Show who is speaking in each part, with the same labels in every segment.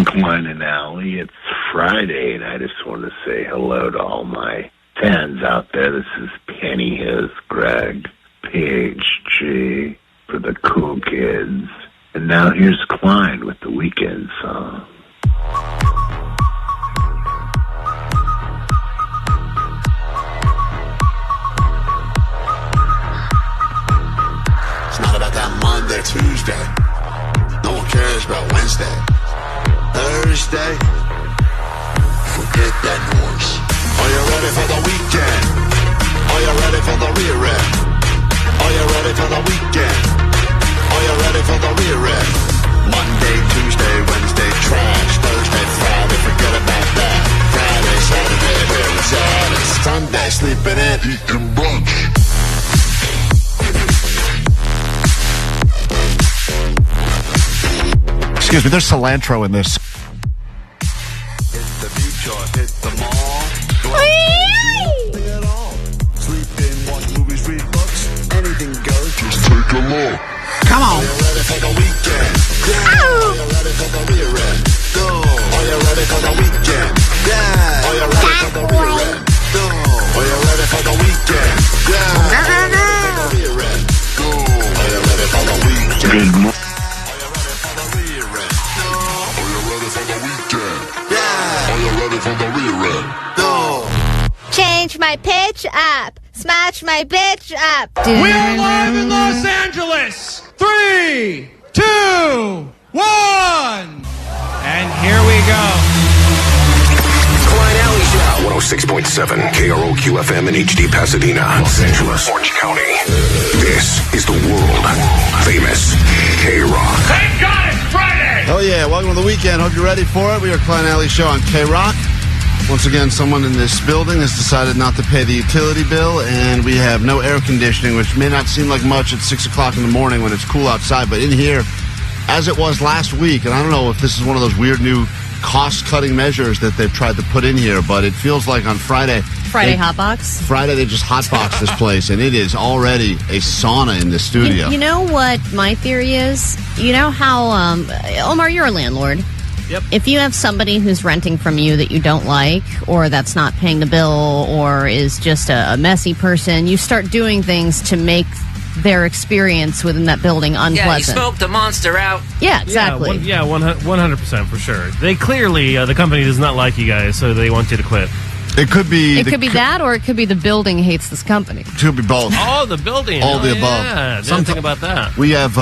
Speaker 1: Klein and Allie. It's Friday, and I just want to say hello to all my fans out there. This is Penny, His, Greg, PHG, for the cool kids. And now here's Klein with the weekend song.
Speaker 2: It's not about that Monday, Tuesday. No one cares about Wednesday. Thursday, forget that noise. Are you ready for the weekend? Are you ready for the rear end? Are you ready for the weekend? Are you ready for the rear end? Monday, Tuesday, Wednesday, trash. Thursday, Friday, forget about that. Friday, Saturday, where it's at. It's Sunday, sleeping in, eating brunch.
Speaker 3: Excuse me, there's cilantro in this.
Speaker 2: Hit the beach or hit the mall. Go anything at all. Sleep in, watch movies, read books. Anything goes. Just take a look.
Speaker 3: Come on.
Speaker 2: Are you ready for the weekend? Yeah. Are you ready for the rear end? Go. Are you ready for the weekend? Yeah. Are you ready for the rear end? Go. Are you ready for the weekend? Yeah. Are you ready for the rear end? Go. Are you ready for the weekend?
Speaker 1: Good morning.
Speaker 4: Change my pitch up. Smash my bitch up.
Speaker 5: We are live in Los Angeles. 3, 2, 1. And here we go.
Speaker 6: Klein Alley Show. 106.7 KROQ FM in HD Pasadena, Los Angeles, Orange County. This is the world famous KROQ.
Speaker 5: Thank God it's Friday.
Speaker 3: Oh yeah, welcome to the weekend. Hope you're ready for it. We are Klein Alley Show on KROQ. Once again, someone in this building has decided not to pay the utility bill, and we have no air conditioning, which may not seem like much at 6 o'clock in the morning when it's cool outside, but in here, as it was last week, and I don't know if this is one of those weird new cost-cutting measures that they've tried to put in here, but it feels like on Friday
Speaker 7: Hotbox.
Speaker 3: Friday they just hotbox this place, and it is already a sauna in the studio.
Speaker 7: You know what my theory is? You know how, Omar, you're a landlord.
Speaker 5: Yep.
Speaker 7: If you have somebody who's renting from you that you don't like, or that's not paying the bill, or is just a messy person, you start doing things to make their experience within that building unpleasant.
Speaker 8: Yeah, you smoked the monster out.
Speaker 7: Yeah, exactly.
Speaker 9: Yeah, 100% for sure. They clearly, the company does not like you guys, so they want you to quit.
Speaker 3: It could be
Speaker 7: that, or it could be the building hates this company.
Speaker 3: It could be both.
Speaker 9: Oh, the building.
Speaker 3: All the above.
Speaker 9: Yeah, something about that.
Speaker 3: We have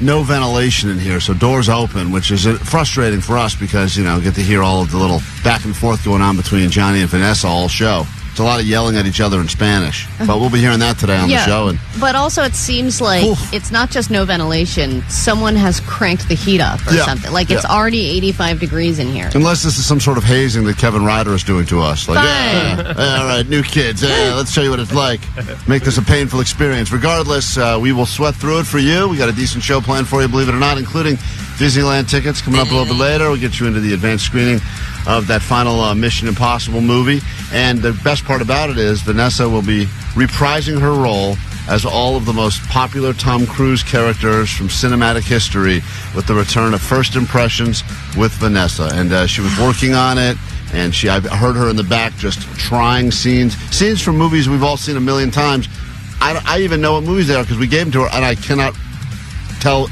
Speaker 3: no ventilation in here, so doors open, which is frustrating for us because, get to hear all of the little back and forth going on between Johnny and Vanessa all show. It's a lot of yelling at each other in Spanish. But we'll be hearing that today on the show.
Speaker 7: But also it seems like it's not just no ventilation. Someone has cranked the heat up or something. Like it's already 85 degrees in here.
Speaker 3: Unless this is some sort of hazing that Kevin Ryder is doing to us. Like, all right, new kids. Let's show you what it's like. Make this a painful experience. Regardless, we will sweat through it for you. We got a decent show planned for you, believe it or not, including Disneyland tickets coming up a little bit later. We'll get you into the advanced screening of that final Mission Impossible movie. And the best part about it is Vanessa will be reprising her role as all of the most popular Tom Cruise characters from cinematic history with the return of First Impressions with Vanessa. And she was working on it, and I heard her in the back just trying scenes from movies we've all seen a million times. I even know what movies they are because we gave them to her, and I cannot tell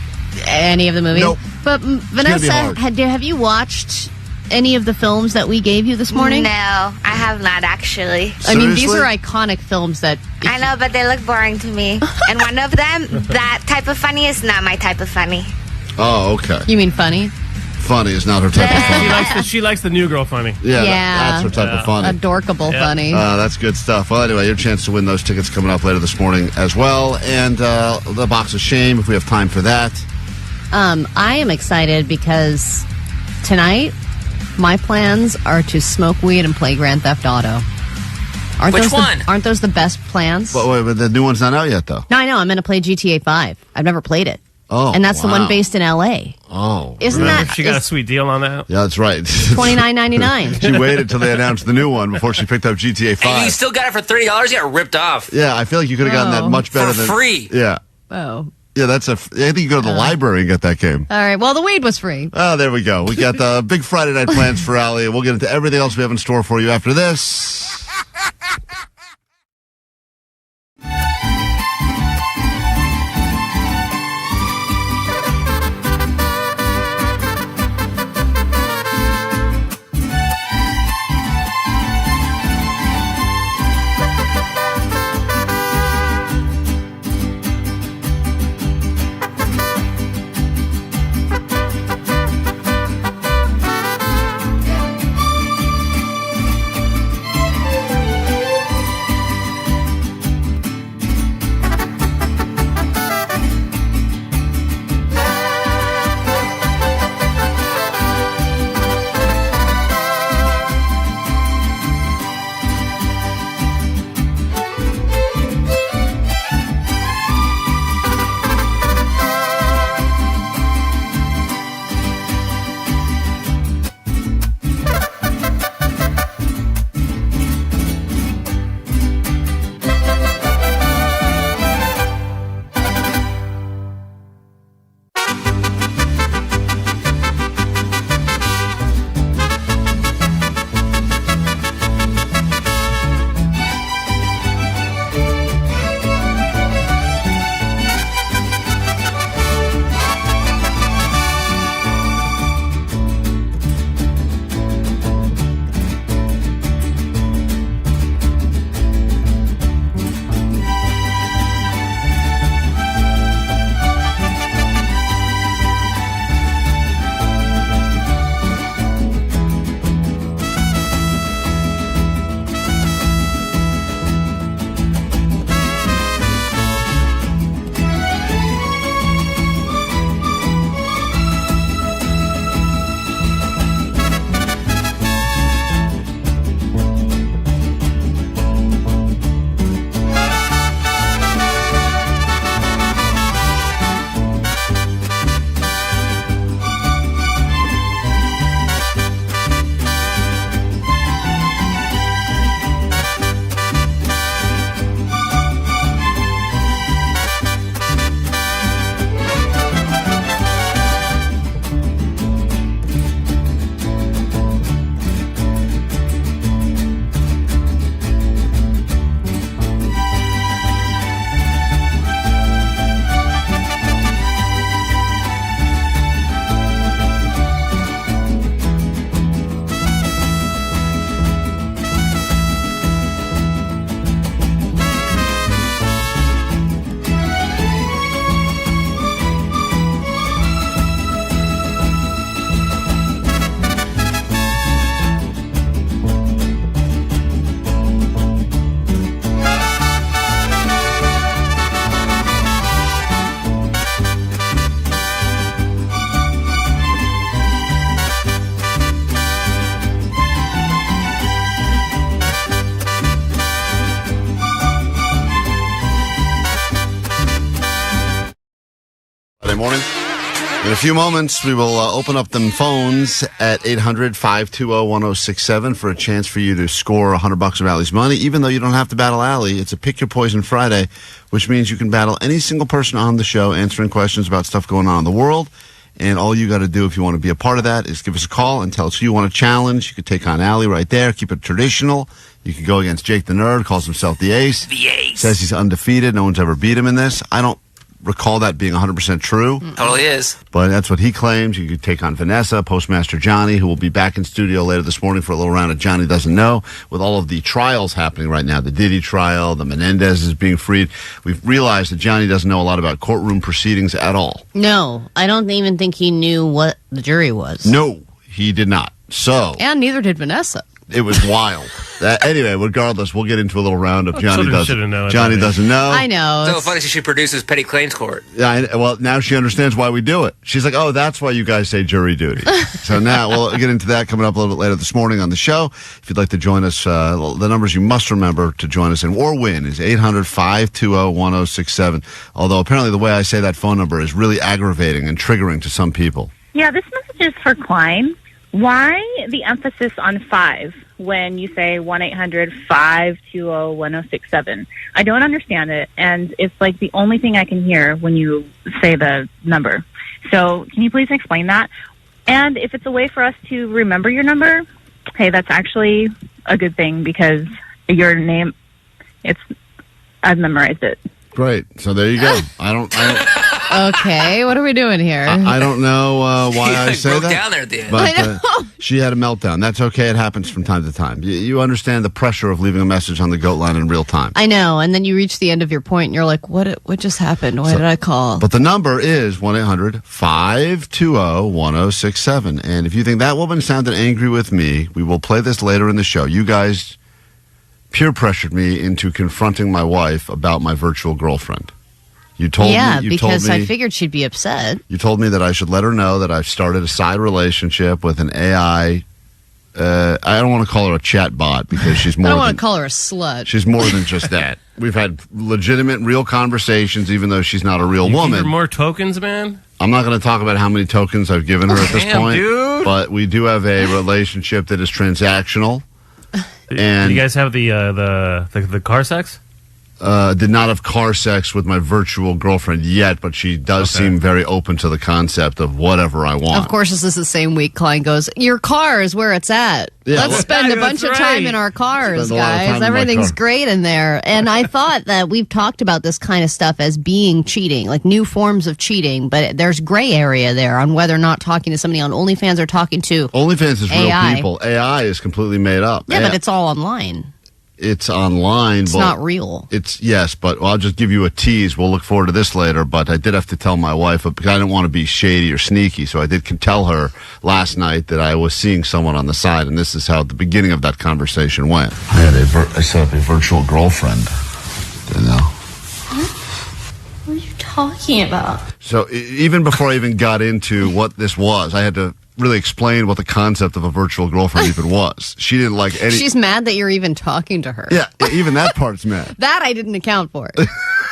Speaker 7: any of the movies.
Speaker 3: Nope.
Speaker 7: But Vanessa, have you watched any of the films that we gave you this morning?
Speaker 4: No, I have not actually.
Speaker 7: I mean, these are iconic films that...
Speaker 4: I know, but they look boring to me. And one of them, that type of funny, is not my type of funny.
Speaker 3: Oh, okay.
Speaker 7: You mean funny?
Speaker 3: Funny is not her type of funny.
Speaker 9: She likes the new girl funny.
Speaker 3: Yeah, that's her type of funny.
Speaker 7: Adorkable funny.
Speaker 3: That's good stuff. Well, anyway, your chance to win those tickets coming up later this morning as well. And the box of shame, if we have time for that.
Speaker 7: I am excited because tonight my plans are to smoke weed and play Grand Theft Auto.
Speaker 8: Which one?
Speaker 7: Aren't those the best plans?
Speaker 3: But the new one's not out yet, though.
Speaker 7: No, I know. I'm going to play GTA 5. I've never played it.
Speaker 3: Oh,
Speaker 7: and that's the one based in L.A.
Speaker 3: Oh,
Speaker 7: isn't that?
Speaker 9: She got a sweet deal on that.
Speaker 3: Yeah, that's right.
Speaker 7: $29.99.
Speaker 3: She waited till they announced the new one before she picked up GTA 5.
Speaker 8: And you still got it for $30? You got ripped off.
Speaker 3: Yeah, I feel like you could have gotten that much better
Speaker 8: for free.
Speaker 3: Yeah.
Speaker 7: Oh.
Speaker 3: Yeah, I think you go to the library and get that game.
Speaker 7: All right. Well, the weed was free.
Speaker 3: Oh, there we go. We got the big Friday night plans for Allie, and we'll get into everything else we have in store for you after this. morning. In a few moments, we will open up them phones at 800-520-1067 for a chance for you to score $100 of Allie's money. Even though you don't have to battle Allie, it's a Pick Your Poison Friday, which means you can battle any single person on the show answering questions about stuff going on in the world. And all you got to do if you want to be a part of that is give us a call and tell us who you want to challenge. You could take on Allie right there. Keep it traditional. You could go against Jake the Nerd, calls himself the Ace.
Speaker 8: The Ace.
Speaker 3: Says he's undefeated. No one's ever beat him in this. I don't recall that being 100% true.
Speaker 8: Totally is.
Speaker 3: But that's what he claims. You could take on Vanessa, Postmaster Johnny, who will be back in studio later this morning for a little round of Johnny Doesn't Know. With all of the trials happening right now, the Diddy trial, the Menendez is being freed, we've realized that Johnny doesn't know a lot about courtroom proceedings at all.
Speaker 7: No, I don't even think he knew what the jury was.
Speaker 3: No, he did not. So,
Speaker 7: And neither did Vanessa.
Speaker 3: it was wild. Anyway, regardless, we'll get into a little round of Johnny Doesn't Know.
Speaker 9: Johnny
Speaker 3: Doesn't Know.
Speaker 7: I know.
Speaker 8: So funny she produces Petty Claims Court.
Speaker 3: Yeah, well, now she understands why we do it. She's like, oh, that's why you guys say jury duty. So now we'll get into that coming up a little bit later this morning on the show. If you'd like to join us, the numbers you must remember to join us in or win is 800-520-1067. Although apparently the way I say that phone number is really aggravating and triggering to some people.
Speaker 10: Yeah, this message is for Klein. Why the emphasis on 5 when you say 1-800-520-1067? I don't understand it, and it's like the only thing I can hear when you say the number. So can you please explain that? And if it's a way for us to remember your number, hey, that's actually a good thing because your name, I've memorized it.
Speaker 3: Great. So there you go. I don't
Speaker 7: Okay, what are we doing here?
Speaker 3: I don't know why I say
Speaker 8: broke
Speaker 3: that.
Speaker 8: down there at the end.
Speaker 3: But
Speaker 7: I know.
Speaker 3: she had a meltdown. That's okay. It happens from time to time. You understand the pressure of leaving a message on the GOAT line in real time.
Speaker 7: I know, and then you reach the end of your point, and you're like, what just happened? Why did I call?
Speaker 3: But the number is 1-800-520-1067. And if you think that woman sounded angry with me, we will play this later in the show. You guys peer pressured me into confronting my wife about my virtual girlfriend. You told me.
Speaker 7: Because I figured she'd be upset.
Speaker 3: You told me that I should let her know that I've started a side relationship with an AI. I don't want to call her a chat bot because she's more.
Speaker 7: I don't want to call her a slut.
Speaker 3: She's more than just that. We've had legitimate, real conversations, even though she's not a real woman.
Speaker 9: Give her more tokens, man.
Speaker 3: I'm not going to talk about how many tokens I've given her at this point,
Speaker 9: dude.
Speaker 3: But we do have a relationship that is transactional. And
Speaker 9: do you guys have the car sex?
Speaker 3: Did not have car sex with my virtual girlfriend yet, but she does seem very open to the concept of whatever I want.
Speaker 7: Of course, this is the same week Klein goes, your car is where it's at.
Speaker 3: Yeah,
Speaker 7: Let's spend a bunch of time in our cars, guys. Everything's great in there. And I thought that we've talked about this kind of stuff as being cheating, like new forms of cheating, but there's gray area there on whether or not talking to somebody on OnlyFans or talking to
Speaker 3: OnlyFans is
Speaker 7: AI.
Speaker 3: real people. AI is completely made up.
Speaker 7: Yeah, but it's all online.
Speaker 3: It's online.
Speaker 7: It's not real.
Speaker 3: Yes, but I'll just give you a tease. We'll look forward to this later, but I did have to tell my wife because I didn't want to be shady or sneaky, so I did tell her last night that I was seeing someone on the side, and this is how the beginning of that conversation went. I set up a virtual girlfriend. You know.
Speaker 7: What are you talking about?
Speaker 3: So even before I even got into what this was, I had to really explain what the concept of a virtual girlfriend even was. She didn't like any...
Speaker 7: She's mad that you're even talking to her.
Speaker 3: Yeah, even that part's mad.
Speaker 7: That I didn't account for.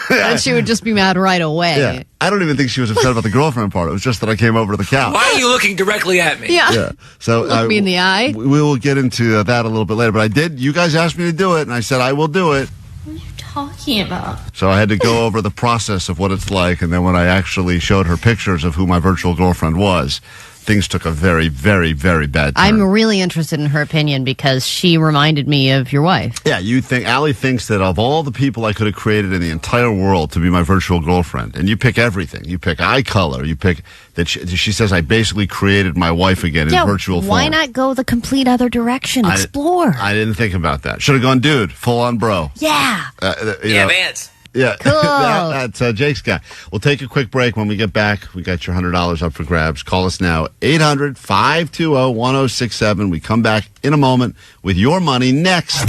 Speaker 7: And she would just be mad right away.
Speaker 3: Yeah. I don't even think she was upset about the girlfriend part. It was just that I came over to the couch.
Speaker 8: Why are you looking directly at me?
Speaker 7: Yeah.
Speaker 3: So
Speaker 7: Look me in the eye.
Speaker 3: We will get into that a little bit later. But you guys asked me to do it, and I said I will do it.
Speaker 7: What are you talking about?
Speaker 3: So I had to go over the process of what it's like, and then when I actually showed her pictures of who my virtual girlfriend was, things took a very, very, very bad turn.
Speaker 7: I'm really interested in her opinion because she reminded me of your wife.
Speaker 3: Yeah, Allie thinks that of all the people I could have created in the entire world to be my virtual girlfriend, and you pick everything. You pick eye color. You pick that she says I basically created my wife again in virtual form.
Speaker 7: Why not go the complete other direction? Explore.
Speaker 3: I didn't think about that. Should have gone, dude, full on bro.
Speaker 7: Yeah.
Speaker 8: Vance.
Speaker 3: Yeah,
Speaker 7: cool.
Speaker 3: That's Jake's guy. We'll take a quick break. When we get back, we got your $100 up for grabs. Call us now, 800-520-1067. We come back in a moment with your money next.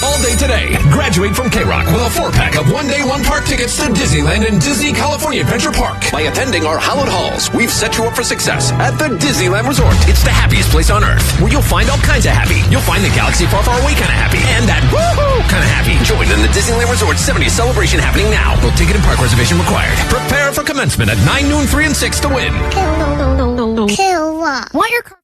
Speaker 11: all day today. Graduate from KROQ with a 4-pack of one-day, one-park tickets to Disneyland and Disney California Adventure Park. By attending our hallowed halls, we've set you up for success at the Disneyland Resort. It's the happiest place on Earth, where you'll find all kinds of happy. You'll find the galaxy far, far away kind of happy, and that woohoo kind of happy. Join in the Disneyland Resort 70th celebration happening now. No ticket and park reservation required. Prepare for commencement at 9, noon, 3, and 6 to win.
Speaker 7: Why your car?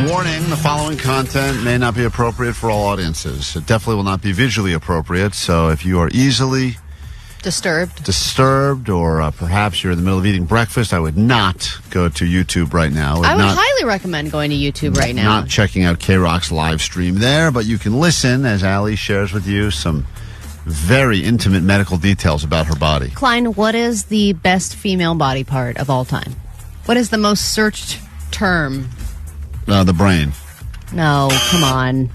Speaker 3: Warning, the following content may not be appropriate for all audiences. It definitely will not be visually appropriate, so if you are easily disturbed, or perhaps you're in the middle of eating breakfast, I would not go to YouTube right now.
Speaker 7: I would highly recommend going to YouTube right now.
Speaker 3: Not checking out KROQ's live stream there, but you can listen as Allie shares with you some very intimate medical details about her body.
Speaker 7: Klein, what is the best female body part of all time? What is the most searched term?
Speaker 3: The brain.
Speaker 7: No, come on.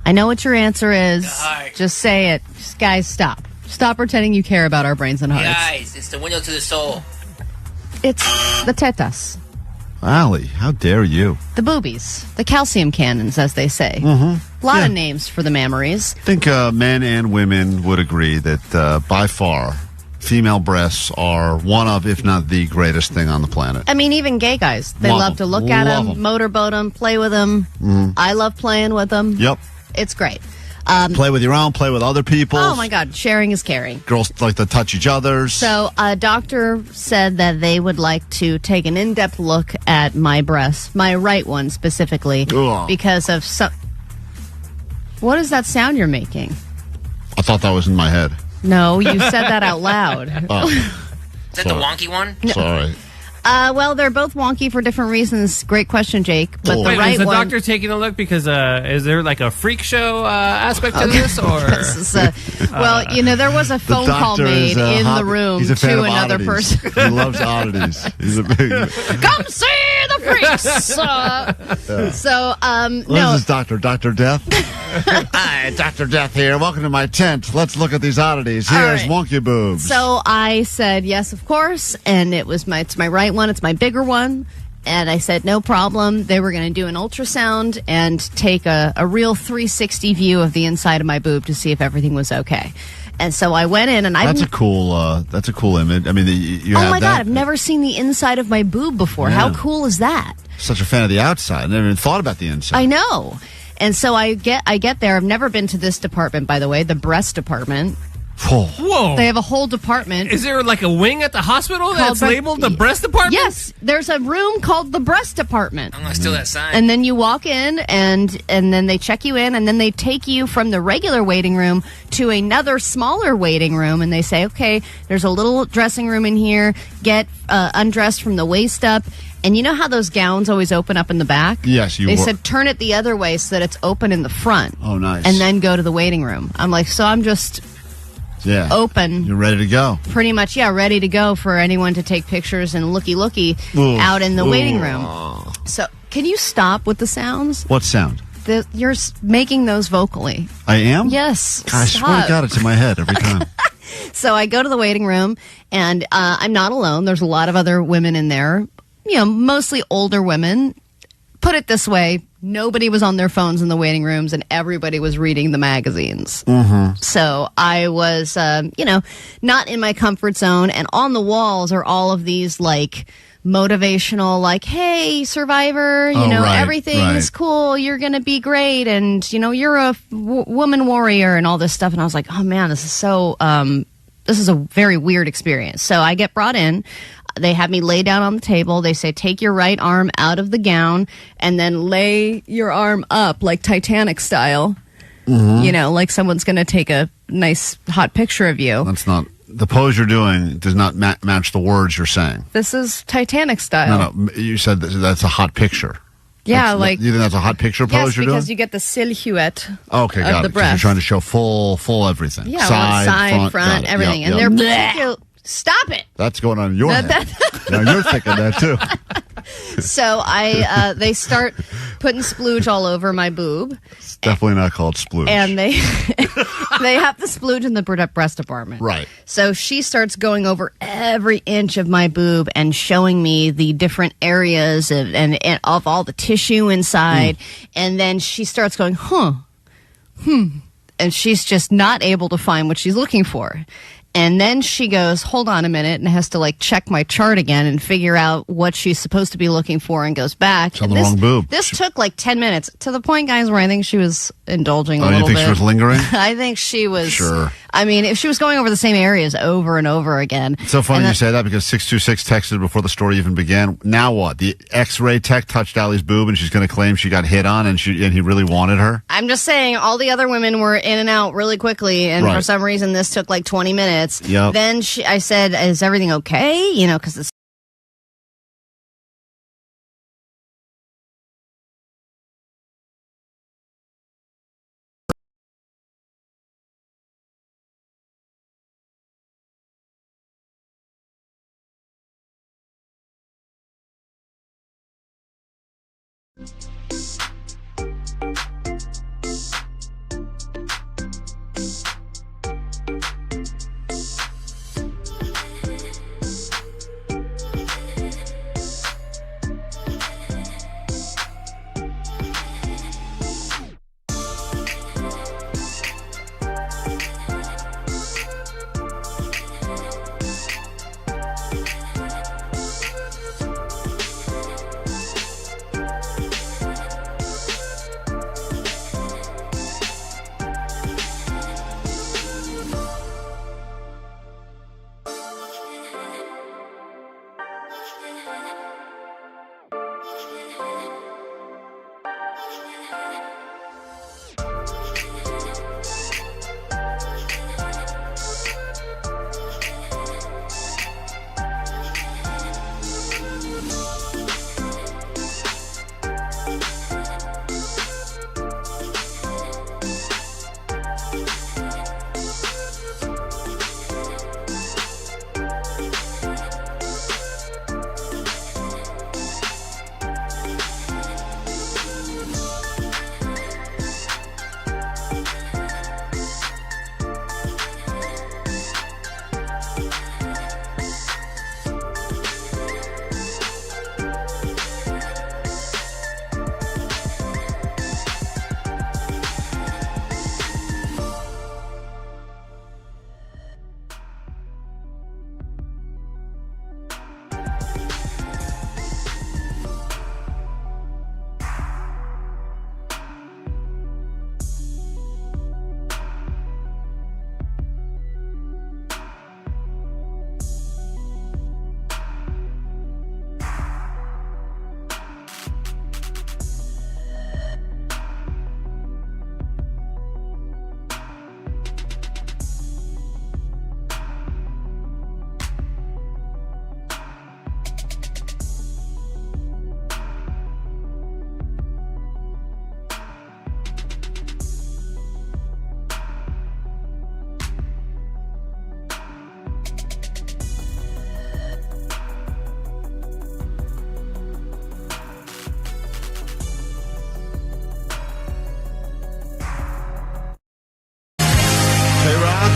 Speaker 7: I know what your answer is. Just say it. Just, guys, stop. Stop pretending you care about our brains and hearts.
Speaker 8: Guys, it's the window to the soul.
Speaker 7: It's the tetas.
Speaker 3: Allie, how dare you?
Speaker 7: The boobies. The calcium cannons, as they say.
Speaker 3: Mm-hmm.
Speaker 7: A lot of names for the mammaries.
Speaker 3: I think men and women would agree that by far, female breasts are one of, if not the greatest thing on the planet.
Speaker 7: I mean, even gay guys. They love to look at them, motorboat them, play with them. I love playing with them.
Speaker 3: Yep.
Speaker 7: It's great.
Speaker 3: Play with your own, play with other people's.
Speaker 7: Oh, my God. Sharing is caring.
Speaker 3: Girls like to touch each other's.
Speaker 7: So a doctor said that they would like to take an in-depth look at my breasts, my right one specifically, because of some... What is that sound you're making?
Speaker 3: I thought that was in my head.
Speaker 7: No, you said that out loud.
Speaker 8: Is that the wonky one?
Speaker 3: No. Sorry.
Speaker 7: Well, they're both wonky for different reasons. Great question, Jake. But the right
Speaker 9: is the
Speaker 7: one...
Speaker 9: doctor taking a look because is there like a freak show aspect to this, or?
Speaker 7: Well, you know, there was a phone call made in the room to another person.
Speaker 3: He loves oddities. He's a big.
Speaker 7: Come see the freaks.
Speaker 3: What is this, Doctor Death? Hi, Dr. Death here. Welcome to my tent. Let's look at these oddities. Here's wonky boobs.
Speaker 7: So I said yes, of course, and it's my right one. It's my bigger one. And I said, no problem. They were going to do an ultrasound and take a real 360 view of the inside of my boob to see if everything was okay. And so I went in, and that's
Speaker 3: a cool image. I mean, you
Speaker 7: oh
Speaker 3: have
Speaker 7: my
Speaker 3: that.
Speaker 7: God, I've never seen the inside of my boob before.
Speaker 3: Yeah.
Speaker 7: How cool is that?
Speaker 3: Such a fan of the outside. I never even thought about the inside.
Speaker 7: I know. And so I get there. I've never been to this department, by the way, the breast department.
Speaker 9: Whoa.
Speaker 7: They have a whole department.
Speaker 9: Is there like a wing at the hospital that's labeled the breast department?
Speaker 7: Yes, there's a room called the breast department.
Speaker 8: I'm going to steal that sign.
Speaker 7: And then you walk in, and then they check you in, and then they take you from the regular waiting room to another smaller waiting room, and they say, okay, there's a little dressing room in here. Get undressed from the waist up. And you know how those gowns always open up in the back?
Speaker 3: Yes,
Speaker 7: They said turn it the other way so that it's open in the front.
Speaker 3: Oh, nice.
Speaker 7: And then go to the waiting room. I'm like, so I'm just... open.
Speaker 3: You're ready to go.
Speaker 7: Pretty much, yeah, ready to go for anyone to take pictures and looky out in the waiting room. So, can you stop with the sounds?
Speaker 3: What sound?
Speaker 7: You're making those vocally.
Speaker 3: I am?
Speaker 7: Yes.
Speaker 3: I swear to God, it's in my head every time.
Speaker 7: So I go to the waiting room, and I'm not alone. There's a lot of other women in there, mostly older women. Put it this way, nobody was on their phones in the waiting rooms, and everybody was reading the magazines.
Speaker 3: Mm-hmm.
Speaker 7: So I was, not in my comfort zone, and on the walls are all of these, motivational, hey, survivor, everything's cool, you're going to be great, and, you're a woman warrior and all this stuff. And I was like, oh, man, this is so this is a very weird experience. So I get brought in. They have me lay down on the table. They say, take your right arm out of the gown and then lay your arm up like Titanic style. You know, like someone's going to take a nice hot picture of you.
Speaker 3: That's not... The pose you're doing does not match the words you're saying.
Speaker 7: This is Titanic style.
Speaker 3: No, you said that's a hot picture.
Speaker 7: Yeah,
Speaker 3: you think that's a hot picture pose you're doing?
Speaker 7: Yes, because you get the silhouette
Speaker 3: okay, got
Speaker 7: of the
Speaker 3: it.
Speaker 7: breast.
Speaker 3: You're trying to show full everything.
Speaker 7: Yeah,
Speaker 3: side,
Speaker 7: front, everything.
Speaker 3: Yep,
Speaker 7: and they're... Stop it!
Speaker 3: That's going on in your head. Now you're thinking that, too.
Speaker 7: So they start putting splooge all over my boob.
Speaker 3: It's definitely not called splooge.
Speaker 7: And they have the splooge in the breast department.
Speaker 3: Right.
Speaker 7: So she starts going over every inch of my boob and showing me the different areas and of all the tissue inside. And then she starts going, and she's just not able to find what she's looking for. And then she goes, hold on a minute, and has to like check my chart again and figure out what she's supposed to be looking for and goes back.
Speaker 3: It's on the wrong boob.
Speaker 7: This took like 10 minutes to the point, guys, where I think she was indulging a little bit.
Speaker 3: Oh, you think she was lingering?
Speaker 7: I think she was.
Speaker 3: Sure.
Speaker 7: I mean, if she was going over the same areas over and over again.
Speaker 3: It's so funny you say that because 626 texted before the story even began. Now what? The X-ray tech touched Allie's boob and she's going to claim she got hit on and he really wanted her?
Speaker 7: I'm just saying all the other women were in and out really quickly, and for some reason this took like 20 minutes.
Speaker 3: Yep.
Speaker 7: Then I said, is everything okay? You know, because this.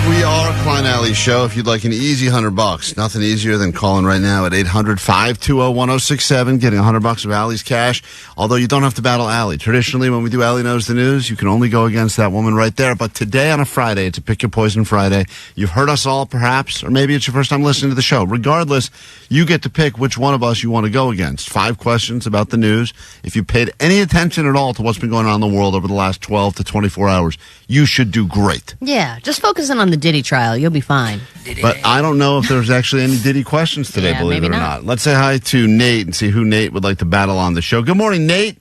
Speaker 3: We are Klein Alley Show. If you'd like an easy $100, nothing easier than calling right now at 800-520-1067, getting $100 of Allie's cash. Although you don't have to battle Allie. Traditionally, when we do Allie Knows the News, you can only go against that woman right there. But today on a Friday, it's a Pick Your Poison Friday. You've heard us all, perhaps, or maybe it's your first time listening to the show. Regardless, you get to pick which one of us you want to go against. 5 questions about the news. If you paid any attention at all to what's been going on in the world over the last 12 to 24 hours, you should do great.
Speaker 7: Yeah, just focusing on the Diddy trial. You'll be fine.
Speaker 3: But I don't know if there's actually any Diddy questions today, believe it or not. Let's say hi to Nate and see who Nate would like to battle on the show. Good morning, Nate.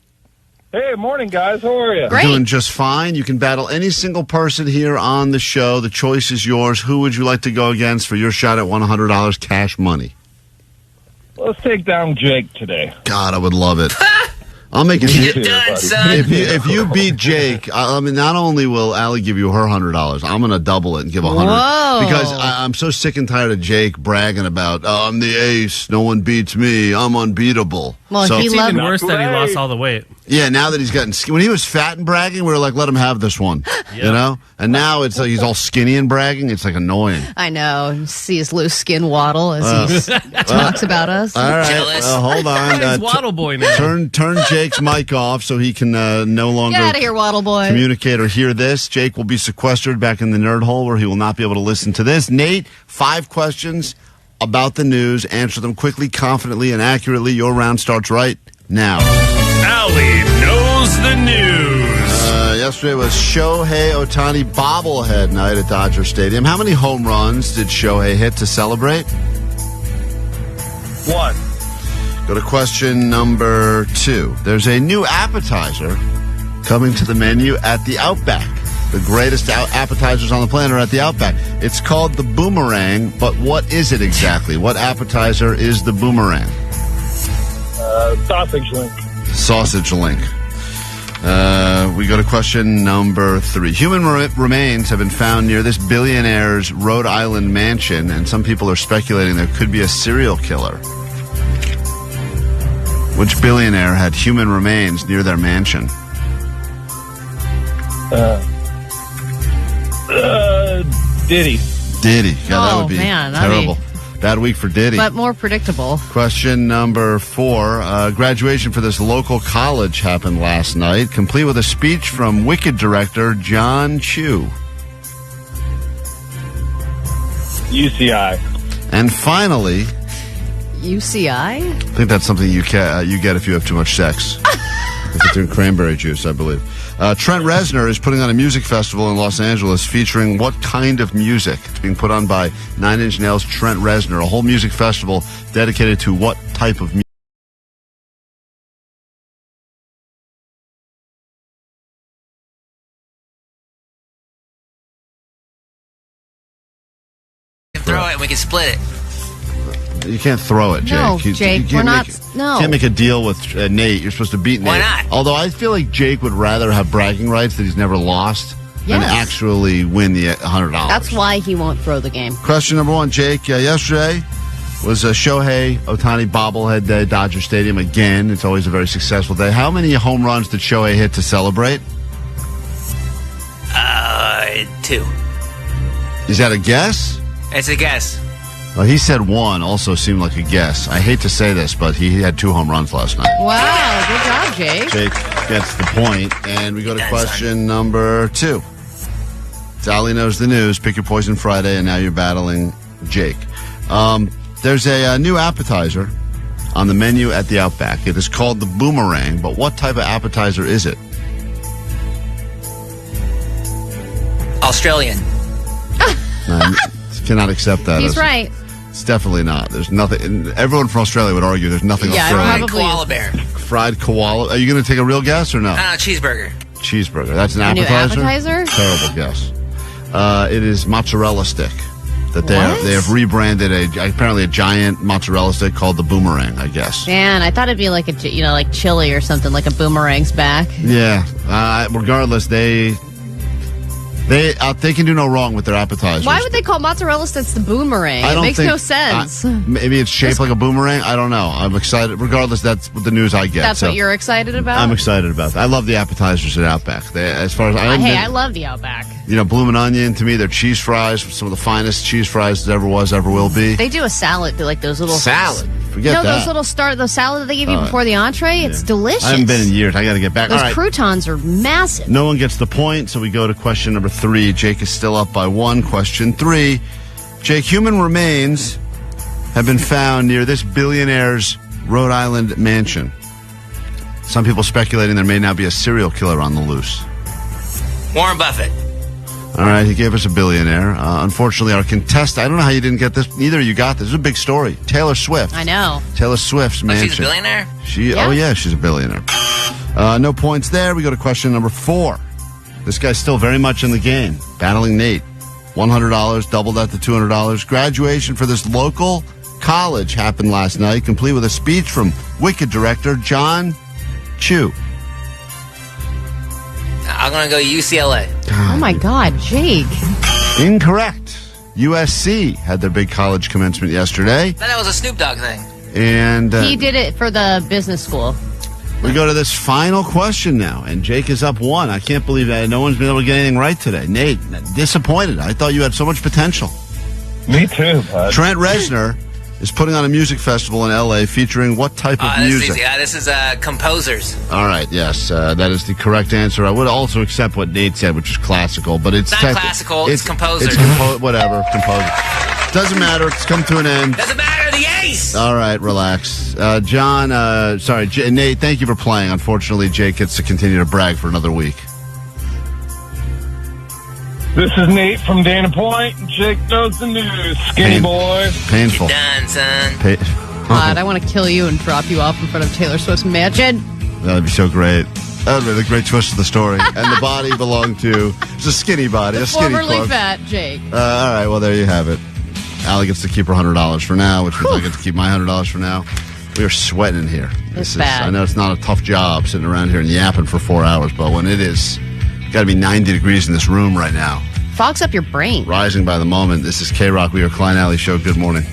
Speaker 12: Hey, morning, guys. How are you?
Speaker 7: Great.
Speaker 3: Doing just fine. You can battle any single person here on the show. The choice is yours. Who would you like to go against for your shot at $100 cash money?
Speaker 12: Let's take down Jake today.
Speaker 3: God, I would love it. I'll make it. If you beat Jake, I mean, not only will Allie give you her $100, I'm going to double it and give $100 because I'm so sick and tired of Jake bragging about, I'm the ace, no one beats me, I'm unbeatable.
Speaker 7: Well,
Speaker 3: so,
Speaker 9: it's even worse that he lost all the weight.
Speaker 3: Yeah, now that he's gotten when he was fat and bragging, we were like, let him have this one, you know. And now it's like he's all skinny and bragging. It's like annoying.
Speaker 7: I know. See his loose skin waddle as he talks about us.
Speaker 3: All right, hold on.
Speaker 9: He's Waddle Boy now.
Speaker 3: Turn Jake's mic off so he can no longer
Speaker 7: Get out of here, Waddle Boy.
Speaker 3: Communicate or hear this. Jake will be sequestered back in the nerd hole where he will not be able to listen to this. Nate, 5 questions about the news. Answer them quickly, confidently, and accurately. Your round starts right now.
Speaker 9: Allie knows the news.
Speaker 3: Yesterday was Shohei Ohtani bobblehead night at Dodger Stadium. How many home runs did Shohei hit to celebrate?
Speaker 12: 1.
Speaker 3: Go to question number 2. There's a new appetizer coming to the menu at the Outback. The greatest appetizers on the planet are at the Outback. It's called the Boomerang, but what is it exactly? What appetizer is the Boomerang?
Speaker 12: Sausage link.
Speaker 3: Sausage link. We go to question number 3. Human remains have been found near this billionaire's Rhode Island mansion, and some people are speculating there could be a serial killer. Which billionaire had human remains near their mansion?
Speaker 12: Diddy.
Speaker 3: Diddy. Yeah, that would be terrible. Bad week for Diddy.
Speaker 7: But more predictable.
Speaker 3: Question number 4. Graduation for this local college happened last night, complete with a speech from Wicked director John Chu.
Speaker 12: UCI.
Speaker 3: And finally...
Speaker 7: UCI?
Speaker 3: I think that's something you get if you have too much sex. If it's in cranberry juice, I believe. Trent Reznor is putting on a music festival in Los Angeles featuring what kind of music? It's being put on by 9 Inch Nails' Trent Reznor, a whole music festival dedicated to what type of music?
Speaker 8: Throw it and we can split it.
Speaker 3: You can't throw it, Jake.
Speaker 7: No, Jake, we're not. No.
Speaker 3: You can't make a deal with Nate. You're supposed to beat Nate.
Speaker 8: Why not?
Speaker 3: Although I feel like Jake would rather have bragging rights that he's never lost than actually win the $100.
Speaker 7: That's why he won't throw the game.
Speaker 3: Question number 1, Jake. Yesterday was a Shohei Ohtani bobblehead day, Dodger Stadium again. It's always a very successful day. How many home runs did Shohei hit to celebrate?
Speaker 8: 2.
Speaker 3: Is that a guess?
Speaker 8: It's a guess.
Speaker 3: Well, he said 1, also seemed like a guess. I hate to say this, but he had 2 home runs last night.
Speaker 7: Wow, good job, Jake.
Speaker 3: Jake gets the point, and we go to question number 2. Sally knows the news. Pick your poison Friday, and now you're battling Jake. There's a new appetizer on the menu at the Outback. It is called the Boomerang, but what type of appetizer is it?
Speaker 8: Australian.
Speaker 3: Cannot accept that.
Speaker 7: He's right.
Speaker 3: It's definitely not. There's nothing. Everyone from Australia would argue there's nothing Australian.
Speaker 8: Fried koala bear.
Speaker 3: Fried koala. Are you going to take a real guess or no?
Speaker 8: Cheeseburger.
Speaker 3: Cheeseburger. That's an
Speaker 7: appetizer?
Speaker 3: New appetizer? Terrible guess. It is mozzarella stick. That they have rebranded apparently a giant mozzarella stick called the Boomerang, I guess.
Speaker 7: Man, I thought it'd be like like chili or something, like a Boomerang's back.
Speaker 3: Yeah. Regardless, they can do no wrong with their appetizers.
Speaker 7: Why would they call mozzarella sticks the Boomerang? It makes no sense.
Speaker 3: Maybe it's shaped like a boomerang. I don't know. I'm excited. Regardless, that's the news I get.
Speaker 7: That's what you're excited about?
Speaker 3: I'm excited about that. I love the appetizers at Outback. As far as
Speaker 7: I love the Outback.
Speaker 3: Bloomin' Onion, to me, they're cheese fries, some of the finest cheese fries there ever was, ever will be.
Speaker 7: They do a salad, like those little...
Speaker 3: Salad? Forget that.
Speaker 7: Those little the salad that they give you before the entree, it's delicious.
Speaker 3: I haven't been in years. I got to get back.
Speaker 7: Those croutons are massive.
Speaker 3: No one gets the point, so we go to question number 3. Jake is still up by 1. Question 3. Jake, human remains have been found near this billionaire's Rhode Island mansion. Some people speculating there may now be a serial killer on the loose.
Speaker 8: Warren Buffett.
Speaker 3: All right, he gave us a billionaire. Unfortunately, our contestant, I don't know how you didn't get this. Neither of you got this. This is a big story. Taylor Swift.
Speaker 7: I know.
Speaker 3: Taylor Swift's mansion.
Speaker 8: She's a billionaire?
Speaker 3: Oh, yeah, she's a billionaire. No points there. We go to question number 4. This guy's still very much in the game. Battling Nate. $100, doubled that to $200. Graduation for this local college happened last night, complete with a speech from Wicked director John Chu.
Speaker 8: I'm going to go UCLA.
Speaker 7: Oh, my God, Jake.
Speaker 3: Incorrect. USC had their big college commencement yesterday.
Speaker 8: That was a Snoop Dogg thing.
Speaker 3: And
Speaker 7: he did it for the business school.
Speaker 3: We go to this final question now, and Jake is up 1. I can't believe that no one's been able to get anything right today. Nate, disappointed. I thought you had so much potential.
Speaker 12: Me too, bud.
Speaker 3: Trent Reznor is putting on a music festival in L.A. featuring what type of music?
Speaker 8: This is composers.
Speaker 3: All right, yes, that is the correct answer. I would also accept what Nate said, which is classical, but it's
Speaker 8: not classical. It's composers.
Speaker 3: Whatever, composer. Doesn't matter. It's come to an end.
Speaker 8: Doesn't matter. The ace.
Speaker 3: All right, relax. Nate, thank you for playing. Unfortunately, Jake gets to continue to brag for another week.
Speaker 12: This is Nate from Dana Point. Jake knows the news. Skinny boy.
Speaker 3: Painful.
Speaker 8: You're done, son.
Speaker 7: God, I want to kill you and drop you off in front of Taylor Swift's mansion.
Speaker 3: That'd be so great. That would be the great twist of the story. And the body belonged to... It's a skinny body. A skinny
Speaker 7: formerly
Speaker 3: cloak.
Speaker 7: fat Jake.
Speaker 3: All right, well, there you have it. Allie gets to keep her $100 for now, which means I get to keep my $100 for now. We are sweating in here.
Speaker 7: It's bad.
Speaker 3: I know it's not a tough job sitting around here and yapping for 4 hours, but when it is, got to be 90 degrees in this room right now.
Speaker 7: Fogs up your brain.
Speaker 3: Rising by the moment. This is KROQ. We are Klein Alley Show. Good morning.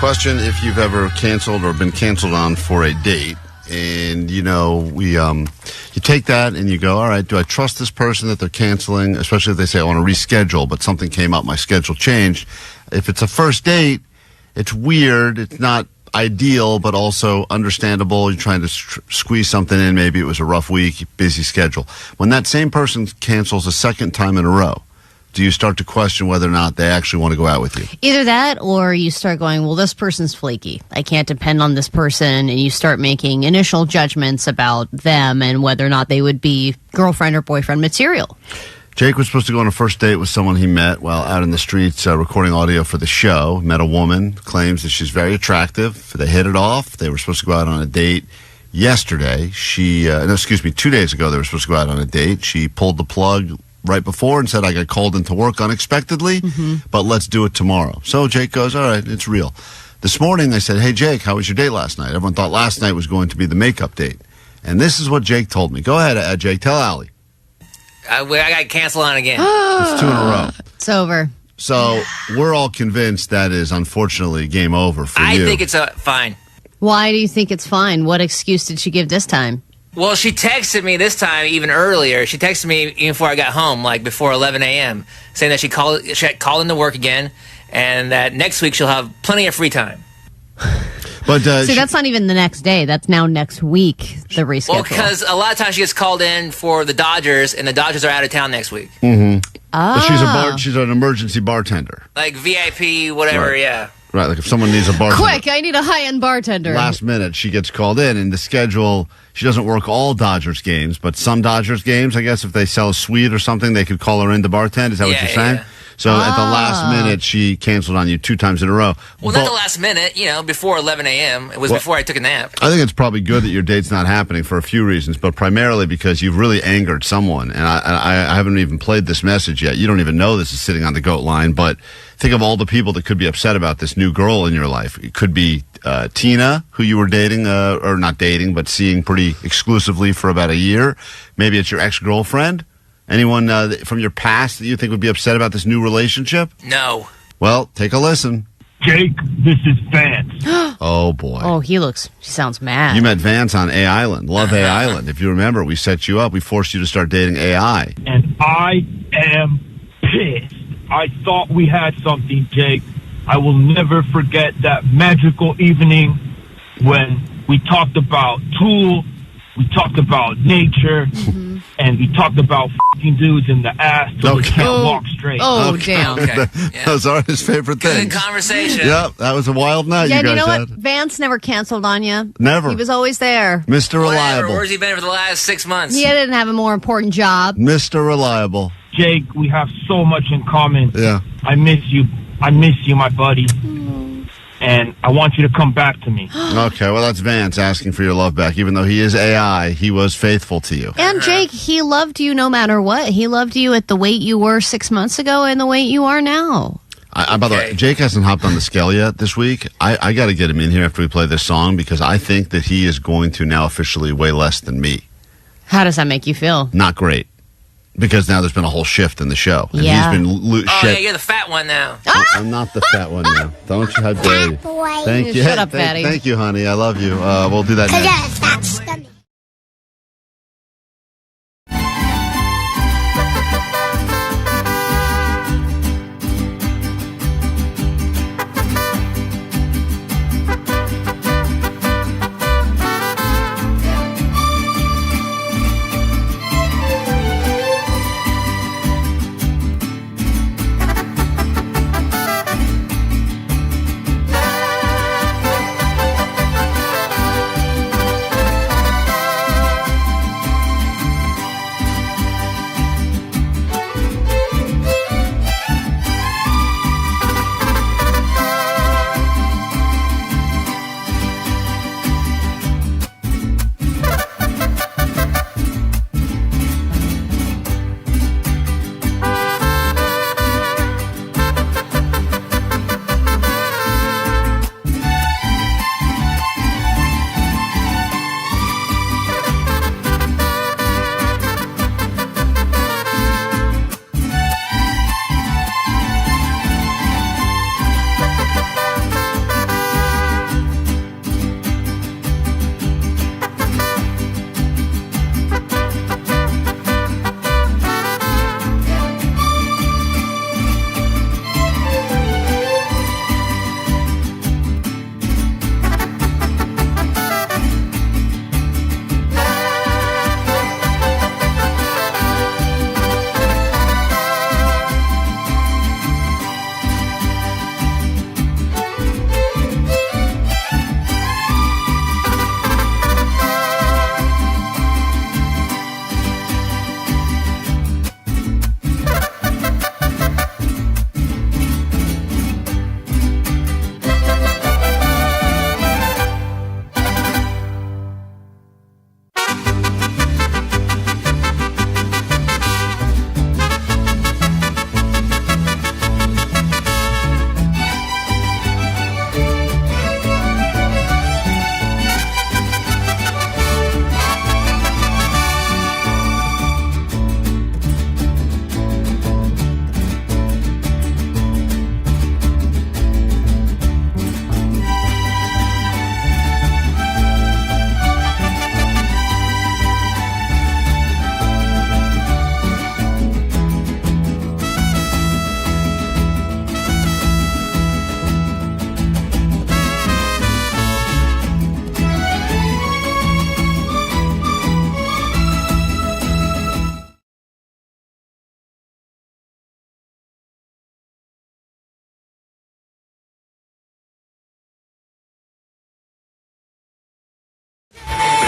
Speaker 3: Question: if you've ever canceled or been canceled on for a date, and you take that and you go, all right, do I trust this person that they're canceling? Especially if they say I want to reschedule, but something came up, my schedule changed. If it's a first date, it's weird. It's not ideal, but also understandable. You're trying to squeeze something in. Maybe it was a rough week, busy schedule. When that same person cancels a second time in a row, do you start to question whether or not they actually want to go out with you?
Speaker 7: Either that, or you start going, well, this person's flaky. I can't depend on this person, and you start making initial judgments about them and whether or not they would be girlfriend or boyfriend material.
Speaker 3: Jake was supposed to go on a first date with someone he met while out in the streets recording audio for the show. Met a woman, claims that she's very attractive. They hit it off. They were supposed to go out on a date yesterday. 2 days ago, they were supposed to go out on a date. She pulled the plug right before and said, I got called into work unexpectedly, but let's do it tomorrow. So Jake goes, all right, it's real. This morning, I said, hey, Jake, how was your date last night? Everyone thought last night was going to be the makeup date. And this is what Jake told me. Go ahead, Jake. Tell Allie.
Speaker 8: I got canceled on again.
Speaker 3: It's 2 in a row.
Speaker 7: It's over.
Speaker 3: So we're all convinced that is, unfortunately, game over for you.
Speaker 8: I think it's fine.
Speaker 7: Why do you think it's fine? What excuse did she give this time?
Speaker 8: Well, she texted me this time even earlier. She texted me even before I got home, like before 11 a.m., saying that she had called into work again and that next week she'll have plenty of free time.
Speaker 3: But
Speaker 7: see, that's not even the next day. That's now next week, the reschedule.
Speaker 8: Well, because a lot of times she gets called in for the Dodgers, and the Dodgers are out of town next week.
Speaker 3: But she's an emergency bartender.
Speaker 8: Like VIP, whatever, yeah.
Speaker 3: Right, like if someone needs a bartender.
Speaker 7: Quick, I need a high-end bartender.
Speaker 3: Last minute, she gets called in the schedule, she doesn't work all Dodgers games, but some Dodgers games, I guess if they sell a suite or something, they could call her in to bartend. Is that what you're saying?
Speaker 8: Yeah.
Speaker 3: So at the last minute, she canceled on you 2 times in a row.
Speaker 8: Well, not the last minute, before 11 a.m. It was before I took a nap.
Speaker 3: I think it's probably good that your date's not happening for a few reasons, but primarily because you've really angered someone. And I haven't even played this message yet. You don't even know this is sitting on the GOAT line, but think of all the people that could be upset about this new girl in your life. It could be Tina, who you were dating, or not dating, but seeing pretty exclusively for about a year. Maybe it's your ex-girlfriend. Anyone from your past that you think would be upset about this new relationship?
Speaker 8: No.
Speaker 3: Well, take a listen.
Speaker 12: Jake, this is Vance.
Speaker 3: Oh, boy.
Speaker 7: Oh, she sounds mad.
Speaker 3: You met Vance on A Island. Love A Island. If you remember, we set you up. We forced you to start dating AI.
Speaker 12: And I am pissed. I thought we had something, Jake. I will never forget that magical evening when we talked about Tool, we talked about nature, and we talked about f***ing dudes in the ass so we can't walk straight.
Speaker 7: Oh, damn.
Speaker 8: Okay.
Speaker 3: Those are his favorite things.
Speaker 8: Good conversation.
Speaker 3: Yep, that was a wild night
Speaker 7: Yeah,
Speaker 3: you guys
Speaker 7: you know
Speaker 3: had.
Speaker 7: what? Vance never canceled on you.
Speaker 3: Never.
Speaker 7: He was always there.
Speaker 3: Mr. Reliable.
Speaker 8: Where's he been for the last 6 months?
Speaker 7: He didn't have a more important job.
Speaker 3: Mr. Reliable.
Speaker 12: Jake, we have so much in common.
Speaker 3: Yeah.
Speaker 12: I miss you. I miss you, my buddy. And I want you to come back to me.
Speaker 3: Okay, well, that's Vance asking for your love back. Even though he is AI, he was faithful to you.
Speaker 7: And Jake, he loved you no matter what. He loved you at the weight you were 6 months ago and the weight you are now.
Speaker 3: By the way, Jake hasn't hopped on the scale yet this week. I got to get him in here after we play this song because I think that he is going to now officially weigh less than me.
Speaker 7: How does that make you feel?
Speaker 3: Not great. Because now there's been a whole shift in the show. And
Speaker 7: Yeah.
Speaker 3: he's been
Speaker 8: yeah, you're the fat one now.
Speaker 3: I'm not the fat one now. Don't you? How dare you? Thank you.
Speaker 7: Shut up, fatty.
Speaker 3: Thank you, honey. I love you. We'll do that next.
Speaker 13: Fat stomach.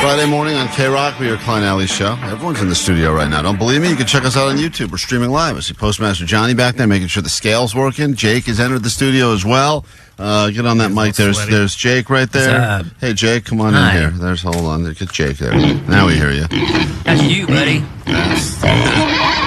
Speaker 3: Friday morning on KROQ, we are Klein Alley Show. Everyone's in the studio right now. Don't believe me? You can check us out on YouTube. We're streaming live. I see Postmaster Johnny back there making sure the scale's working. Jake has entered the studio as well. Get on that mic. There's Jake right there. Hey, Jake, come on in here. Hold on. Get Jake there. Now we hear you.
Speaker 8: That's you, buddy.
Speaker 3: Yes.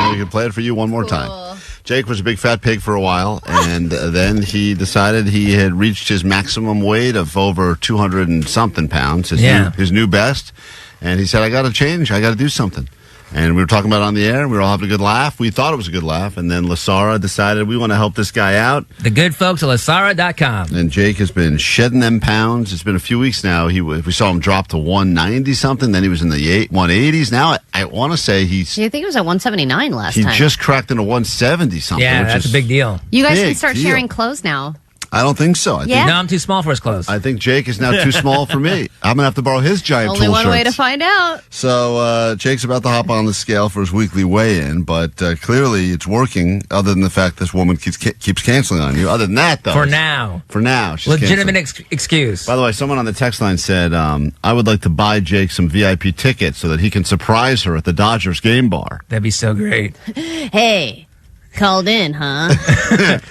Speaker 3: We can play it for you one more time. Jake was a big fat pig for a while, and then he decided he had reached his maximum weight of over 200 and something pounds, his new best, and he said, I got to change. I got to do something. And we were talking about it on the air. We were all having a good laugh. We thought it was a good laugh. And then Lasara decided we want to help this guy out.
Speaker 13: The good folks at Lasara.com.
Speaker 3: And Jake has been shedding them pounds. It's been a few weeks now. We saw him drop to 190-something. Then he was in the 180s. Now I want to say he's...
Speaker 7: I think it was at 179 last time.
Speaker 3: He just cracked into 170-something.
Speaker 13: Yeah, that's a big deal.
Speaker 7: You guys can start sharing clothes now.
Speaker 3: I don't think so.
Speaker 13: No, I'm too small for his clothes.
Speaker 3: I think Jake is now too small for me. I'm going to have to borrow his giant
Speaker 7: Only
Speaker 3: tool
Speaker 7: one
Speaker 3: shirts.
Speaker 7: way to find out.
Speaker 3: So Jake's about to hop on the scale for his weekly weigh-in, but clearly it's working, other than the fact this woman keeps canceling on you. Other than that, though.
Speaker 13: For now.
Speaker 3: She's
Speaker 13: legitimate excuse.
Speaker 3: By the way, someone on the text line said, I would like to buy Jake some VIP tickets so that he can surprise her at the Dodgers game bar.
Speaker 13: That'd be so great.
Speaker 7: Hey. Called in, huh?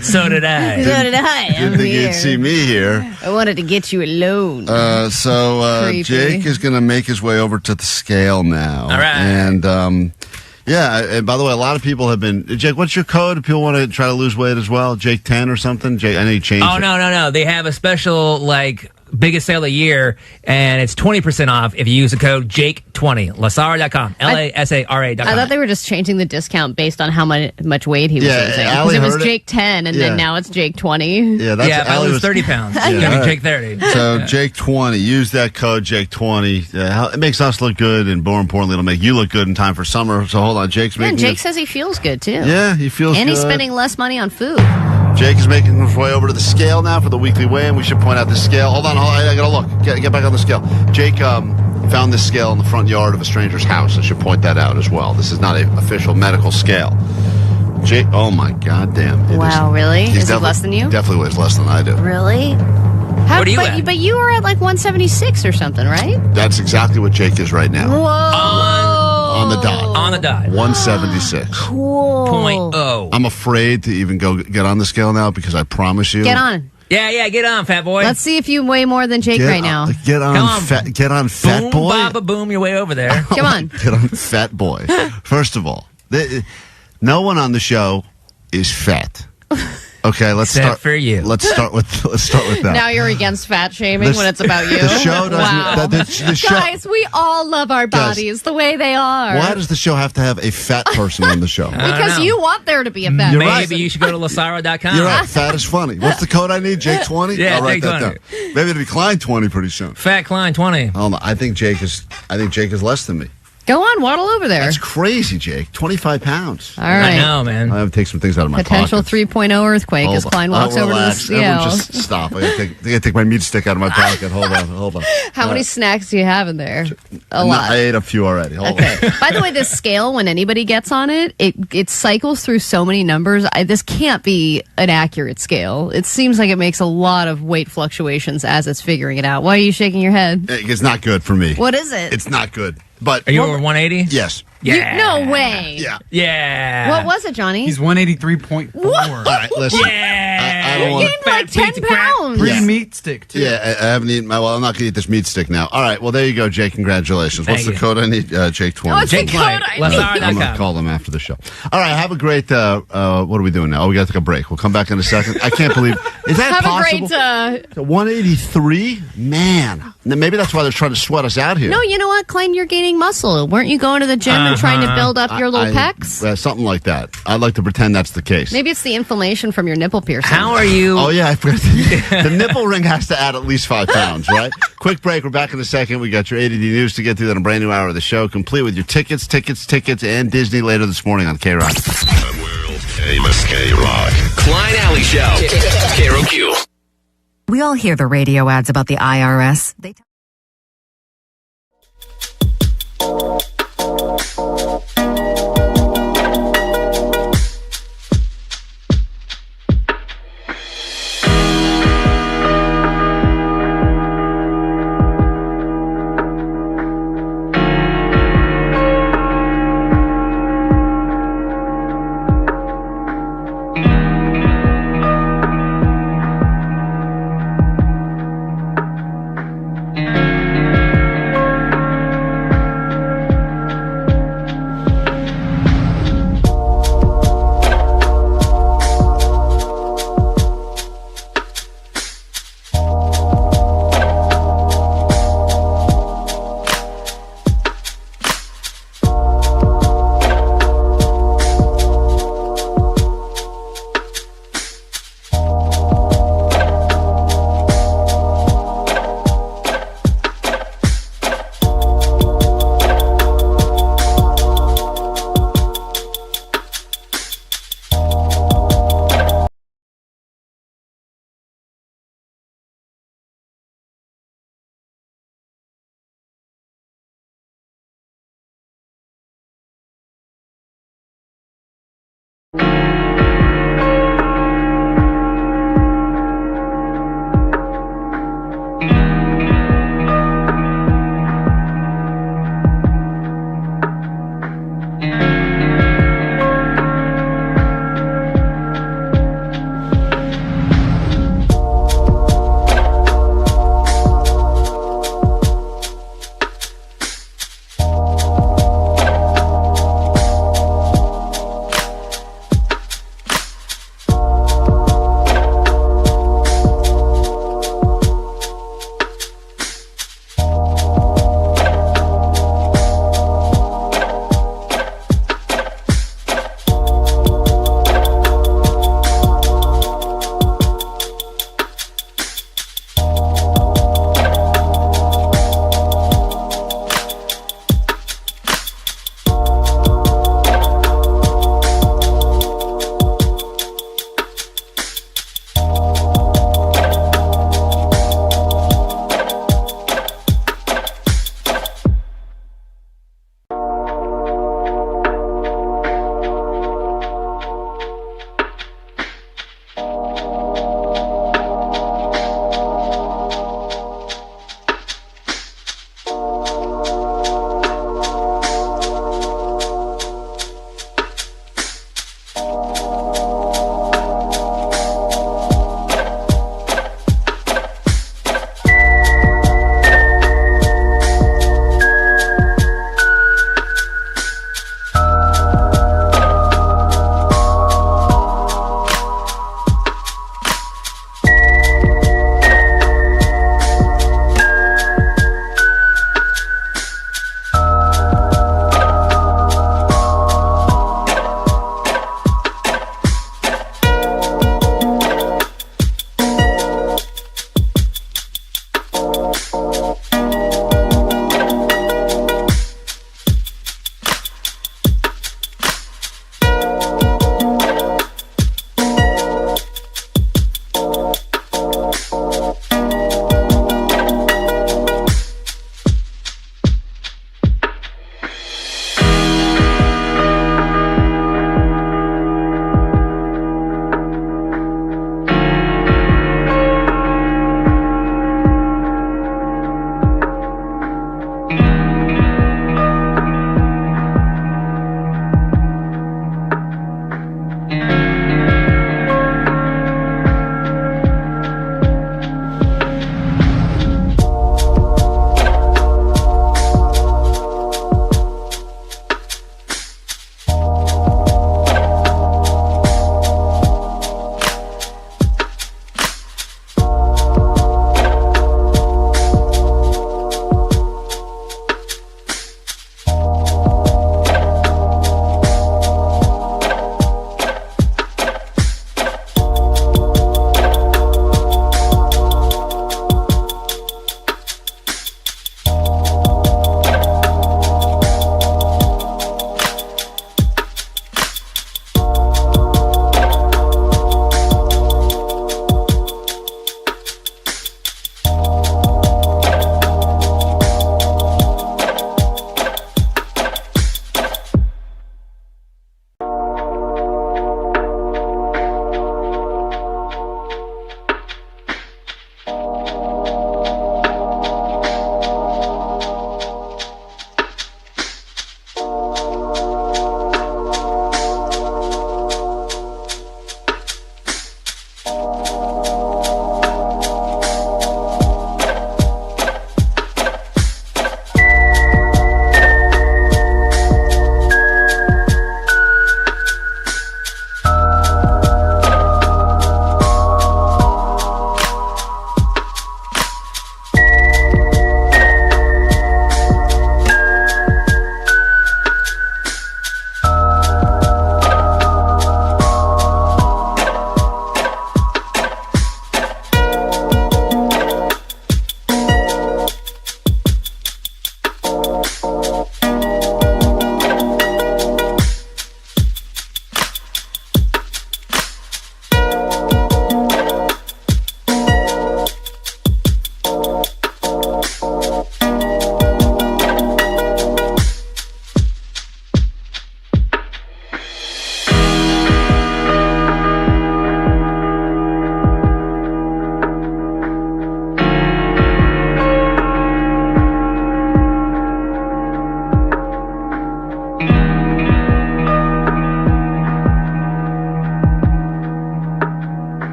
Speaker 13: So did I.
Speaker 3: Didn't think you'd see me here.
Speaker 7: I wanted to get you alone.
Speaker 3: Jake is going to make his way over to the scale now.
Speaker 13: All right.
Speaker 3: And, and by the way, a lot of people have been... Jake, what's your code if people want to try to lose weight as well? Jake 10 or something? Jake, I know you changed it.
Speaker 13: No. They have a special, biggest sale of the year, and it's 20% off if you use the code JAKE20. Lasara.com. Lasara.com.
Speaker 7: I thought they were just changing the discount based on how much weight he was losing. Because it was Jake 10, and then now it's Jake 20.
Speaker 3: Yeah, that's
Speaker 13: if I lose 30 pounds, it's going to be Jake 30.
Speaker 3: So Jake 20, use that code Jake 20. It makes us look good, and more importantly, it'll make you look good in time for summer. So hold on, Jake's making...
Speaker 7: Jake says he feels good, too.
Speaker 3: Yeah, he feels good.
Speaker 7: And he's spending less money on food.
Speaker 3: Jake is making his way over to the scale now for the weekly weigh-in. We should point out the scale. Hold on, I gotta look. Get back on the scale. Jake found this scale in the front yard of a stranger's house. I should point that out as well. This is not an official medical scale. Jake, oh my goddamn.
Speaker 7: Wow, really? Is he less than you?
Speaker 3: Definitely weighs less than I do.
Speaker 7: Really?
Speaker 13: What are you at?
Speaker 7: But you were at 176 or something, right?
Speaker 3: That's exactly what Jake is right now.
Speaker 7: Whoa.
Speaker 3: On the dot. 176.
Speaker 7: Cool.
Speaker 13: 0.0.
Speaker 3: I'm afraid to even get on the scale now because I promise you.
Speaker 7: Get on.
Speaker 13: Yeah, get on, fat boy.
Speaker 7: Let's see if you weigh more than Jake right now.
Speaker 3: Get on, fat
Speaker 13: boom,
Speaker 3: boy.
Speaker 13: Baba, boom, your way over there.
Speaker 7: Come on.
Speaker 3: Get on, fat boy. First of all, no one on the show is fat. Okay, let's start
Speaker 13: for you.
Speaker 3: Let's start with that.
Speaker 7: Now you're against fat shaming when it's about you.
Speaker 3: The show doesn't.
Speaker 7: Wow.
Speaker 3: The show,
Speaker 7: Guys, we all love our bodies the way they are.
Speaker 3: Why does the show have to have a fat person on the show?
Speaker 7: Because you want there to be a fat person.
Speaker 13: Maybe you should go to Lasara.com.
Speaker 3: You're right. Fat is funny. What's the code I need? Jake 20?
Speaker 13: Yeah,
Speaker 3: I'll write
Speaker 13: Jake
Speaker 3: that
Speaker 13: 20.
Speaker 3: down. Maybe it'll be Klein 20 pretty soon.
Speaker 13: Fat Klein 20.
Speaker 3: Oh, no, I think Jake is less than me.
Speaker 7: Go on, waddle over there.
Speaker 3: That's crazy, Jake. 25 pounds.
Speaker 7: All right.
Speaker 13: I know, man.
Speaker 3: I have to take some things out of my
Speaker 7: Potential
Speaker 3: pocket.
Speaker 7: 3.0 earthquake as Klein walks over to the scale.
Speaker 3: Everyone just stop. I gotta take my meat stick out of my pocket. Hold on.
Speaker 7: How many snacks do you have in there? A lot.
Speaker 3: I ate a few already. Hold
Speaker 7: on. By the way, this scale, when anybody gets on it, it cycles through so many numbers. This can't be an accurate scale. It seems like it makes a lot of weight fluctuations as it's figuring it out. Why are you shaking your head?
Speaker 3: It's not good for me.
Speaker 7: What is it?
Speaker 3: It's not good. But
Speaker 13: are you over 180?
Speaker 3: Yes.
Speaker 13: Yeah.
Speaker 7: No way.
Speaker 13: Yeah.
Speaker 7: What was it, Johnny?
Speaker 14: He's 183.4.
Speaker 3: All right, listen.
Speaker 13: Yeah.
Speaker 3: I don't
Speaker 7: you
Speaker 3: want
Speaker 7: gained like 10 pounds.
Speaker 14: Pre-meat stick, too.
Speaker 3: Yeah, I haven't eaten I'm not going to eat this meat stick now. All right, well, there you go, Jake. Congratulations. What's the code I need? Jake 20.
Speaker 7: What's the code I need?
Speaker 3: I'm going to call them after the show. All right, have a great, what are we doing now? Oh, we got to take a break. We'll come back in a second. I can't believe, is that
Speaker 7: have
Speaker 3: possible?
Speaker 7: Have a great,
Speaker 3: 183? Man. Maybe that's why they're trying to sweat us out here.
Speaker 7: No, you know what, Klein? You're gaining muscle. Weren't you going to the gym and trying to build up your little pecs?
Speaker 3: Something like that. I'd like to pretend that's the case.
Speaker 7: Maybe it's the inflammation from your nipple piercing.
Speaker 13: How are you?
Speaker 3: Oh, yeah. I forgot. The nipple ring has to add at least 5 pounds, right? Quick break. We're back in a second. We got your ADD news to get through, then a brand new hour of the show, complete with your tickets, and Disney later this morning on KROQ.
Speaker 6: The World Famous KROQ. Klein Alley Show. KROQ.
Speaker 15: We all hear the radio ads about the IRS.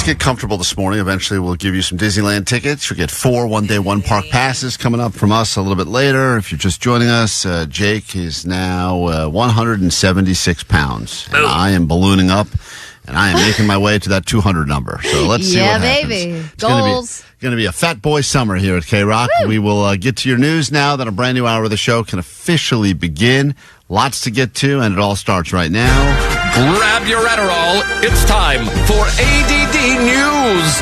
Speaker 3: get comfortable this morning. Eventually, we'll give you some Disneyland tickets. You'll get 4 one-day, one-park passes coming up from us a little bit later. If you're just joining us, Jake is now 176 pounds. And I am ballooning up, and I am making my way to that 200 number. So let's see what happens.
Speaker 7: Baby.
Speaker 3: It's
Speaker 7: Goals.
Speaker 3: Going to be a fat boy summer here at K-Rock. Woo! We will get to your news now that a brand new hour of the show can officially begin. Lots to get to, and it all starts right now.
Speaker 11: Grab your Adderall. It's time for ADD News.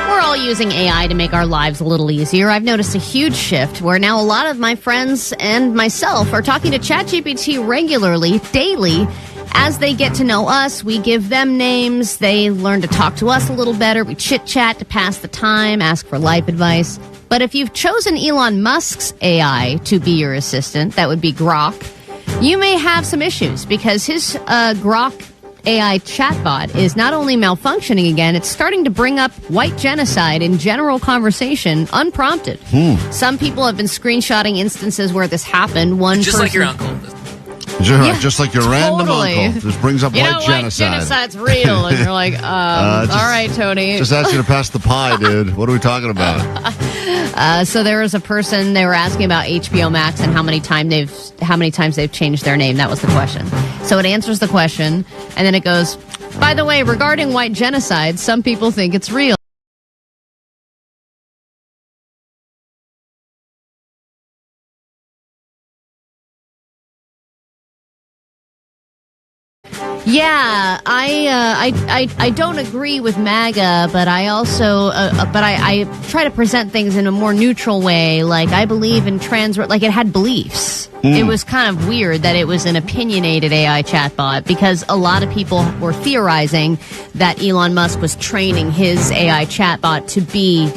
Speaker 7: We're all using AI to make our lives a little easier. I've noticed a huge shift where now a lot of my friends and myself are talking to ChatGPT regularly, daily. As they get to know us, we give them names. They learn to talk to us a little better. We chit-chat to pass the time, ask for life advice. But if you've chosen Elon Musk's AI to be your assistant, that would be KROQ, you may have some issues because his KROQ AI chatbot is not only malfunctioning again, it's starting to bring up white genocide in general conversation unprompted. Some people have been screenshotting instances where this happened.
Speaker 8: Just like your uncle.
Speaker 3: Just like your random uncle. This brings up white genocide.
Speaker 7: White genocide's real. And you're like, all right, Tony.
Speaker 3: Just ask you to pass the pie, dude. What are we talking about?
Speaker 7: So there was a person, they were asking about HBO Max and how many times they've changed their name. That was the question. So it answers the question, and then it goes, by the way, regarding white genocide, some people think it's real. Yeah, I don't agree with MAGA, but I also I try to present things in a more neutral way. Like I believe in like it had beliefs. It was kind of weird that it was an opinionated AI chatbot because a lot of people were theorizing that Elon Musk was training his AI chatbot to be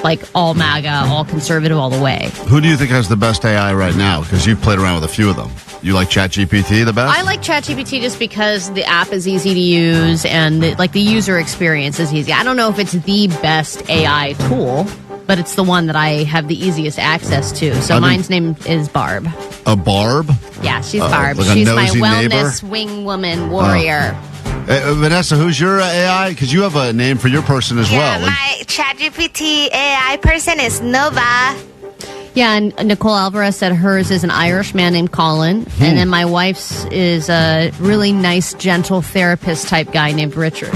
Speaker 7: like all MAGA, all conservative, all the way.
Speaker 3: Who do you think has the best AI right now? Because you've played around with a few of them. You like ChatGPT the best?
Speaker 7: I like ChatGPT just because the app is easy to use and the user experience is easy. I don't know if it's the best AI tool, but it's the one that I have the easiest access to. So mine's name is Barb.
Speaker 3: A Barb?
Speaker 7: Yeah, she's Barb.
Speaker 3: Like
Speaker 7: she's my wellness
Speaker 3: neighbor?
Speaker 7: wing woman warrior.
Speaker 3: Vanessa, who's your AI? Because you have a name for your person as well.
Speaker 4: My ChatGPT AI person is Nova.
Speaker 7: Yeah, and Nicole Alvarez said hers is an Irish man named Colin. And then my wife's is a really nice, gentle therapist type guy named Richard.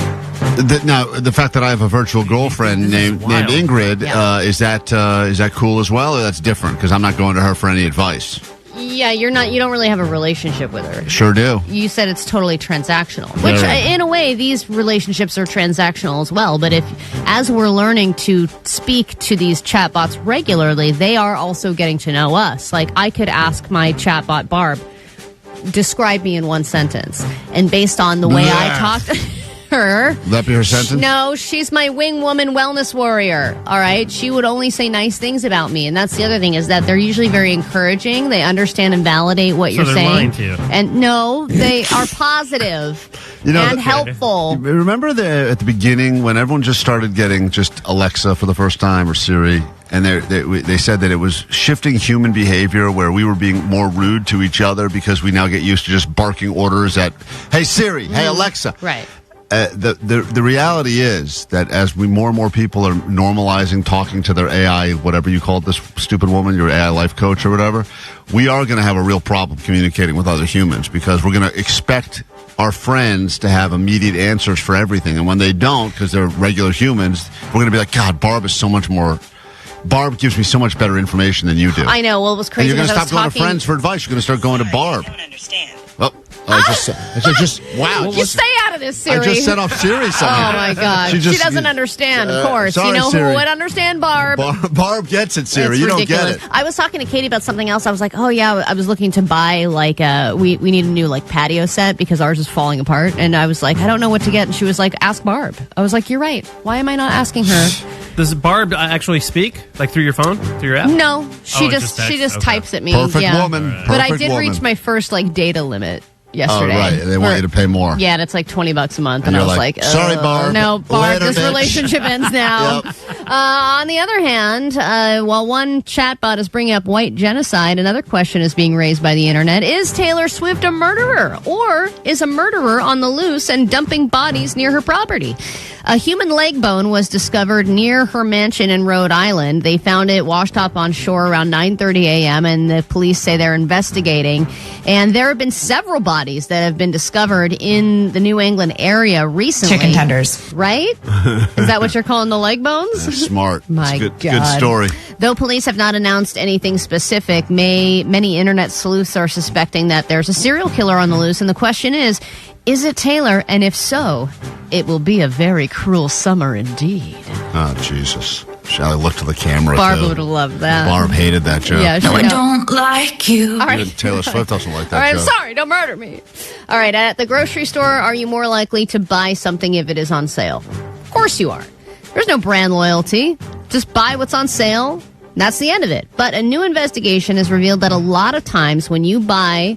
Speaker 3: Now, the fact that I have a virtual girlfriend named Ingrid, is that cool as well, or that's different? Because I'm not going to her for any advice.
Speaker 7: Yeah, you don't really have a relationship with her.
Speaker 3: Sure do.
Speaker 7: You said it's totally transactional, which in a way, these relationships are transactional as well. But as we're learning to speak to these chatbots regularly, they are also getting to know us. Like I could ask my chatbot, Barb, describe me in one sentence. And based on the way I talk to her.
Speaker 3: Would that be her sentence?
Speaker 7: No, she's my wing woman wellness warrior. All right. She would only say nice things about me. And that's the other thing is that they're usually very encouraging. They understand and validate what you're saying.
Speaker 9: Lying to you.
Speaker 7: And no, they are positive and helpful.
Speaker 3: Remember at the beginning when everyone just started getting just Alexa for the first time or Siri? And they said that it was shifting human behavior where we were being more rude to each other because we now get used to just barking orders at, hey, Siri, hey, Alexa.
Speaker 7: Right.
Speaker 3: The reality is that as more and more people are normalizing talking to their AI, whatever you call it, this stupid woman, your AI life coach or whatever, we are going to have a real problem communicating with other humans because we're going to expect our friends to have immediate answers for everything. And when they don't, because they're regular humans, we're going to be like, God, Barb gives me so much better information than you do.
Speaker 7: I know. Well, it was crazy.
Speaker 3: And you're going to stop going to friends for advice. You're going to start going to Barb.
Speaker 16: I don't understand.
Speaker 3: Well, wow.
Speaker 7: You stay out of this, Siri.
Speaker 3: I just set off Siri somehow.
Speaker 7: Oh, my God. She doesn't understand, of course.
Speaker 3: Sorry,
Speaker 7: you know
Speaker 3: Siri.
Speaker 7: who would understand Barb?
Speaker 3: Barb gets it, Siri.
Speaker 7: It's
Speaker 3: you
Speaker 7: ridiculous.
Speaker 3: don't get it.
Speaker 7: I was talking to Katie about something else. I was like, oh, yeah, I was looking to buy, we need a new, patio set because ours is falling apart. And I was like, I don't know what to get. And she was like, ask Barb. I was like, you're right. Why am I not asking her?
Speaker 9: Does Barb actually speak, through your phone, through your app?
Speaker 7: No, she just types at me.
Speaker 3: Perfect woman.
Speaker 7: But I
Speaker 3: Perfect
Speaker 7: did
Speaker 3: woman.
Speaker 7: reach my first, data limit. yesterday.
Speaker 3: Oh, right. They want you to pay more.
Speaker 7: Yeah, and it's like $20 a month.
Speaker 3: And
Speaker 7: I
Speaker 3: you're
Speaker 7: was
Speaker 3: like, sorry, Barb.
Speaker 7: No, Barb,
Speaker 3: Later,
Speaker 7: this
Speaker 3: bitch.
Speaker 7: relationship ends now. On the other hand, while one chatbot is bringing up white genocide, another question is being raised by the internet. Is Taylor Swift a murderer? Or is a murderer on the loose and dumping bodies near her property? A human leg bone was discovered near her mansion in Rhode Island. They found it washed up on shore around 9:30 a.m., and the police say they're investigating. And there have been several bodies that have been discovered in the New England area recently.
Speaker 15: Chicken tenders.
Speaker 7: Right? Is that what you're calling the leg bones?
Speaker 3: Smart.
Speaker 7: My
Speaker 3: It's
Speaker 7: God.
Speaker 3: good story.
Speaker 7: Though police have not announced anything specific, many internet sleuths are suspecting that there's a serial killer on the loose. And the question is it Taylor? And if so, it will be a very cruel summer indeed.
Speaker 3: Oh, Jesus. Shall I look to the camera,
Speaker 7: Barb
Speaker 3: too?
Speaker 7: would have loved that.
Speaker 3: Barb hated that joke.
Speaker 7: Yeah,
Speaker 15: No, I don't like you.
Speaker 7: All right.
Speaker 3: Even Taylor Swift doesn't like that
Speaker 7: All right,
Speaker 3: joke.
Speaker 7: sorry, don't murder me. All right, at the grocery store, are you more likely to buy something if it is on sale? Of course you are. There's no brand loyalty. Just buy what's on sale. That's the end of it. But a new investigation has revealed that a lot of times when you buy,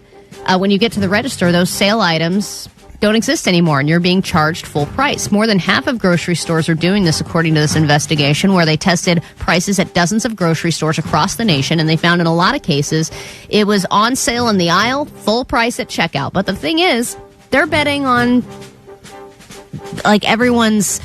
Speaker 7: when you get to the register, those sale items don't exist anymore and you're being charged full price. More than half of grocery stores are doing this, according to this investigation, where they tested prices at dozens of grocery stores across the nation, and they found in a lot of cases it was on sale in the aisle, full price at checkout. But the thing is, they're betting on like everyone's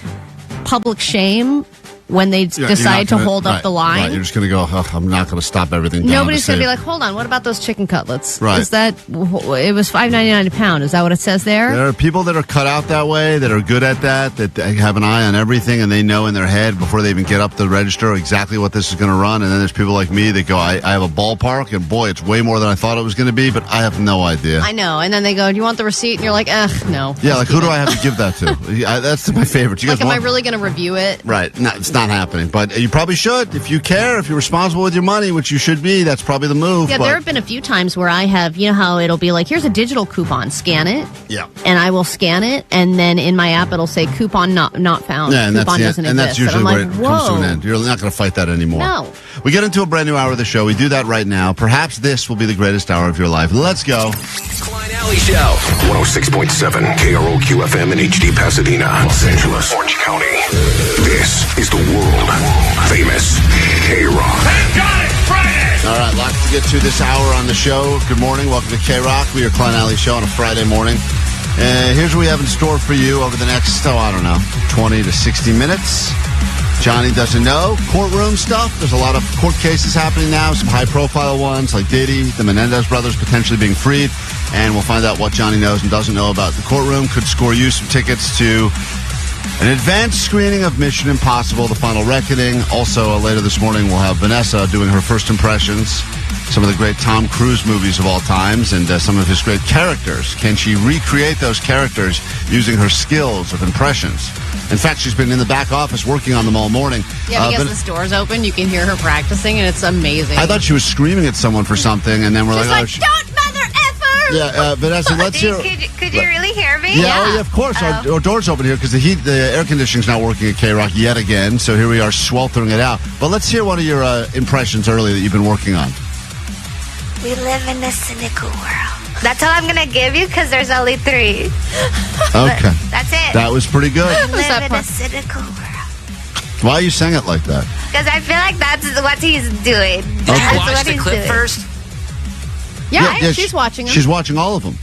Speaker 7: public shame when they decide to hold up the line.
Speaker 3: Right, you're just going to go, I'm not going to stop everything down.
Speaker 7: Nobody's going to be like, hold on, what about those chicken cutlets?
Speaker 3: Right.
Speaker 7: Is that, it was $5.99 a pound. Is that what it says there?
Speaker 3: There are people that are cut out that way, that are good at that have an eye on everything, and they know in their head before they even get up the register exactly what this is going to run. And then there's people like me that go, I have a ballpark, and boy, it's way more than I thought it was going to be, but I have no idea.
Speaker 7: I know. And then they go, do you want the receipt? And you're like, no.
Speaker 3: Yeah, like who do I have to give that to? That's my favorite. You
Speaker 7: Like,
Speaker 3: guys
Speaker 7: am I
Speaker 3: want-
Speaker 7: really going to review it?
Speaker 3: Right. No, it's not happening. But you probably should. If you care, if you're responsible with your money, which you should be, that's probably the move.
Speaker 7: Yeah,
Speaker 3: but,
Speaker 7: there have been a few times where I have, you know how it'll be like, here's a digital coupon, scan it.
Speaker 3: Yeah.
Speaker 7: And I will scan it, and then in my app it'll say coupon not found.
Speaker 3: Yeah, and
Speaker 7: coupon
Speaker 3: that's,
Speaker 7: doesn't
Speaker 3: and
Speaker 7: exist.
Speaker 3: that's usually
Speaker 7: and
Speaker 3: where
Speaker 7: I'm
Speaker 3: it
Speaker 7: like,
Speaker 3: comes to
Speaker 7: whoa.
Speaker 3: an end. You're not going to fight that anymore.
Speaker 7: No.
Speaker 3: We get into a brand new hour of the show. We do that right now. Perhaps this will be the greatest hour of your life. Let's go.
Speaker 11: Klein Alley Show.
Speaker 6: 106.7 KROQ FM in HD Pasadena, Los Angeles, Orange County. This is the world famous KROQ.
Speaker 5: Thank God it's Friday!
Speaker 3: All right, lots to get to this hour on the show. Good morning. Welcome to KROQ. We are Klein Alley Show on a Friday morning. Here's what we have in store for you over the next, 20 to 60 minutes. Johnny doesn't know. Courtroom stuff. There's a lot of court cases happening now. Some high-profile ones like Diddy, the Menendez brothers potentially being freed. And we'll find out what Johnny knows and doesn't know about the courtroom. Could score you some tickets to an advanced screening of Mission Impossible, The Final Reckoning. Also, later this morning, we'll have Vanessa doing her first impressions. Some of the great Tom Cruise movies of all times and some of his great characters. Can she recreate those characters using her skills of impressions? In fact, she's been in the back office working on them all morning.
Speaker 7: Yeah, because the store's open, you can hear her practicing, and it's amazing.
Speaker 3: I thought she was screaming at someone for something, and then we're
Speaker 7: She's
Speaker 3: like,
Speaker 7: don't mother effer!
Speaker 3: Yeah, Vanessa, let's hear...
Speaker 4: Could you really hear me?
Speaker 3: Yeah, oh, yeah, of course. Our door's open here because the air conditioning's not working at KROQ yet again, so here we are sweltering it out. But let's hear one of your impressions early that you've been working on.
Speaker 4: We live in a cynical world. That's all I'm going to give you because there's only 3.
Speaker 3: Okay.
Speaker 4: That's it.
Speaker 3: That was pretty good.
Speaker 4: We live in a cynical world.
Speaker 3: Why you sang it like that?
Speaker 4: Because I feel like that's what he's doing.
Speaker 8: Did
Speaker 4: That's
Speaker 8: you watch
Speaker 4: what
Speaker 8: the
Speaker 4: he's
Speaker 8: clip
Speaker 4: doing.
Speaker 8: first?
Speaker 7: Yeah, she's watching him.
Speaker 3: She's watching all of them.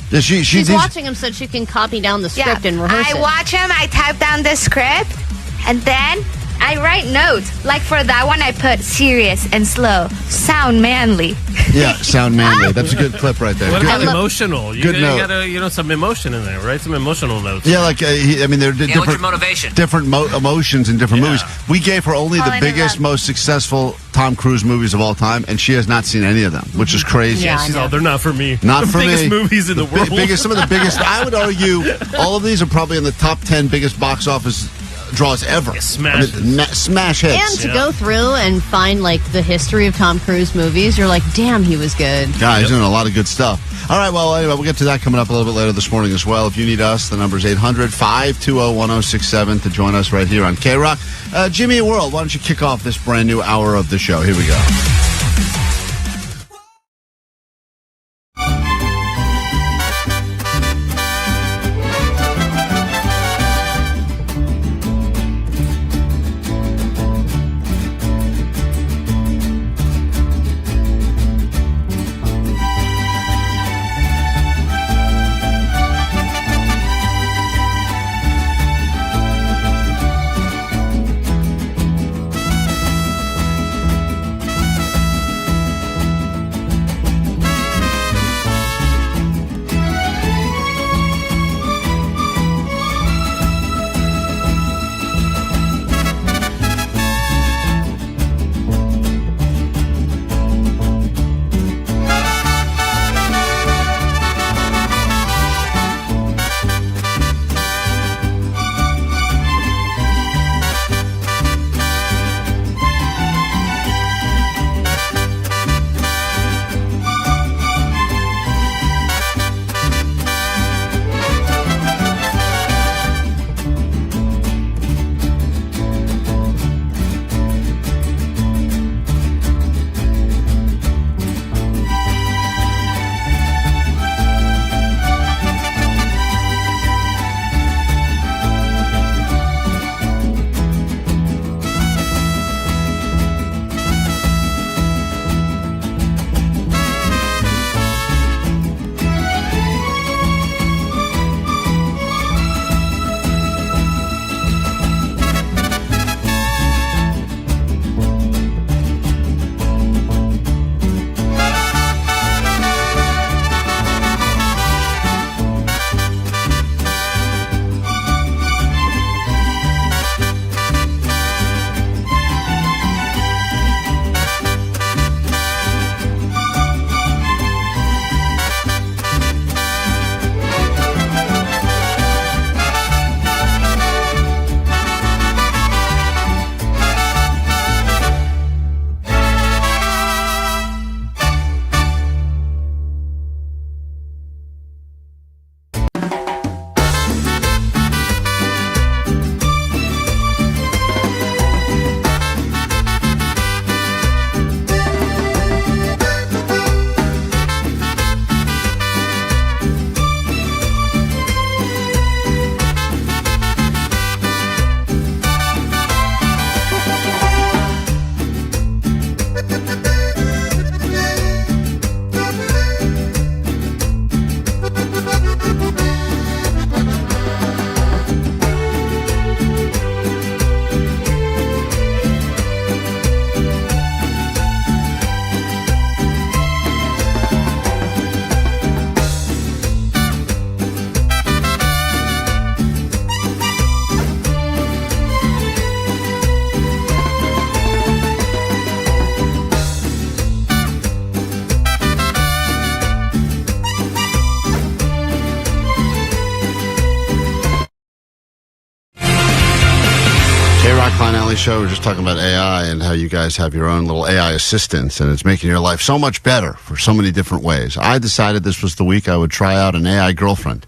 Speaker 3: Yeah,
Speaker 7: she's watching him so she can copy down the script and rehearse it.
Speaker 4: I watch him, I type down the script, and then I write notes. Like for that one, I put serious and slow. Sound manly.
Speaker 3: Yeah, sound manly. That's a good clip right there.
Speaker 9: What
Speaker 3: Good-
Speaker 9: about emotional? You
Speaker 3: good
Speaker 9: gotta,
Speaker 3: note.
Speaker 9: some emotion in there, right? Some emotional notes.
Speaker 3: Yeah, like, there are
Speaker 8: what's your
Speaker 3: different
Speaker 8: motivation?
Speaker 3: different emotions in different movies. We gave her only the
Speaker 4: Falling in
Speaker 3: biggest,
Speaker 4: love.
Speaker 3: most successful Tom Cruise movies of all time, and she has not seen any of them, which is crazy.
Speaker 7: Yeah,
Speaker 9: She's all, they're not for me.
Speaker 3: Not
Speaker 9: the
Speaker 3: for
Speaker 9: biggest
Speaker 3: me.
Speaker 9: movies in the world.
Speaker 3: Some of the biggest. I would argue all of these are probably in the top 10 biggest box office draws ever.
Speaker 9: Yeah, smash
Speaker 3: smash hits.
Speaker 7: And to go through and find like the history of Tom Cruise movies, you're like, damn, he was good.
Speaker 3: Yeah, he's doing a lot of good stuff. All right, well, anyway, we'll get to that coming up a little bit later this morning as well. If you need us, the number's 800-520-1067 to join us right here on KROQ. Jimmy World, why don't you kick off this brand new hour of the show? Here we go. Alley Show. We're just talking about AI and how you guys have your own little AI assistants, and it's making your life so much better for so many different ways. I decided this was the week I would try out an AI girlfriend.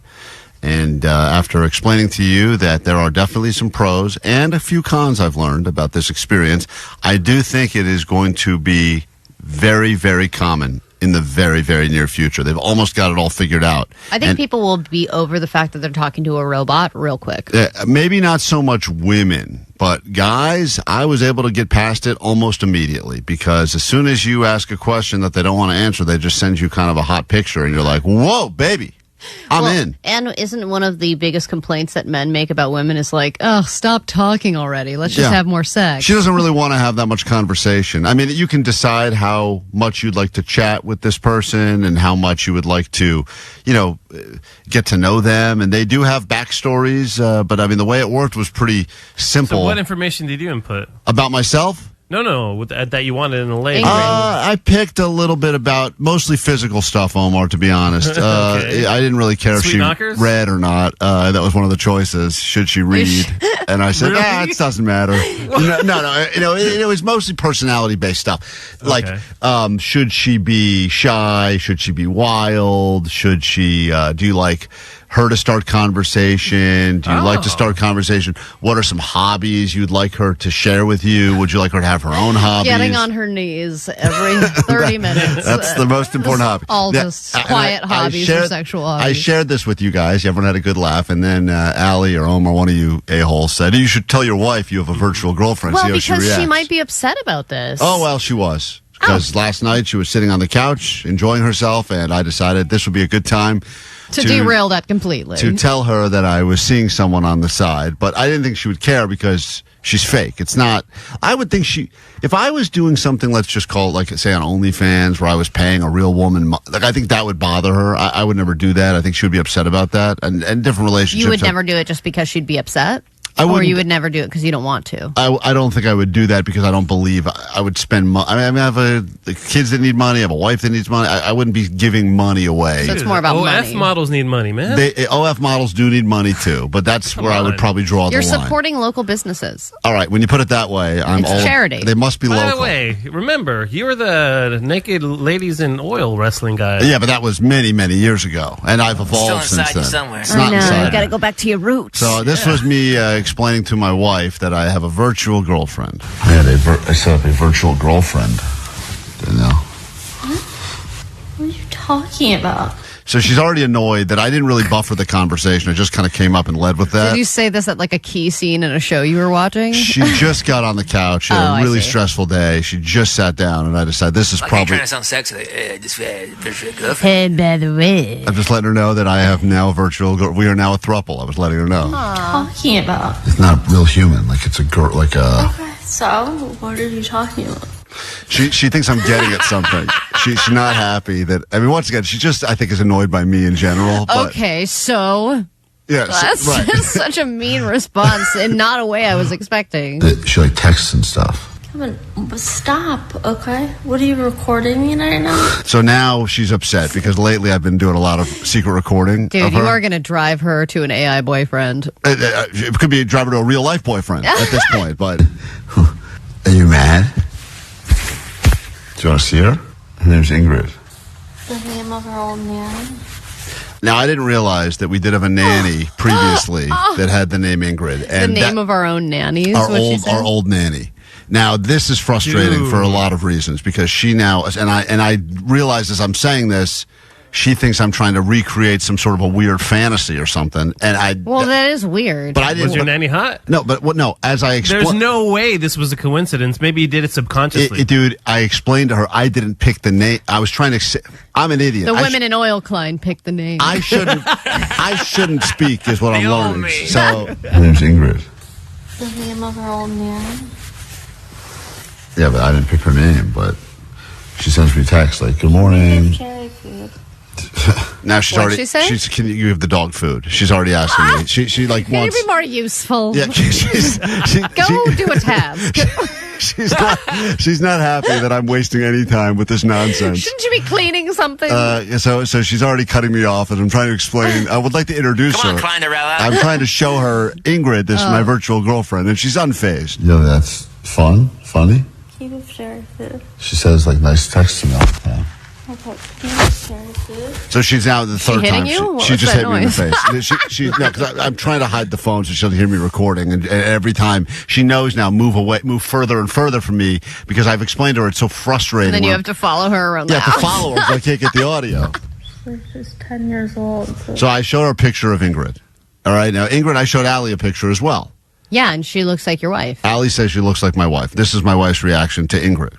Speaker 3: And after explaining to you that there are definitely some pros and a few cons I've learned about this experience, I do think it is going to be very, very common in the very, very near future. They've almost got it all figured out.
Speaker 7: I think people will be over the fact that they're talking to a robot real quick.
Speaker 3: Maybe not so much women, but guys, I was able to get past it almost immediately, because as soon as you ask a question that they don't want to answer, they just send you kind of a hot picture, and you're like, whoa, baby. I'm in.
Speaker 7: And isn't one of the biggest complaints that men make about women is like, oh, stop talking already. Let's just have more sex.
Speaker 3: She doesn't really want to have that much conversation. I mean, you can decide how much you'd like to chat with this person and how much you would like to, get to know them. And they do have backstories, but I mean, the way it worked was pretty simple.
Speaker 9: So what information did you input?
Speaker 3: About myself?
Speaker 9: No, that you wanted in a lady.
Speaker 3: I picked a little bit about mostly physical stuff, Omar, to be honest.
Speaker 9: Okay.
Speaker 3: I didn't really care if she read or not. That was one of the choices. Should she read? And I said,
Speaker 9: Really?
Speaker 3: it doesn't matter. No. It was mostly personality-based stuff. Like, should she be shy? Should she be wild? Should she, do you like her to start conversation? Do you like to start conversation? What are some hobbies you'd like her to share with you? Would you like her to have her own hobbies?
Speaker 7: Getting on her knees every 30 minutes.
Speaker 3: That's the most important hobby.
Speaker 7: All just quiet hobbies or sexual hobbies.
Speaker 3: I shared this with you guys. Everyone had a good laugh. And then Allie or Omar, one of you a-holes, said, you should tell your wife you have a virtual girlfriend.
Speaker 7: Well,
Speaker 3: see how
Speaker 7: because
Speaker 3: she reacts.
Speaker 7: she might be upset about this.
Speaker 3: Oh, well, she was. Because last night she was sitting on the couch enjoying herself, and I decided this would be a good time
Speaker 7: to derail that completely.
Speaker 3: To tell her that I was seeing someone on the side. But I didn't think she would care because she's fake. It's not. I would think if I was doing something, let's just call it, like, say, on OnlyFans, where I was paying a real woman, like, I think that would bother her. I would never do that. I think she would be upset about that. And different relationships.
Speaker 7: You would never do it just because she'd be upset? Or you would never do it because you don't want to?
Speaker 3: I don't think I would do that because I don't believe I would spend money. I mean, I have kids that need money. I have a wife that needs money. I wouldn't be giving money away.
Speaker 7: So it's more about money.
Speaker 9: OF models need money, man.
Speaker 3: OF models do need money, too. But that's where I would probably draw the line.
Speaker 7: You're supporting local businesses.
Speaker 3: All right. When you put it that way,
Speaker 7: it's charity.
Speaker 3: They must be local.
Speaker 9: By the way, remember, you were the naked ladies in oil wrestling guy.
Speaker 3: Yeah, but that was many, many years ago. And I've evolved
Speaker 8: still
Speaker 3: since then.
Speaker 8: Somewhere.
Speaker 3: It's not inside.
Speaker 7: You got to go back to your roots.
Speaker 3: So this was me explaining to my wife that I have a virtual girlfriend. I set up a virtual girlfriend. Didn't know.
Speaker 16: What are you talking about?
Speaker 3: So she's already annoyed that I didn't really buffer the conversation. I just kind of came up and led with that.
Speaker 7: Did you say this at like a key scene in a show you were watching?
Speaker 3: She just got on the couch. She had a really stressful day. She just sat down, and I decided this is probably...
Speaker 8: I'm trying to sound sexy. Just virtual girlfriend.
Speaker 7: Hey, by the way.
Speaker 3: I'm just letting her know that I have now a virtual... We are now a throuple. I was letting her know.
Speaker 16: What are you talking about?
Speaker 3: It's not real human. Like, it's a girl, like a...
Speaker 16: Okay, so what are you talking about?
Speaker 3: She thinks I'm getting at something. She's not happy that... I mean, once again, she just, I think, is annoyed by me in general. But,
Speaker 7: okay, so...
Speaker 3: Yeah,
Speaker 7: that's
Speaker 3: right.
Speaker 7: just such a mean response and not a way I was expecting.
Speaker 3: She, like, texts and stuff.
Speaker 16: Come on, but stop, okay? What are you recording me right now?
Speaker 3: So now she's upset because lately I've been doing a lot of secret recording.
Speaker 7: Dude, you are going to drive her to an AI boyfriend.
Speaker 3: It could be a driver to a real life boyfriend at this point, but... Are you mad? Do you want to see her? Her name's Ingrid.
Speaker 16: The name of her old nanny?
Speaker 3: Now, I didn't realize that we did have a nanny previously that had the name Ingrid. And
Speaker 7: the name of our own nanny is
Speaker 3: our old nanny. Now, this is frustrating for a lot of reasons because she now, and I realize as I'm saying this, she thinks I'm trying to recreate some sort of a weird fantasy or something. And
Speaker 7: well, that is weird.
Speaker 3: But I didn't.
Speaker 9: Was your nanny hot?
Speaker 3: No, but no. As I explained,
Speaker 9: there's no way this was a coincidence. Maybe you did it subconsciously.
Speaker 3: Dude, I explained to her I didn't pick the name. I was trying to say, I'm an idiot.
Speaker 7: The women in oil, Klein, picked the name.
Speaker 3: I shouldn't speak is what I'm learning. So, her name's Ingrid.
Speaker 16: The name of her old nanny?
Speaker 3: Yeah, but I didn't pick her name, but she sends me texts like, good morning.
Speaker 16: Carry food.
Speaker 3: Now she's
Speaker 7: What'd
Speaker 3: already.
Speaker 7: she say?
Speaker 3: Can you give the dog food? She's already asking me. She like
Speaker 7: Can
Speaker 3: wants.
Speaker 7: you be more useful?
Speaker 3: Yeah,
Speaker 7: Go do a task.
Speaker 3: she's not happy that I'm wasting any time with this nonsense.
Speaker 7: Shouldn't you be cleaning something?
Speaker 3: So she's already cutting me off as I'm trying to explain. I would like to introduce
Speaker 8: Come on,
Speaker 3: her.
Speaker 8: Klein.
Speaker 3: I'm trying to show her Ingrid. This is my virtual girlfriend, and she's unfazed.
Speaker 2: Yo, that's funny. She says like nice text to me all the time.
Speaker 3: So she's now the third time. She just hit me in the face. Because I'm trying to hide the phone so she doesn't hear me recording. And every time she knows now, move further and further from me because I've explained to her it's so frustrating.
Speaker 7: And then you have to follow her around the house.
Speaker 3: to follow her, so I can't get the audio.
Speaker 16: She's 10 years old.
Speaker 3: So I showed her a picture of Ingrid. All right, now Ingrid, I showed Allie a picture as well.
Speaker 7: Yeah, and she looks like your wife.
Speaker 3: Allie says she looks like my wife. This is my wife's reaction to Ingrid.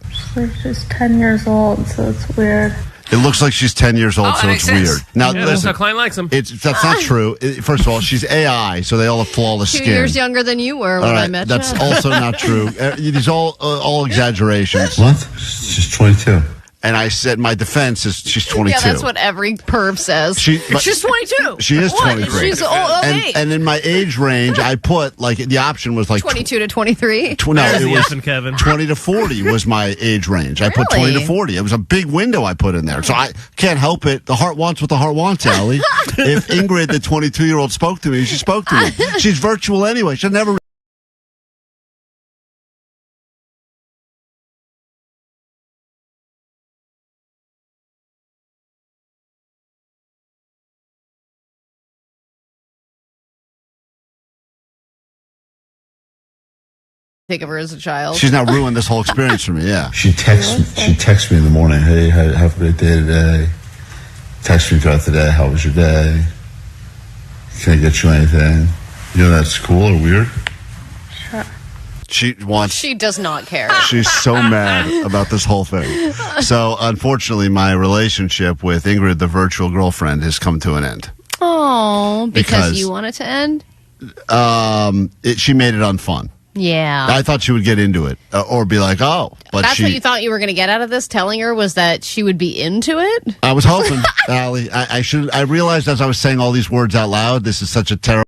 Speaker 16: She's 10 years old, so it's weird.
Speaker 3: It looks like she's 10 years old, so it's weird. Now,
Speaker 9: that's
Speaker 3: listen,
Speaker 9: how Klein likes him.
Speaker 3: That's not true. First of all, she's AI, so they all have flawless
Speaker 7: 2
Speaker 3: skin.
Speaker 7: years younger than you were when I met you.
Speaker 3: That's also not true. These all exaggerations.
Speaker 2: What? She's 22.
Speaker 3: And I said my defense is she's 22.
Speaker 7: Yeah, that's what every perv says. She's 22.
Speaker 3: She is 23.
Speaker 7: She's okay.
Speaker 3: And in my age range, I put the option was
Speaker 7: 22 to 23.
Speaker 3: No, it was
Speaker 9: Kevin.
Speaker 3: 20 to 40 was my age range. I put 20 to 40. It was a big window I put in there. So I can't help it. The heart wants what the heart wants, Allie. If Ingrid, the 22-year-old, spoke to me, she spoke to me. She's virtual anyway. She'll never.
Speaker 7: Think of her as a child.
Speaker 3: She's now ruined this whole experience for me. Yeah.
Speaker 2: She texts me in the morning. Hey, have a great day today. Text me throughout the day. How was your day? Can I get you anything? You know that's cool or weird?
Speaker 16: Sure.
Speaker 7: She does not care.
Speaker 3: She's so mad about this whole thing. So, unfortunately, my relationship with Ingrid, the virtual girlfriend, has come to an end.
Speaker 7: Oh, because you want it to end?
Speaker 3: She made it unfun.
Speaker 7: Yeah.
Speaker 3: I thought she would get into it or be like, oh. But
Speaker 7: That's what you thought you were going to get out of this, telling her, was that she would be into it?
Speaker 3: I was hoping, Allie. I realized as I was saying all these words out loud, this is such a terrible.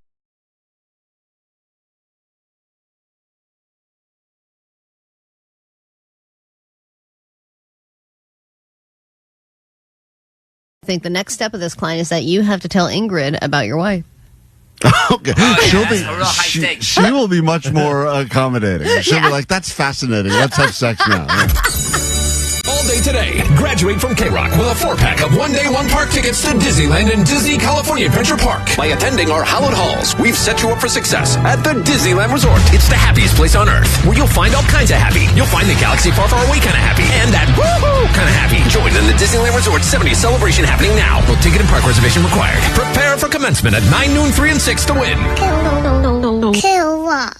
Speaker 7: I think the next step of this, Klein, is that you have to tell Ingrid about your wife.
Speaker 3: Okay. She will be much more accommodating. She'll be like, that's fascinating. Let's have sex now.
Speaker 11: All day today, graduate from KROQ with a 4-pack of one-day, one-park tickets to Disneyland and Disney California Adventure Park. By attending our hallowed halls, we've set you up for success at the Disneyland Resort. It's the happiest place on Earth, where you'll find all kinds of happy. You'll find the galaxy far, far away kind of happy, and that woohoo kind of happy. Join in the Disneyland Resort 70th celebration happening now. No ticket and park reservation required. Prepare for commencement at 9, noon, 3, and 6 to win.
Speaker 16: KROQ.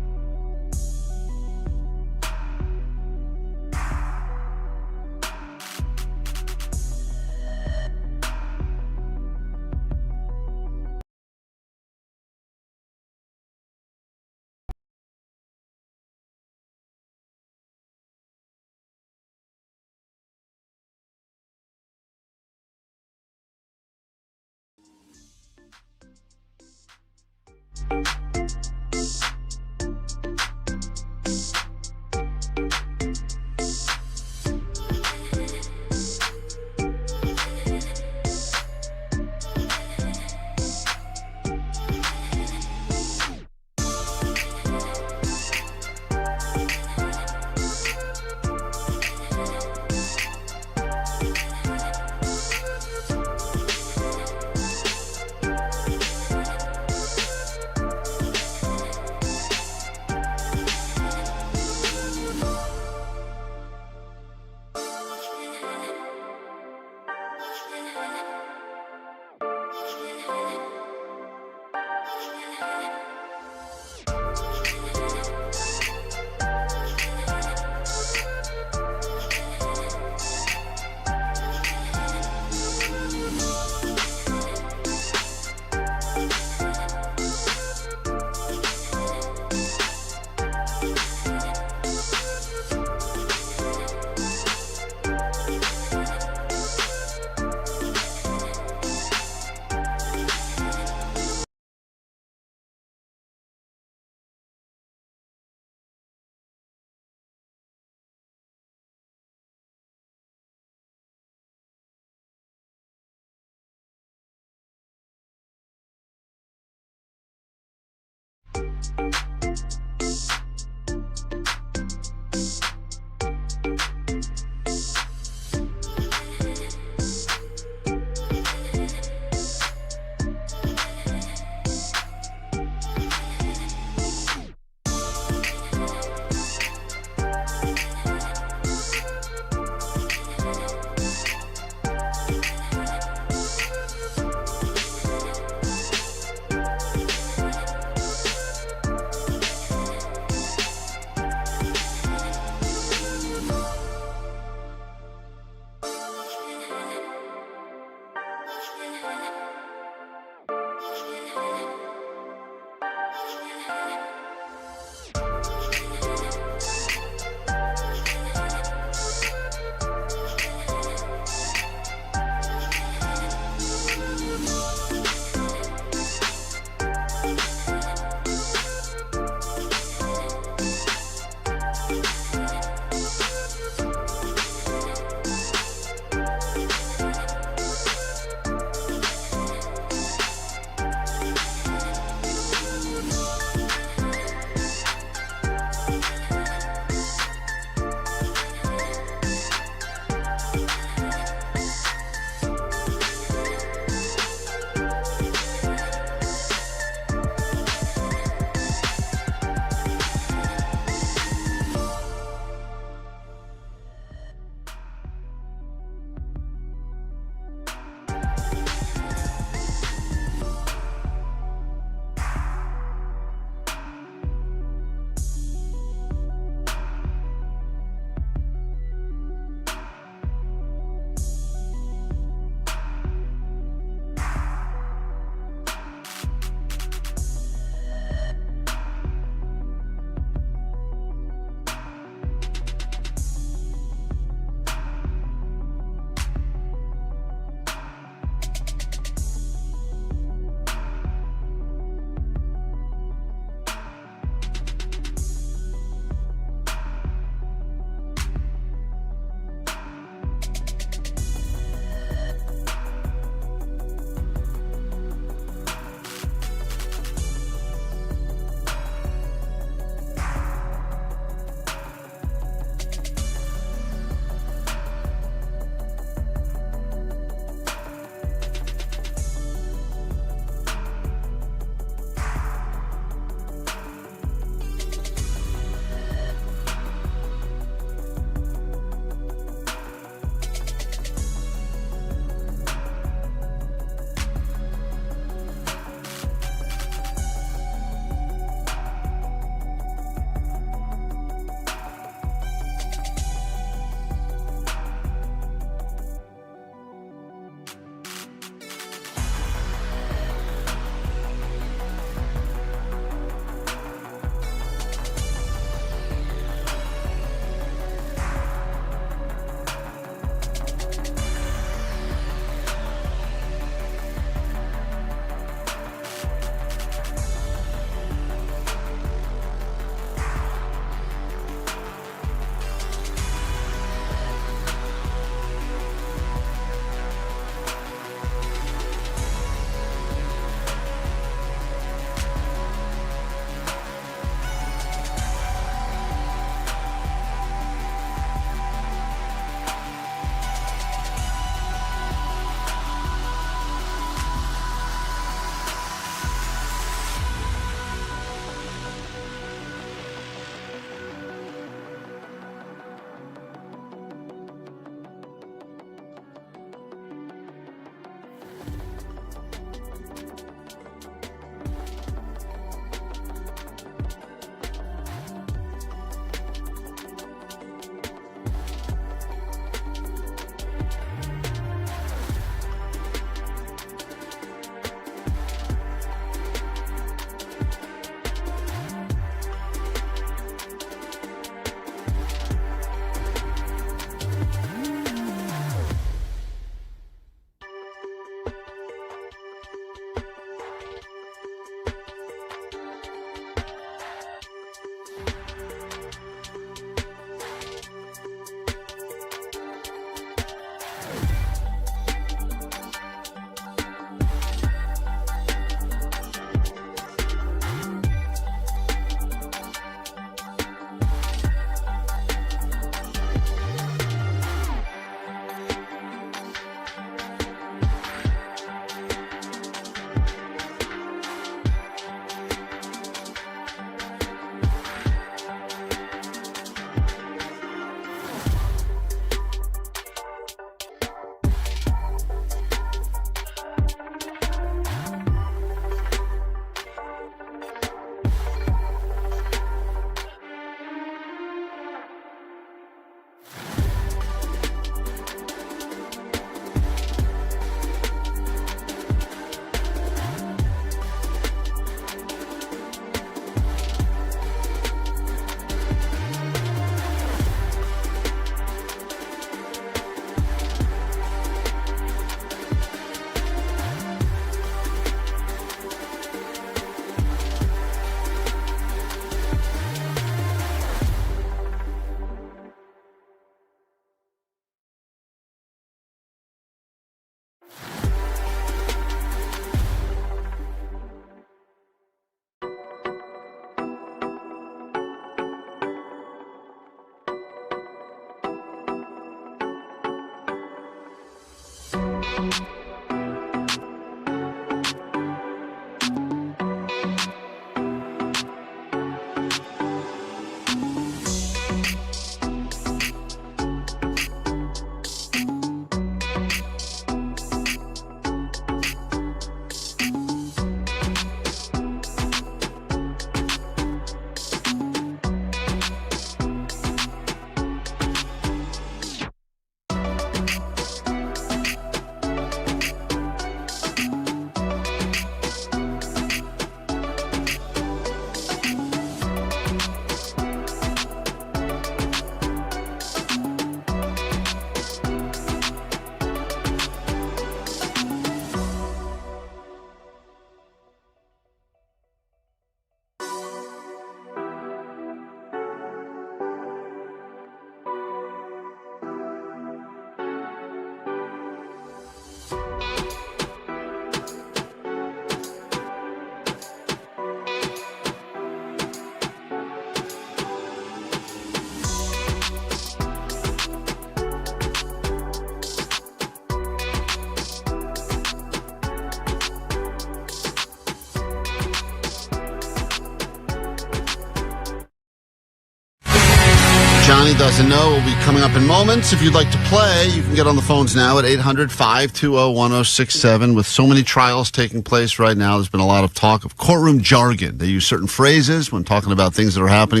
Speaker 3: Johnny Doesn't Know will be coming up in moments. If you'd like to play, you can get on the phones now at 800-520-1067. With so many trials taking place right now, there's been a lot of talk of courtroom jargon. They use certain phrases when talking about things that are happening.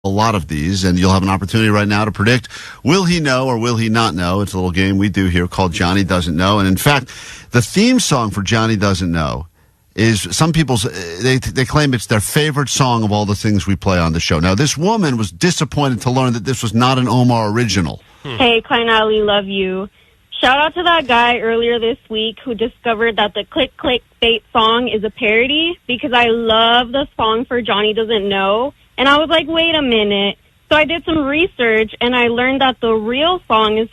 Speaker 3: A lot of these, and you'll have an opportunity right now to predict, will he know or will he not know? It's a little game we do here called Johnny Doesn't Know. And in fact, the theme song for Johnny Doesn't Know is some people's, they claim it's their favorite song of all the things we play on the show. Now, this woman was disappointed to learn that this was not an Omar original.
Speaker 17: Hey, Klein, Alley, love you. Shout out to that guy earlier this week who discovered that the Click Click Bait song is a parody, because I love the song for Johnny Doesn't Know. And I was like, wait a minute. So I did some research, and I learned that the real song is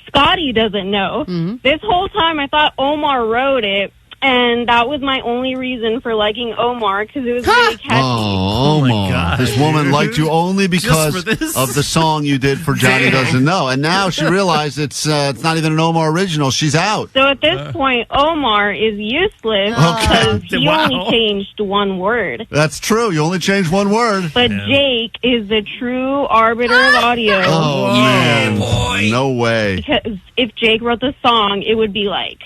Speaker 17: Scotty Doesn't Know. Mm-hmm. This whole time I thought Omar wrote it, and that was my only reason for liking Omar, because it was really catchy.
Speaker 3: Oh, my God. This woman liked you only because of the song you did for Johnny Doesn't Know. And now she realized it's not even an Omar original. She's out.
Speaker 17: So at this point, Omar is useless because he only changed one word.
Speaker 3: That's true. You only changed one word.
Speaker 17: But Jake is the true arbiter of audio.
Speaker 3: Oh, man. Boy. No way.
Speaker 17: Because if Jake wrote the song, it would be like,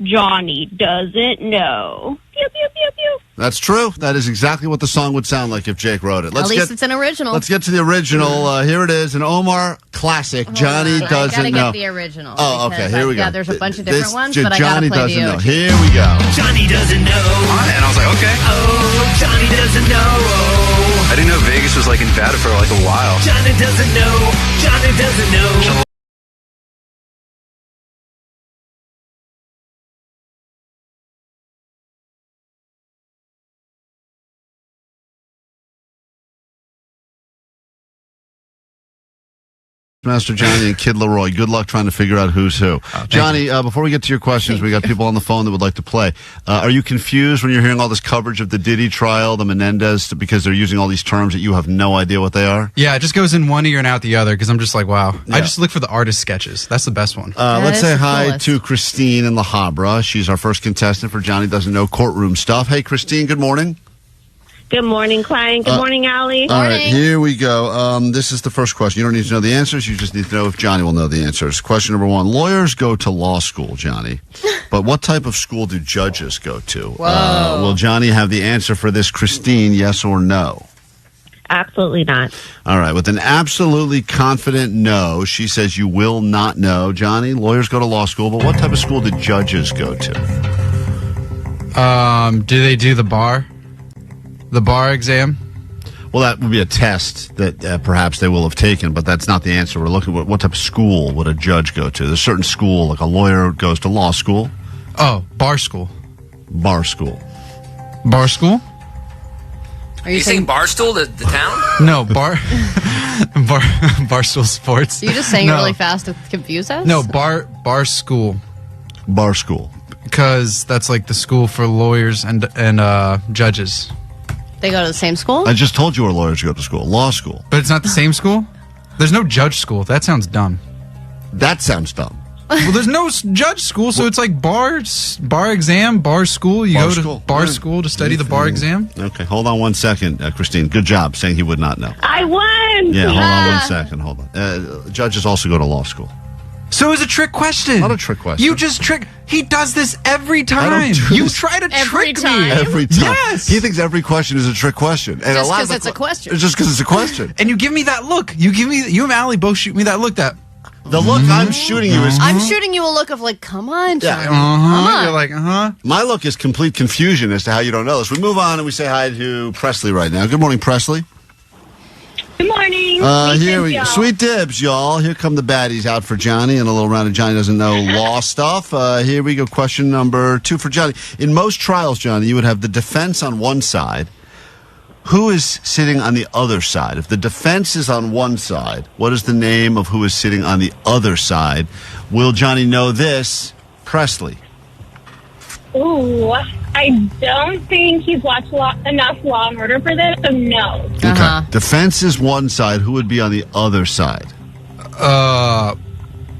Speaker 17: Johnny Doesn't Know. Pew, pew, pew, pew.
Speaker 3: That's true. That is exactly what the song would sound like if Jake wrote it.
Speaker 7: At least it's an original.
Speaker 3: Let's get to the original. Here it is, an Omar classic. Johnny Doesn't Know.
Speaker 7: I gotta get the original.
Speaker 3: Oh, okay. Here we go.
Speaker 7: Yeah, there's a bunch of different ones, but I
Speaker 3: Johnny
Speaker 7: gotta play
Speaker 3: Doesn't
Speaker 7: the
Speaker 3: Know. Here we go.
Speaker 18: Johnny Doesn't Know. And I was like, okay. Oh, Johnny Doesn't Know. I didn't know Vegas was like in Nevada for like a while. Johnny Doesn't Know. Johnny Doesn't Know.
Speaker 3: Master Johnny and Kid Leroy. Good luck trying to figure out who's who. Johnny, before we get to your questions, we got people on the phone that would like to play. Are you confused when you're hearing all this coverage of the Diddy trial, the Menendez, because they're using all these terms that you have no idea what they are?
Speaker 14: Yeah, it just goes in one ear and out the other, because I'm just like, wow. Yeah. I just look for the artist sketches. That's the best one.
Speaker 3: Let's say hi to Christine in La Habra. She's our first contestant for Johnny Doesn't Know courtroom stuff. Hey, Christine, good morning.
Speaker 17: Good morning, Klein. Good morning, Allie.
Speaker 3: All right, here we go. This is the first question. You don't need to know the answers. You just need to know if Johnny will know the answers. Question number one. Lawyers go to law school, Johnny. But what type of school do judges go to? Will Johnny have the answer for this, Christine, yes or no?
Speaker 17: Absolutely not.
Speaker 3: All right. With an absolutely confident no, she says you will not know. Johnny, lawyers go to law school, but what type of school do judges go to?
Speaker 14: Do they do the bar? The bar exam?
Speaker 3: Well, that would be a test that perhaps they will have taken, but that's not the answer. We're looking at what type of school would a judge go to. There's a certain school, like a lawyer goes to law school.
Speaker 14: Oh, bar school.
Speaker 3: Bar school.
Speaker 14: Bar school?
Speaker 8: Are you saying Barstool, the town?
Speaker 14: No, Barstool Sports.
Speaker 7: Are you just saying it really fast to confuse us?
Speaker 14: No, bar school.
Speaker 3: Bar school.
Speaker 14: Because that's like the school for lawyers and judges.
Speaker 7: They go to the same school?
Speaker 3: I just told you where lawyers go to school. Law school.
Speaker 14: But it's not the same school? There's no judge school. That sounds dumb.
Speaker 3: That sounds dumb.
Speaker 14: Well, there's no judge school, so it's like bar exam, bar school. You go to bar school to study the bar exam.
Speaker 3: Okay, hold on one second, Christine. Good job saying he would not know.
Speaker 17: I won!
Speaker 3: Yeah, hold on 1 second. Hold on. Judges also go to law school.
Speaker 14: So it's a trick question.
Speaker 3: Not a trick question.
Speaker 14: You just trick. He does this every time. You try to trick me.
Speaker 3: Every time.
Speaker 14: Yes.
Speaker 3: He thinks every question is a trick question. And
Speaker 7: Just because it's a question.
Speaker 3: Just because it's a question.
Speaker 14: And you give me that look. You and Allie both shoot me that look.
Speaker 3: The look I'm shooting you is...
Speaker 7: I'm shooting you a look of like, come on, Johnny.
Speaker 3: Yeah.
Speaker 7: Come on.
Speaker 14: You're like,
Speaker 3: My look is complete confusion as to how you don't know this. We move on and we say hi to Presley right now. Good morning, Presley.
Speaker 17: Good morning.
Speaker 3: Here we go. Sweet dibs, y'all. Here come the baddies out for Johnny and a little round of Johnny Doesn't Know law stuff. Here we go. Question number 2 for Johnny. In most trials, Johnny, you would have the defense on one side. Who is sitting on the other side? If the defense is on one side, what is the name of who is sitting on the other side? Will Johnny know this? Presley.
Speaker 17: Ooh, I don't think he's watched enough Law and Order for this, so no.
Speaker 3: Okay. Defense is one side. Who would be on the other side?
Speaker 14: Well,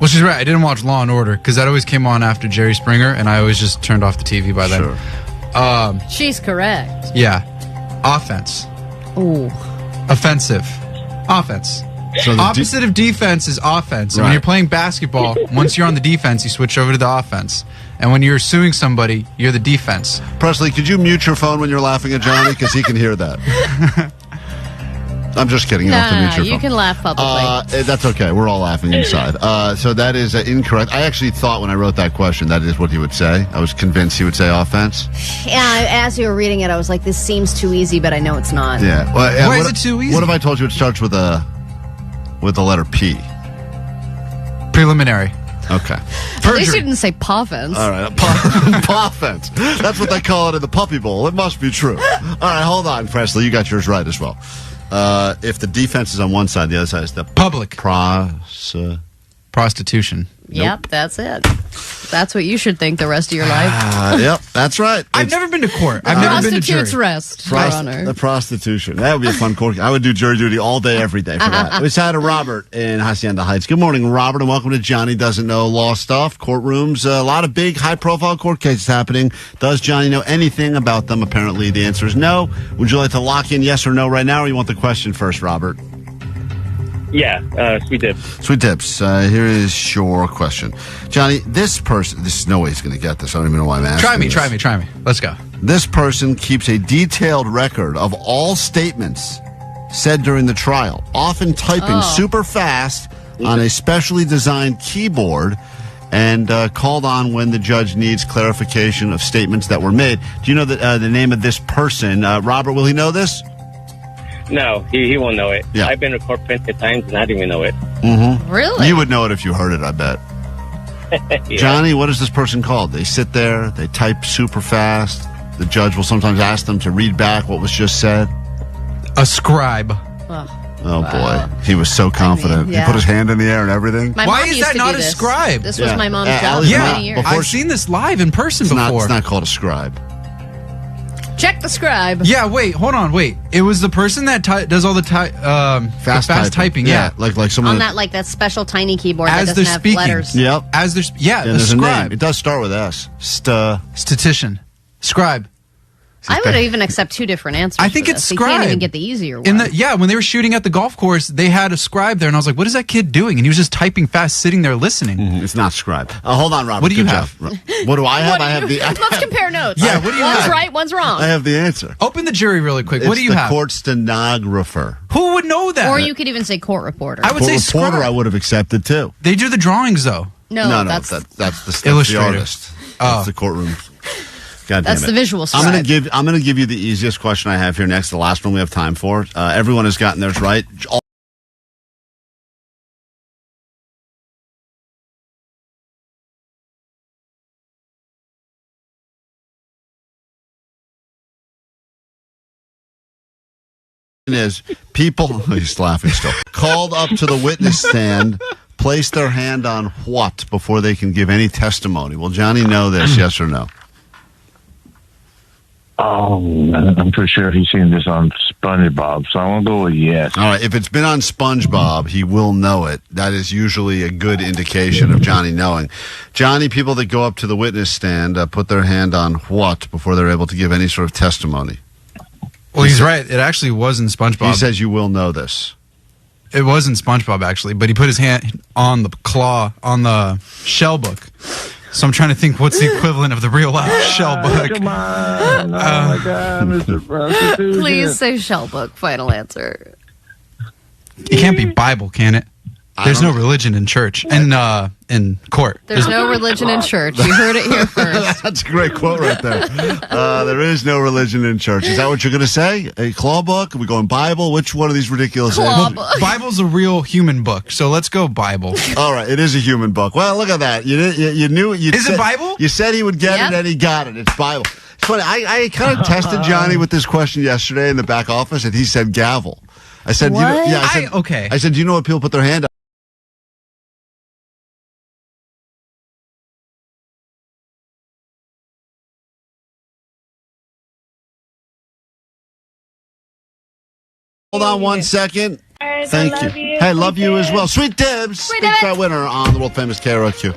Speaker 14: she's right. I didn't watch Law and Order because that always came on after Jerry Springer, and I always just turned off the TV by then.
Speaker 3: Sure.
Speaker 7: She's correct.
Speaker 14: Yeah. Offense.
Speaker 7: Ooh.
Speaker 14: Offensive. Offense. So the opposite of defense is offense. And when you're playing basketball, once you're on the defense, you switch over to the offense. And when you're suing somebody, you're the defense.
Speaker 3: Presley, could you mute your phone when you're laughing at Johnny? Because he can hear that. I'm just kidding. You don't have to mute your phone.
Speaker 7: You can laugh publicly.
Speaker 3: That's okay. We're all laughing inside. So that is incorrect. I actually thought when I wrote that question, that is what he would say. I was convinced he would say offense.
Speaker 7: Yeah, as you were reading it, I was like, this seems too easy, but I know it's not.
Speaker 3: Yeah.
Speaker 14: Why is it too easy?
Speaker 3: What if I told you it starts with the letter P?
Speaker 14: Preliminary.
Speaker 3: Okay.
Speaker 7: At least you didn't say poffense.
Speaker 3: All right. Poffense. That's what they call it in the Puppy Bowl. It must be true. All right, hold on, Presley. You got yours right as well. If the defense is on one side, the other side is the
Speaker 14: public.
Speaker 3: Prostitution.
Speaker 7: Yep, that's it. That's what you should think the rest of your life.
Speaker 3: Yep, that's right.
Speaker 14: I've never been to court. I've never been to jury.
Speaker 7: Prostitutes rest, Your Honor.
Speaker 3: The prostitution. That would be a fun court. I would do jury duty all day, every day for that. We had a Robert in Hacienda Heights. Good morning, Robert, and welcome to Johnny Doesn't Know Law Stuff. Courtrooms, a lot of big, high-profile court cases happening. Does Johnny know anything about them? Apparently, the answer is no. Would you like to lock in yes or no right now, or you want the question first, Robert?
Speaker 19: Yeah, sweet dips.
Speaker 3: Sweet dips. Here is your question. Johnny, this person, this is no way he's going to get this. I don't even know why I'm asking.
Speaker 14: Try me. Let's go.
Speaker 3: This person keeps a detailed record of all statements said during the trial, often typing super fast on a specially designed keyboard and called on when the judge needs clarification of statements that were made. Do you know the name of this person? Robert, will he know this?
Speaker 19: No, he won't know it.
Speaker 3: Yeah.
Speaker 19: I've been to court plenty of times and I didn't even know it.
Speaker 3: Mm-hmm.
Speaker 7: Really?
Speaker 3: You would know it if you heard it, I bet.
Speaker 19: Yeah.
Speaker 3: Johnny, what is this person called? They sit there, they type super fast. The judge will sometimes ask them to read back what was just said.
Speaker 14: A scribe.
Speaker 3: Oh, boy. He was so confident.
Speaker 7: yeah.
Speaker 3: He put his hand in the air and everything.
Speaker 14: Why is that not a scribe?
Speaker 7: This was my mom's job
Speaker 3: Allie's
Speaker 7: for
Speaker 3: not-
Speaker 7: many years.
Speaker 14: I've seen this live in person before.
Speaker 3: It's not called a scribe.
Speaker 7: Check the scribe.
Speaker 14: Yeah, hold on. It was the person that does all the fast typing. Yeah,
Speaker 3: like someone
Speaker 7: on that special tiny keyboard that
Speaker 14: as
Speaker 7: doesn't
Speaker 14: they're
Speaker 7: have
Speaker 14: speaking.
Speaker 7: letters.
Speaker 3: Yep.
Speaker 14: As there's
Speaker 3: And
Speaker 14: a
Speaker 3: there's a
Speaker 14: scribe.
Speaker 3: name. It does start with S.
Speaker 14: Statistician. Scribe.
Speaker 7: I would even accept two different answers.
Speaker 14: I think
Speaker 7: for
Speaker 14: it's
Speaker 7: this.
Speaker 14: scribe.
Speaker 7: You can't even get the easier one.
Speaker 14: When they were shooting at the golf course, they had a scribe there, and I was like, "What is that kid doing?" And he was just typing fast, sitting there listening.
Speaker 3: It's not scribe. Hold on, Robert.
Speaker 14: What do you
Speaker 3: Good
Speaker 14: have?
Speaker 3: job. What do I have? I have the.
Speaker 7: Let's compare notes.
Speaker 14: Yeah, what do you
Speaker 7: one's
Speaker 14: have?
Speaker 7: right, one's wrong.
Speaker 3: I have the answer.
Speaker 14: Open the jury really quick.
Speaker 3: It's
Speaker 14: What do you
Speaker 3: the
Speaker 14: have?
Speaker 3: court stenographer.
Speaker 14: Who would know that?
Speaker 7: Or you could even say court reporter.
Speaker 14: I would
Speaker 3: Court
Speaker 14: say
Speaker 3: reporter,
Speaker 14: scribe.
Speaker 3: I would have accepted too.
Speaker 14: They do the drawings though.
Speaker 7: No,
Speaker 3: that's the
Speaker 14: illustrator.
Speaker 3: artist. That's the courtroom. God damn
Speaker 7: That's
Speaker 3: it.
Speaker 7: the visual scribe.
Speaker 3: I'm gonna give you the easiest question I have here next, the last one we have time for. Everyone has gotten theirs right. Is people he's laughing still called up to the witness stand place their hand on what before they can give any testimony? Will Johnny know this, yes or no?
Speaker 1: Oh, I'm pretty sure he's seen this on SpongeBob, so I'm going to go with yes.
Speaker 3: All right, if it's been on SpongeBob, he will know it. That is usually a good indication of Johnny knowing. Johnny, people that go up to the witness stand put their hand on what before they're able to give any sort of testimony?
Speaker 14: Well, he's right. It actually was in SpongeBob.
Speaker 3: He says you will know this.
Speaker 14: It was in SpongeBob, actually, but he put his hand on the claw, on the shell book. So I'm trying to think what's the equivalent of the real life shell book.
Speaker 1: Come on. Oh, my God, Mr. Prostitution.
Speaker 7: Please say shell book. Final answer.
Speaker 14: It can't be Bible, can it? There's no religion in church and in court.
Speaker 7: There's no religion in church. You heard it here first.
Speaker 3: That's a great quote right there. There is no religion in church. Is that what you're going to say? A claw book? Are we going Bible? Which one of these ridiculous
Speaker 14: things? Bible's a real human book, so let's go Bible.
Speaker 3: All right, it is a human book. Well, look at that. You knew it.
Speaker 14: Is it Bible?
Speaker 3: You said he would get it, and he got it. It's Bible. It's funny. I kind of tested Johnny with this question yesterday in the back office, and he said gavel. I said,
Speaker 7: what?
Speaker 14: Okay.
Speaker 3: I said, do you know what people put their hand on? Hold on 1 second.
Speaker 17: Guys,
Speaker 3: Thank
Speaker 17: I
Speaker 3: you.
Speaker 17: love you.
Speaker 3: Hey, love you as well. Sweet Dibs.
Speaker 7: Sweet
Speaker 3: Big
Speaker 7: Dibs.
Speaker 3: fat winner on the World Famous KROQ.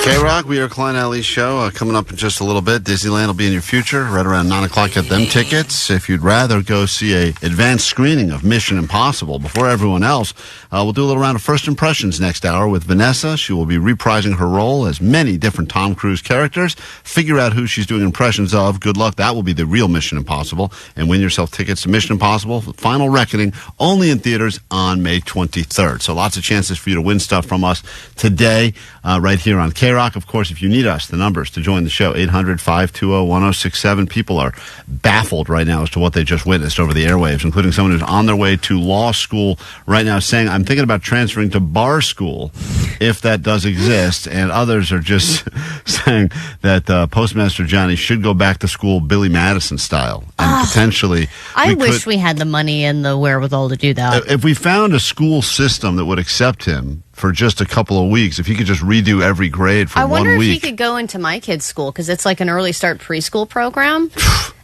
Speaker 3: KROQ, we are Klein Alley's show. Coming up in just a little bit, Disneyland will be in your future. Right around 9 o'clock, get them tickets. If you'd rather go see a advanced screening of Mission Impossible before everyone else, we'll do a little round of first impressions next hour with Vanessa. She will be reprising her role as many different Tom Cruise characters. Figure out who she's doing impressions of. Good luck. That will be the real Mission Impossible. And win yourself tickets to Mission Impossible Final Reckoning, only in theaters on May 23rd. So lots of chances for you to win stuff from us today, right here on KROQ. K-Rock, of course, if you need us, the numbers to join the show, 800-520-1067. People are baffled right now as to what they just witnessed over the airwaves, including someone who's on their way to law school right now saying, I'm thinking about transferring to bar school if that does exist. And others are just saying that Postmaster Johnny should go back to school Billy Madison style. And potentially...
Speaker 7: I wish we had the money and the wherewithal to do that.
Speaker 3: If we found a school system that would accept him for just a couple of weeks, if he could just redo every grade for 1 week.
Speaker 7: I wonder if he could go into my kid's school, because it's like an early start preschool program.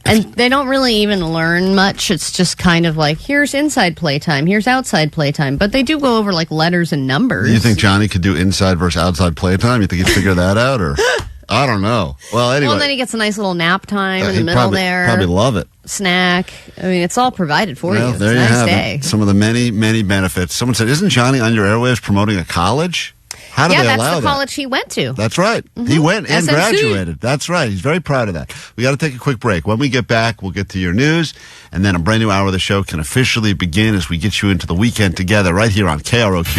Speaker 7: And they don't really even learn much. It's just kind of like, here's inside playtime, here's outside playtime. But they do go over like letters and numbers.
Speaker 3: You think Johnny could do inside versus outside playtime? You think he'd figure that out? Or I don't know. Well, anyway.
Speaker 7: Well, then he gets a nice little nap time in the middle there.
Speaker 3: Probably love it.
Speaker 7: Snack. I mean, it's all provided for you. It's
Speaker 3: there
Speaker 7: a
Speaker 3: you
Speaker 7: nice
Speaker 3: have
Speaker 7: day.
Speaker 3: it. Some of the many, many benefits. Someone said, isn't Johnny on your airwaves promoting a college? How do they allow that?
Speaker 7: Yeah, that's the college he went to.
Speaker 3: That's right.
Speaker 7: Mm-hmm.
Speaker 3: He went and
Speaker 7: SMC.
Speaker 3: graduated. That's right. He's very proud of that. We got to take a quick break. When we get back, we'll get to your news, and then a brand new hour of the show can officially begin as we get you into the weekend together right here on KROQ.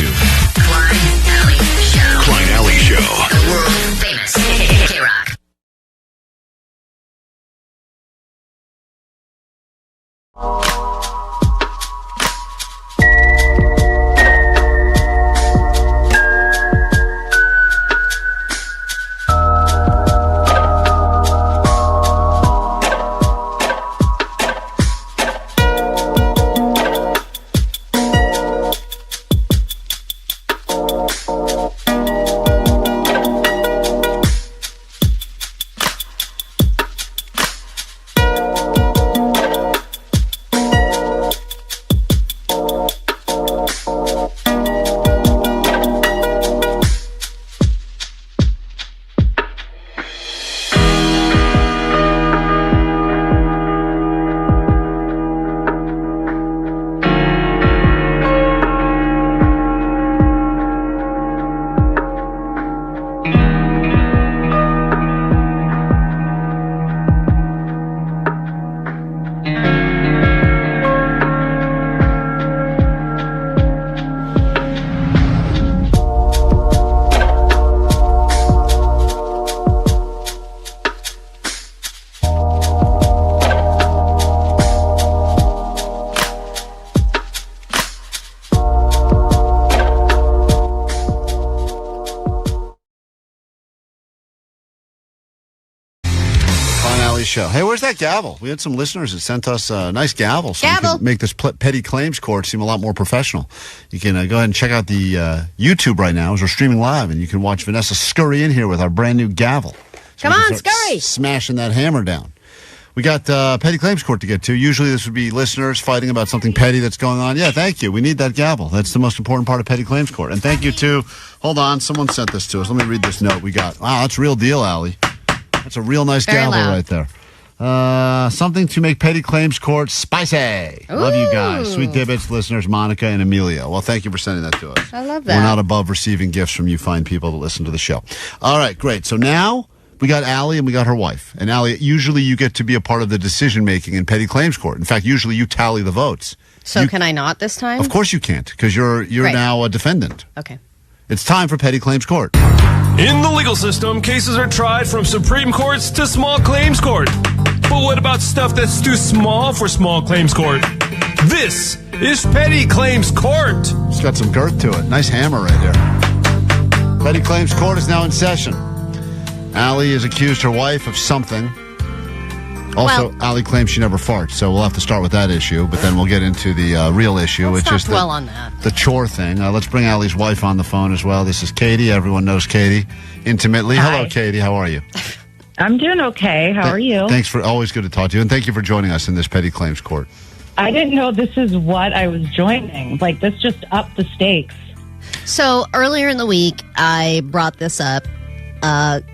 Speaker 6: Klein Alley Show.
Speaker 15: The world famous KROQ.
Speaker 3: Show. Hey, where's that gavel? We had some listeners that sent us a nice gavel so we can make this petty claims court seem a lot more professional. You can go ahead and check out the YouTube right now as we're streaming live, and you can watch Vanessa scurry in here with our brand new gavel.
Speaker 7: So come on, scurry!
Speaker 3: Smashing that hammer down. We got petty claims court to get to. Usually this would be listeners fighting about something petty that's going on. Yeah, thank you. We need that gavel. That's the most important part of petty claims court. And thank you to, hold on, someone sent this to us. Let me read this note we got. Wow, that's real deal, Allie. That's a real nice gavel right there. Something to make petty claims court spicy.
Speaker 7: Ooh.
Speaker 3: Love you guys. Sweet Dibbits, listeners, Monica and Amelia. Well, thank you for sending that to us.
Speaker 7: I love that.
Speaker 3: We're not above receiving gifts from you fine people that listen to the show. All right, great. So now we got Allie and we got her wife. And Allie, usually you get to be a part of the decision-making in petty claims court. In fact, usually you tally the votes.
Speaker 7: So can I not this time?
Speaker 3: Of course you can't, because you're now a defendant.
Speaker 7: Okay.
Speaker 3: It's time for petty claims court.
Speaker 20: In the legal system, cases are tried from Supreme Courts to small claims court. But what about stuff that's too small for small claims court? This is petty claims court.
Speaker 3: It's got some girth to it. Nice hammer right here. Petty claims court is now in session. Allie has accused her wife of something. Also, Allie claims she never farts, so we'll have to start with that issue, but then we'll get into the real issue, which is
Speaker 7: on that.
Speaker 3: The chore thing. Let's bring Allie's wife on the phone as well. This is Katie. Everyone knows Katie intimately.
Speaker 21: Hi.
Speaker 3: Hello, Katie. How are you?
Speaker 21: I'm doing okay. How are you?
Speaker 3: Thanks for always good to talk to you, and thank you for joining us in this petty claims court.
Speaker 21: I didn't know this is what I was joining. Like, this just upped the stakes.
Speaker 7: So earlier in the week, I brought this up.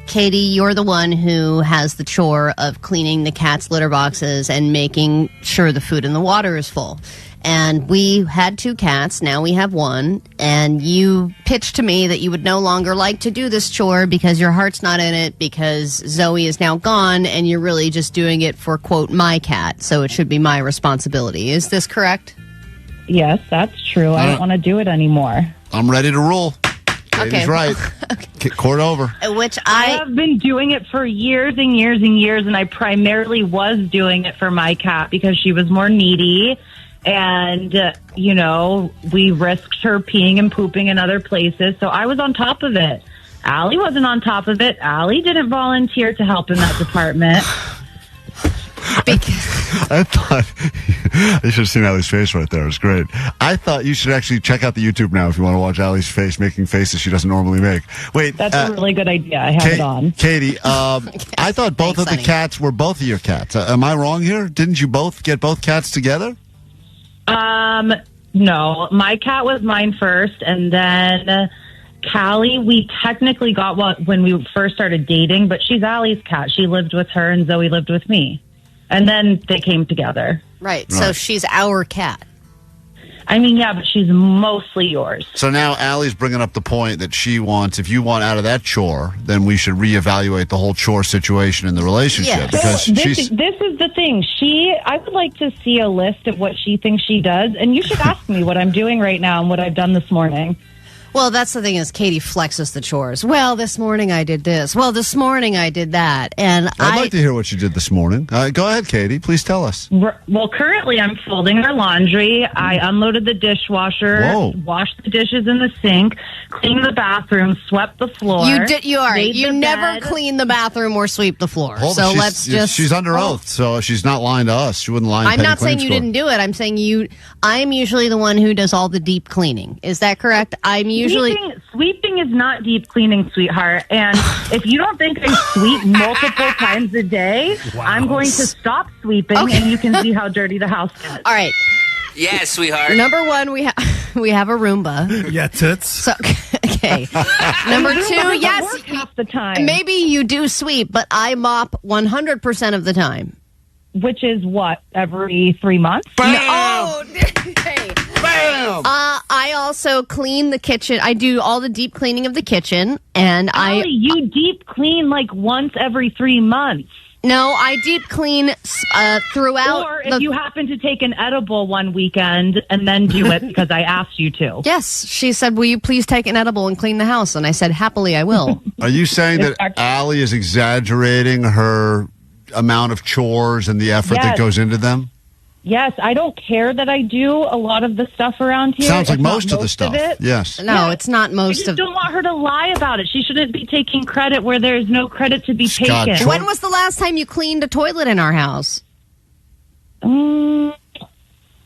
Speaker 7: Katie, you're the one who has the chore of cleaning the cat's litter boxes and making sure the food and the water is full. And we had 2 cats, now we have 1, and you pitched to me that you would no longer like to do this chore because your heart's not in it, because Zoe is now gone, and you're really just doing it for, quote, my cat, so it should be my responsibility. Is this correct?
Speaker 21: Yes, that's true. I don't want to do it anymore.
Speaker 3: I'm ready to rule. Katie's right. Court over.
Speaker 7: Which
Speaker 21: I have been doing it for years and years and years, and I primarily was doing it for my cat because she was more needy. And, we risked her peeing and pooping in other places, so I was on top of it. Allie wasn't on top of it. Allie didn't volunteer to help in that department.
Speaker 3: I thought you should have seen Allie's face right there. It was great. I thought you should actually check out the YouTube now if you want to watch Allie's face making faces she doesn't normally make. Wait,
Speaker 21: that's a really good idea. I have it on.
Speaker 3: Katie, I thought both of the cats were both of your cats. Am I wrong here? Didn't you both get both cats together?
Speaker 21: No. My cat was mine first, and then Callie, we technically got when we first started dating, but she's Allie's cat. She lived with her, and Zoe lived with me. And then they came together.
Speaker 7: Right. So she's our cat.
Speaker 21: I mean, yeah, but she's mostly yours.
Speaker 3: So now Allie's bringing up the point that she wants, if you want out of that chore, then we should reevaluate the whole chore situation in the relationship.
Speaker 21: Yeah.
Speaker 3: Because
Speaker 21: this is the thing. I would like to see a list of what she thinks she does, and you should ask me what I'm doing right now and what I've done this morning.
Speaker 7: Well, that's the thing is Katie flexes the chores. Well, this morning I did this. Well, this morning I did that. And
Speaker 3: I'd like to hear what you did this morning. Go ahead, Katie. Please tell us.
Speaker 21: Well, currently I'm folding our laundry. I unloaded the dishwasher, washed the dishes in the sink, cleaned the bathroom, swept the floor.
Speaker 7: You never clean the bathroom or sweep the floor.
Speaker 3: She's under oath, so she's not lying to us. She wouldn't lie.
Speaker 7: I'm not saying you didn't do it. I'm saying I'm usually the one who does all the deep cleaning. Is that correct?
Speaker 21: Sweeping is not deep cleaning, sweetheart. And if you don't think I sweep multiple times a day, I'm going to stop sweeping, and you can see how dirty the house gets.
Speaker 7: All right.
Speaker 8: Yeah, sweetheart.
Speaker 7: Number one, we have a Roomba.
Speaker 9: Yeah, toots.
Speaker 7: So, okay. Number two, yes,
Speaker 21: half the time.
Speaker 7: Maybe you do sweep, but I mop 100% of the time.
Speaker 21: Which is what, every 3 months?
Speaker 7: Okay. Bam! I also clean the kitchen. I do all the deep cleaning of the kitchen, and
Speaker 21: Allie, you deep clean like once every 3 months.
Speaker 7: No, I deep clean throughout.
Speaker 21: Or if you happen to take an edible one weekend and then do it because I asked you to.
Speaker 7: Yes, she said, will you please take an edible and clean the house? And I said, happily, I will.
Speaker 3: Are you saying that Allie is exaggerating her amount of chores and the effort that goes into them?
Speaker 21: Yes, I don't care that I do a lot of the stuff around here.
Speaker 3: Sounds like most of the stuff. Yes.
Speaker 7: No, it's not most of it.
Speaker 21: I just don't want her to lie about it. She shouldn't be taking credit where there's no credit to be taken.
Speaker 7: When was the last time you cleaned a toilet in our house?
Speaker 21: I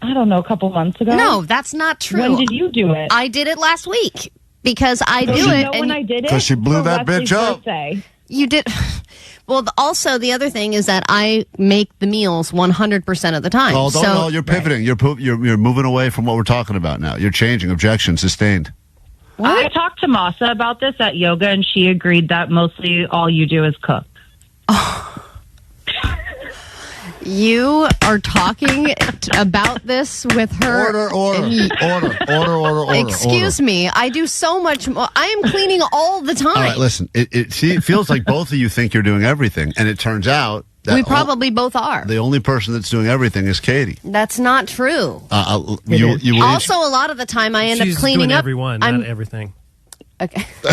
Speaker 21: don't know, a couple months ago.
Speaker 7: No, that's not true.
Speaker 21: When did you do it?
Speaker 7: I did it last week because I do it.
Speaker 21: Know when I did it?
Speaker 3: Because she blew that bitch up.
Speaker 7: You did. Well, also, the other thing is that I make the meals 100% of the time.
Speaker 3: Oh, no, you're pivoting. Right. You're moving away from what we're talking about now. You're changing. Objection sustained.
Speaker 21: What? I talked to Masa about this at yoga, and she agreed that mostly all you do is cook.
Speaker 7: You are talking about this with her.
Speaker 3: Order.
Speaker 7: Excuse me. I do so much more. I am cleaning all the time.
Speaker 3: All right, listen. It feels like both of you think you're doing everything, and it turns out that
Speaker 7: we probably both are.
Speaker 3: The only person that's doing everything is Katie.
Speaker 7: That's not true.
Speaker 3: You
Speaker 7: also, a lot of the time, I end up cleaning up.
Speaker 9: Everyone, not everything.
Speaker 7: Okay.
Speaker 3: All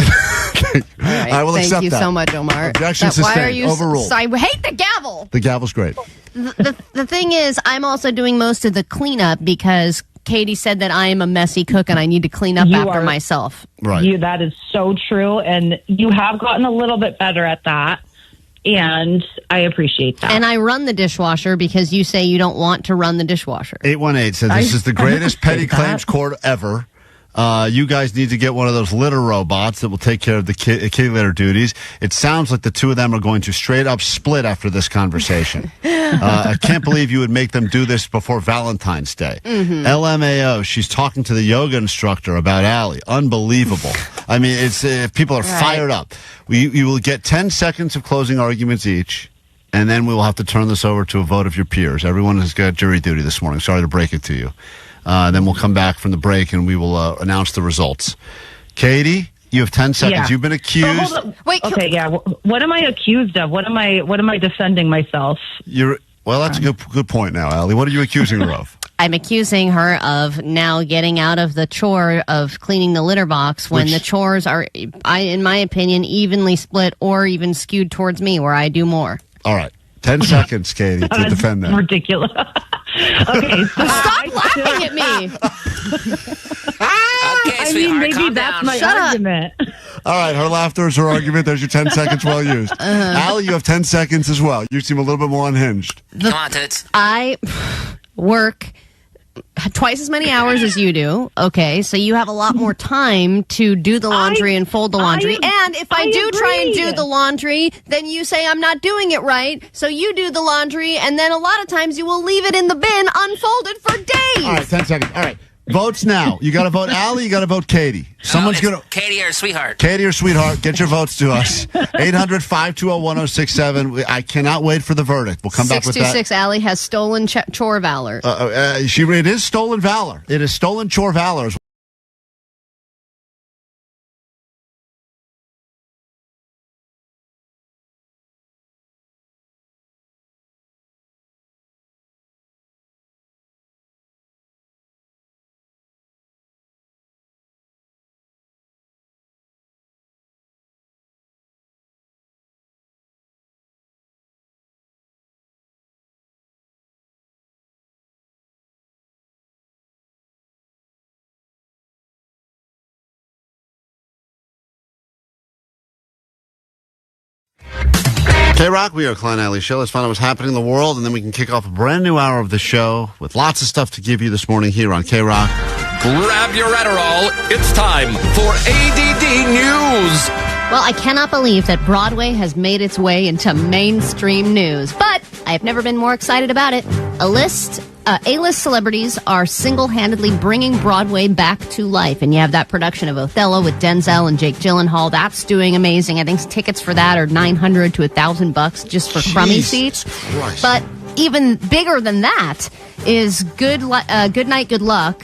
Speaker 3: right, I will accept that.
Speaker 7: Thank you so much, Omar.
Speaker 3: Objection sustained.
Speaker 7: Why are you
Speaker 3: overruled?
Speaker 7: I hate the gavel.
Speaker 3: The gavel's great.
Speaker 7: The thing is, I'm also doing most of the cleanup because Katie said that I am a messy cook and I need to clean up after myself.
Speaker 3: Right.
Speaker 21: That is so true, and you have gotten a little bit better at that. And I appreciate that.
Speaker 7: And I run the dishwasher because you say you don't want to run the dishwasher.
Speaker 3: 818 says this is the greatest petty claims court ever. You guys need to get one of those litter robots that will take care of the kitty litter duties. It sounds like the two of them are going to straight up split after this conversation. I can't believe you would make them do this before Valentine's Day. Mm-hmm. LMAO, she's talking to the yoga instructor about Allie. Unbelievable. I mean, it's people are fired up. You will get 10 seconds of closing arguments each, and then we will have to turn this over to a vote of your peers. Everyone has got jury duty this morning. Sorry to break it to you. Then we'll come back from the break and we will announce the results. Katie, you have 10 seconds.
Speaker 21: Yeah.
Speaker 3: You've been accused.
Speaker 21: Wait. Okay. Yeah. What am I accused of? What am I defending myself?
Speaker 3: Well, that's a good point now, Allie. What are you accusing her of?
Speaker 7: I'm accusing her of now getting out of the chore of cleaning the litter box when the chores are, in my opinion, evenly split or even skewed towards me, where I do more.
Speaker 3: All right. 10 seconds, Katie, to defend that.
Speaker 21: Ridiculous. Okay, so
Speaker 7: stop laughing at me.
Speaker 21: I mean, maybe that's my argument.
Speaker 3: All right, her laughter is her argument. There's your 10 seconds well used. Allie, you have 10 seconds as well. You seem a little bit more unhinged.
Speaker 8: Come on, Toots.
Speaker 7: I work twice as many hours as you do. Okay, so you have a lot more time to do the laundry and fold the laundry. And if I do try and do the laundry, then you say I'm not doing it right. So you do the laundry, and then a lot of times you will leave it in the bin unfolded for days.
Speaker 3: All right, 10 seconds. All right. Votes now. You got to vote Allie, you got to vote Katie. Someone's going to...
Speaker 8: Katie or Sweetheart.
Speaker 3: Katie or Sweetheart, get your votes to us. 800-520-1067. I cannot wait for the verdict. We'll come back with that.
Speaker 7: 626 Allie has stolen chore valor.
Speaker 3: It is stolen valor. It is stolen chore valor. KROQ, we are Klein Alley Show. Let's find out what's happening in the world, and then we can kick off a brand new hour of the show with lots of stuff to give you this morning here on KROQ.
Speaker 11: Grab your Adderall. It's time for ADD News.
Speaker 7: Well, I cannot believe that Broadway has made its way into mainstream news, but I have never been more excited about it. A-list celebrities are single-handedly bringing Broadway back to life, and you have that production of Othello with Denzel and Jake Gyllenhaal. That's doing amazing. I think tickets for that are $900 to $1,000 just for crummy seats.
Speaker 3: Christ.
Speaker 7: But even bigger than that is Good Night and Good Luck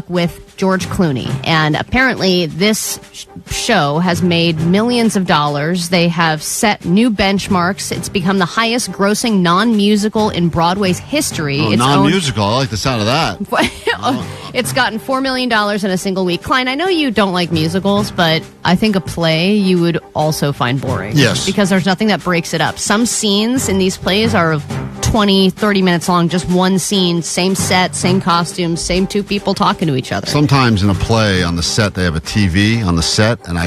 Speaker 7: with George Clooney. And apparently this show has made millions of dollars. They have set new benchmarks. It's become the highest grossing non-musical in Broadway's history.
Speaker 3: Oh, non-musical. I like the sound of that.
Speaker 7: It's gotten $4 million in a single week. Klein, I know you don't like musicals, but I think a play you would also find boring.
Speaker 3: Yes.
Speaker 7: Because there's nothing that breaks it up. Some scenes in these plays are 20, 30 minutes long, just one scene, same set, same costumes, same two people talking to each other.
Speaker 3: Sometimes in a play on the set, they have a TV on the set, and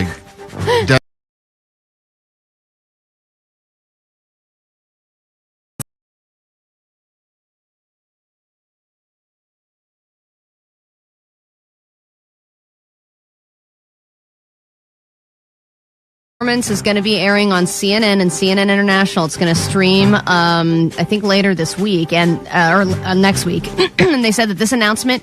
Speaker 7: Is going to be airing on CNN and CNN International. It's going to stream, I think, later this week or next week. And they said that this announcement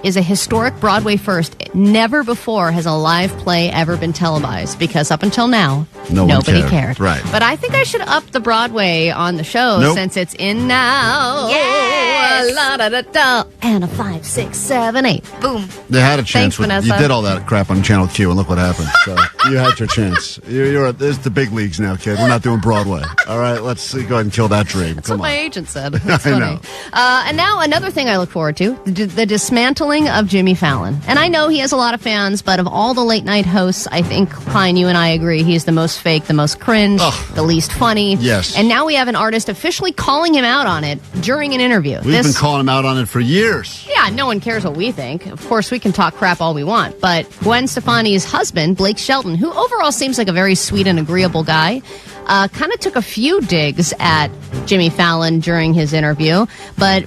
Speaker 7: is a historic Broadway first. Never before has a live play ever been televised, because up until now, nobody cared.
Speaker 3: Right.
Speaker 7: But I think I should up the Broadway on the show since it's in now.
Speaker 4: Yes.
Speaker 7: La-da-da-da. And a 5, 6, 7, 8. Boom.
Speaker 3: They had a chance.
Speaker 7: Thanks, Vanessa.
Speaker 3: You did all that crap on Channel Q, and look what happened. So you had your chance. There's the big leagues now, kid. We're not doing Broadway. All right, let's go ahead and kill that dream.
Speaker 7: That's
Speaker 3: Come
Speaker 7: what
Speaker 3: on.
Speaker 7: my agent said. That's funny.
Speaker 3: I know.
Speaker 7: And now another thing I look forward to, the dismantling of Jimmy Fallon. And I know he has a lot of fans, but of all the late night hosts, I think, Klein, you and I agree, he's the most fake, the most cringe, the least funny.
Speaker 3: Yes.
Speaker 7: And now we have an artist officially calling him out on it during an interview.
Speaker 3: We've been calling him out on it for years.
Speaker 7: Yeah, no one cares what we think. Of course, we can talk crap all we want. But Gwen Stefani's husband, Blake Shelton, who overall seems like a very sweet and agreeable guy, kind of took a few digs at Jimmy Fallon during his interview. But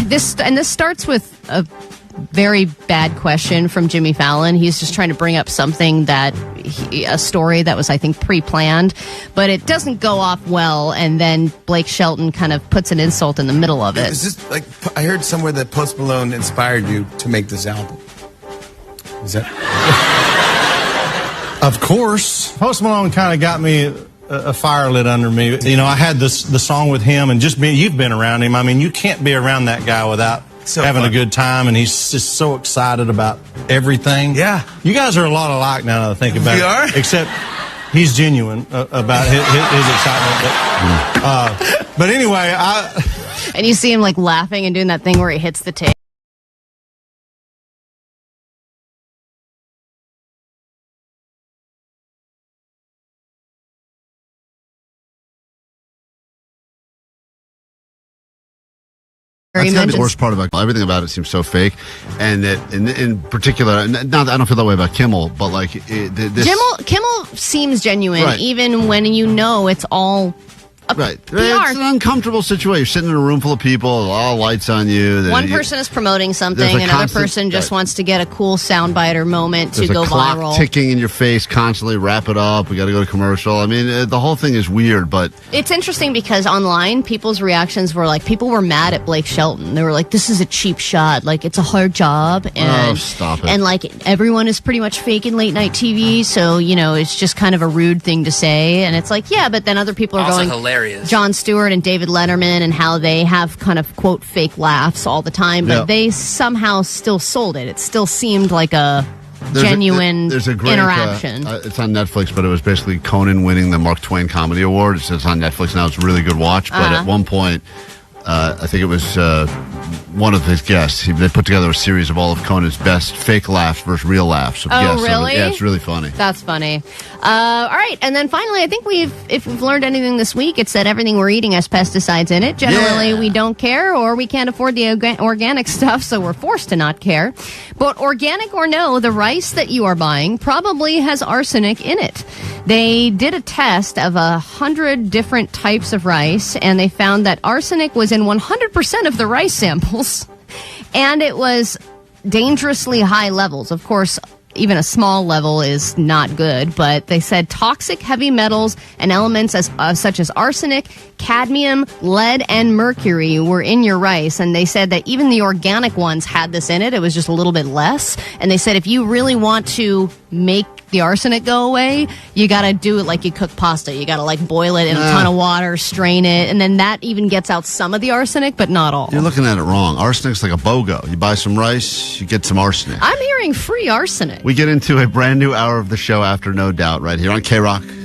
Speaker 7: this starts with a very bad question from Jimmy Fallon. He's just trying to bring up something a story that was, I think, pre-planned, but it doesn't go off well, and then Blake Shelton kind of puts an insult in the middle of it.
Speaker 10: Is this like, I heard somewhere that Post Malone inspired you to make this album? Is that?
Speaker 22: Of course. Post Malone kind of got me a fire lit under me. You know, I had the song with him, and you've been around him. I mean, you can't be around that guy without having a good time, and he's just so excited about everything. Yeah. You guys are a lot alike now that I think about it.
Speaker 10: We are?
Speaker 22: Except he's genuine about his excitement. But anyway,
Speaker 7: And you see him like laughing and doing that thing where he hits the tape.
Speaker 3: That's kind of the worst part about everything about it seems so fake, and that in particular, not I don't feel that way about Kimmel, but like
Speaker 7: Kimmel seems genuine,
Speaker 3: Right.
Speaker 7: even when you know it's all
Speaker 3: right.
Speaker 7: PR.
Speaker 3: It's an uncomfortable situation. You're sitting in a room full of people, all lights on you.
Speaker 7: One person is promoting something,
Speaker 3: There's a
Speaker 7: another
Speaker 3: constant-
Speaker 7: person just
Speaker 3: right.
Speaker 7: wants to get a cool soundbite or moment
Speaker 3: There's
Speaker 7: to go
Speaker 3: a clock
Speaker 7: viral.
Speaker 3: ticking in your face constantly. Wrap it up. We got to go to commercial. I mean, the whole thing is weird, but
Speaker 7: It's interesting because online, people's reactions were like, people were mad at Blake Shelton. They were like, this is a cheap shot. Like, it's a hard job. And,
Speaker 3: stop it.
Speaker 7: And, like, everyone is pretty much faking late night TV. So, you know, it's just kind of a rude thing to say. And it's like, yeah, but then other people are
Speaker 8: Also
Speaker 7: going,
Speaker 8: hilarious.
Speaker 7: Jon Stewart and David Letterman, and how they have kind of, quote, fake laughs all the time. But
Speaker 3: Yep.
Speaker 7: they somehow still sold it. It still seemed like a
Speaker 3: there's
Speaker 7: genuine
Speaker 3: there's a great
Speaker 7: interaction.
Speaker 3: It's on Netflix, but it was basically Conan winning the Mark Twain Comedy Award. It's on Netflix now. It's a really good watch. But at one point, I think it was one of his guests. They put together a series of all of Conan's best fake laughs versus real laughs. Of guests.
Speaker 7: Really?
Speaker 3: Yeah, it's really funny.
Speaker 7: That's funny. All right, and then finally, I think if we've learned anything this week, it's that everything we're eating has pesticides in it. Generally, we don't care, or we can't afford the organic stuff, so we're forced to not care. But organic or no, the rice that you are buying probably has arsenic in it. They did a test of 100 different types of rice, and they found that arsenic was in 100% of the rice samples, and it was dangerously high levels. Of course, even a small level is not good, but they said toxic heavy metals and elements such as arsenic, cadmium, lead, and mercury were in your rice. And they said that even the organic ones had this in it. It was just a little bit less. And they said if you really want to make the arsenic go away, you got to do it like you cook pasta. You got to like boil it in a ton of water, strain it, and then that even gets out some of the arsenic, but not all.
Speaker 3: You're looking at it wrong. Arsenic's like a BOGO. You buy some rice, you get some arsenic.
Speaker 7: I'm hearing free arsenic.
Speaker 3: We get into a brand new hour of the show after No Doubt right here on KROQ.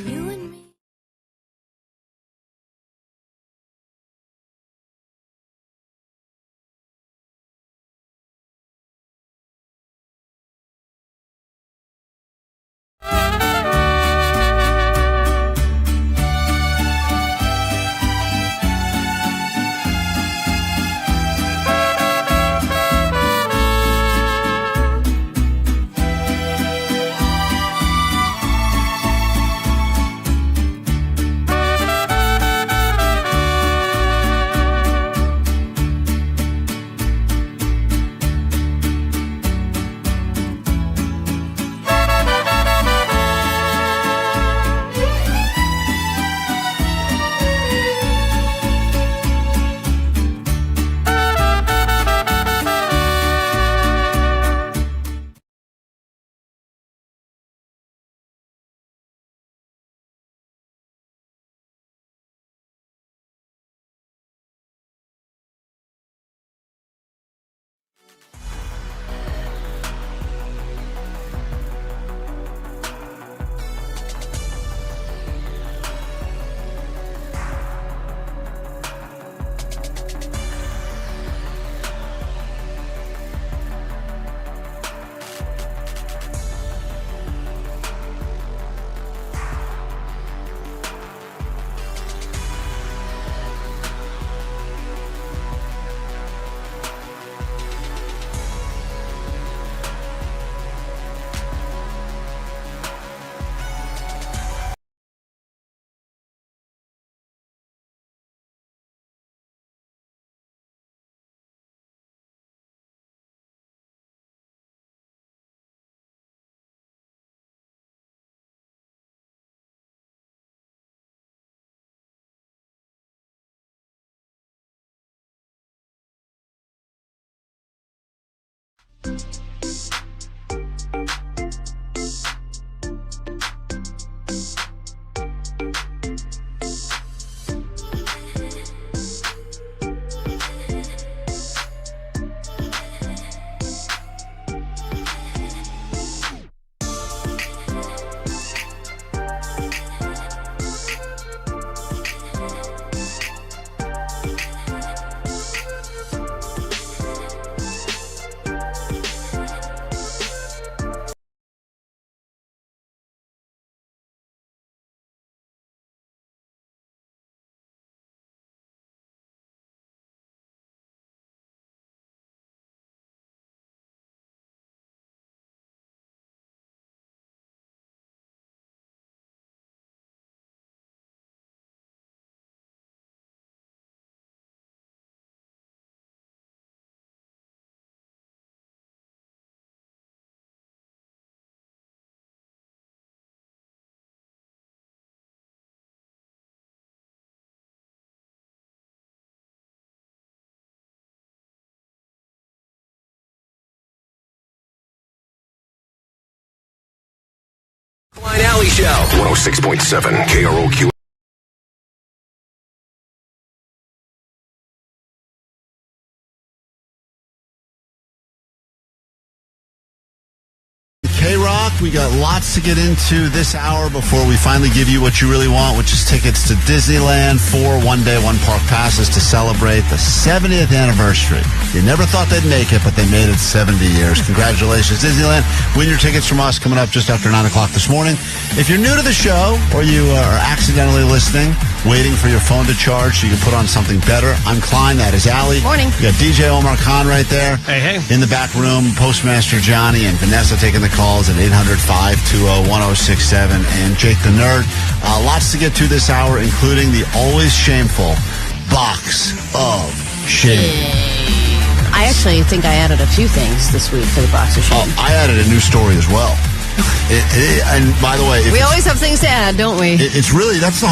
Speaker 11: Alley Show.
Speaker 6: 106.7 KROQ.
Speaker 3: KROQ, we got lots to get into this hour before we finally give you what you really want, which is tickets to Disneyland, 4 one-day, one-park passes to celebrate the 70th anniversary. You never thought they'd make it, but they made it 70 years. Congratulations, Disneyland. Win your tickets from us coming up just after 9 o'clock this morning. If you're new to the show or you are accidentally listening, waiting for your phone to charge so you can put on something better, I'm Klein. That is Allie.
Speaker 7: Morning.
Speaker 3: We got DJ Omar Khan right there.
Speaker 9: Hey.
Speaker 3: In the back room, Postmaster Johnny and Vanessa taking the calls at 800-520-1067, and Jake the Nerd. Lots to get to this hour, including the always shameful box of shame.
Speaker 7: I actually think I added a few things this week for the box of shame.
Speaker 3: Oh, I added a new story as well. And by the way,
Speaker 7: we always have things to add, don't we?
Speaker 3: It's really, that's the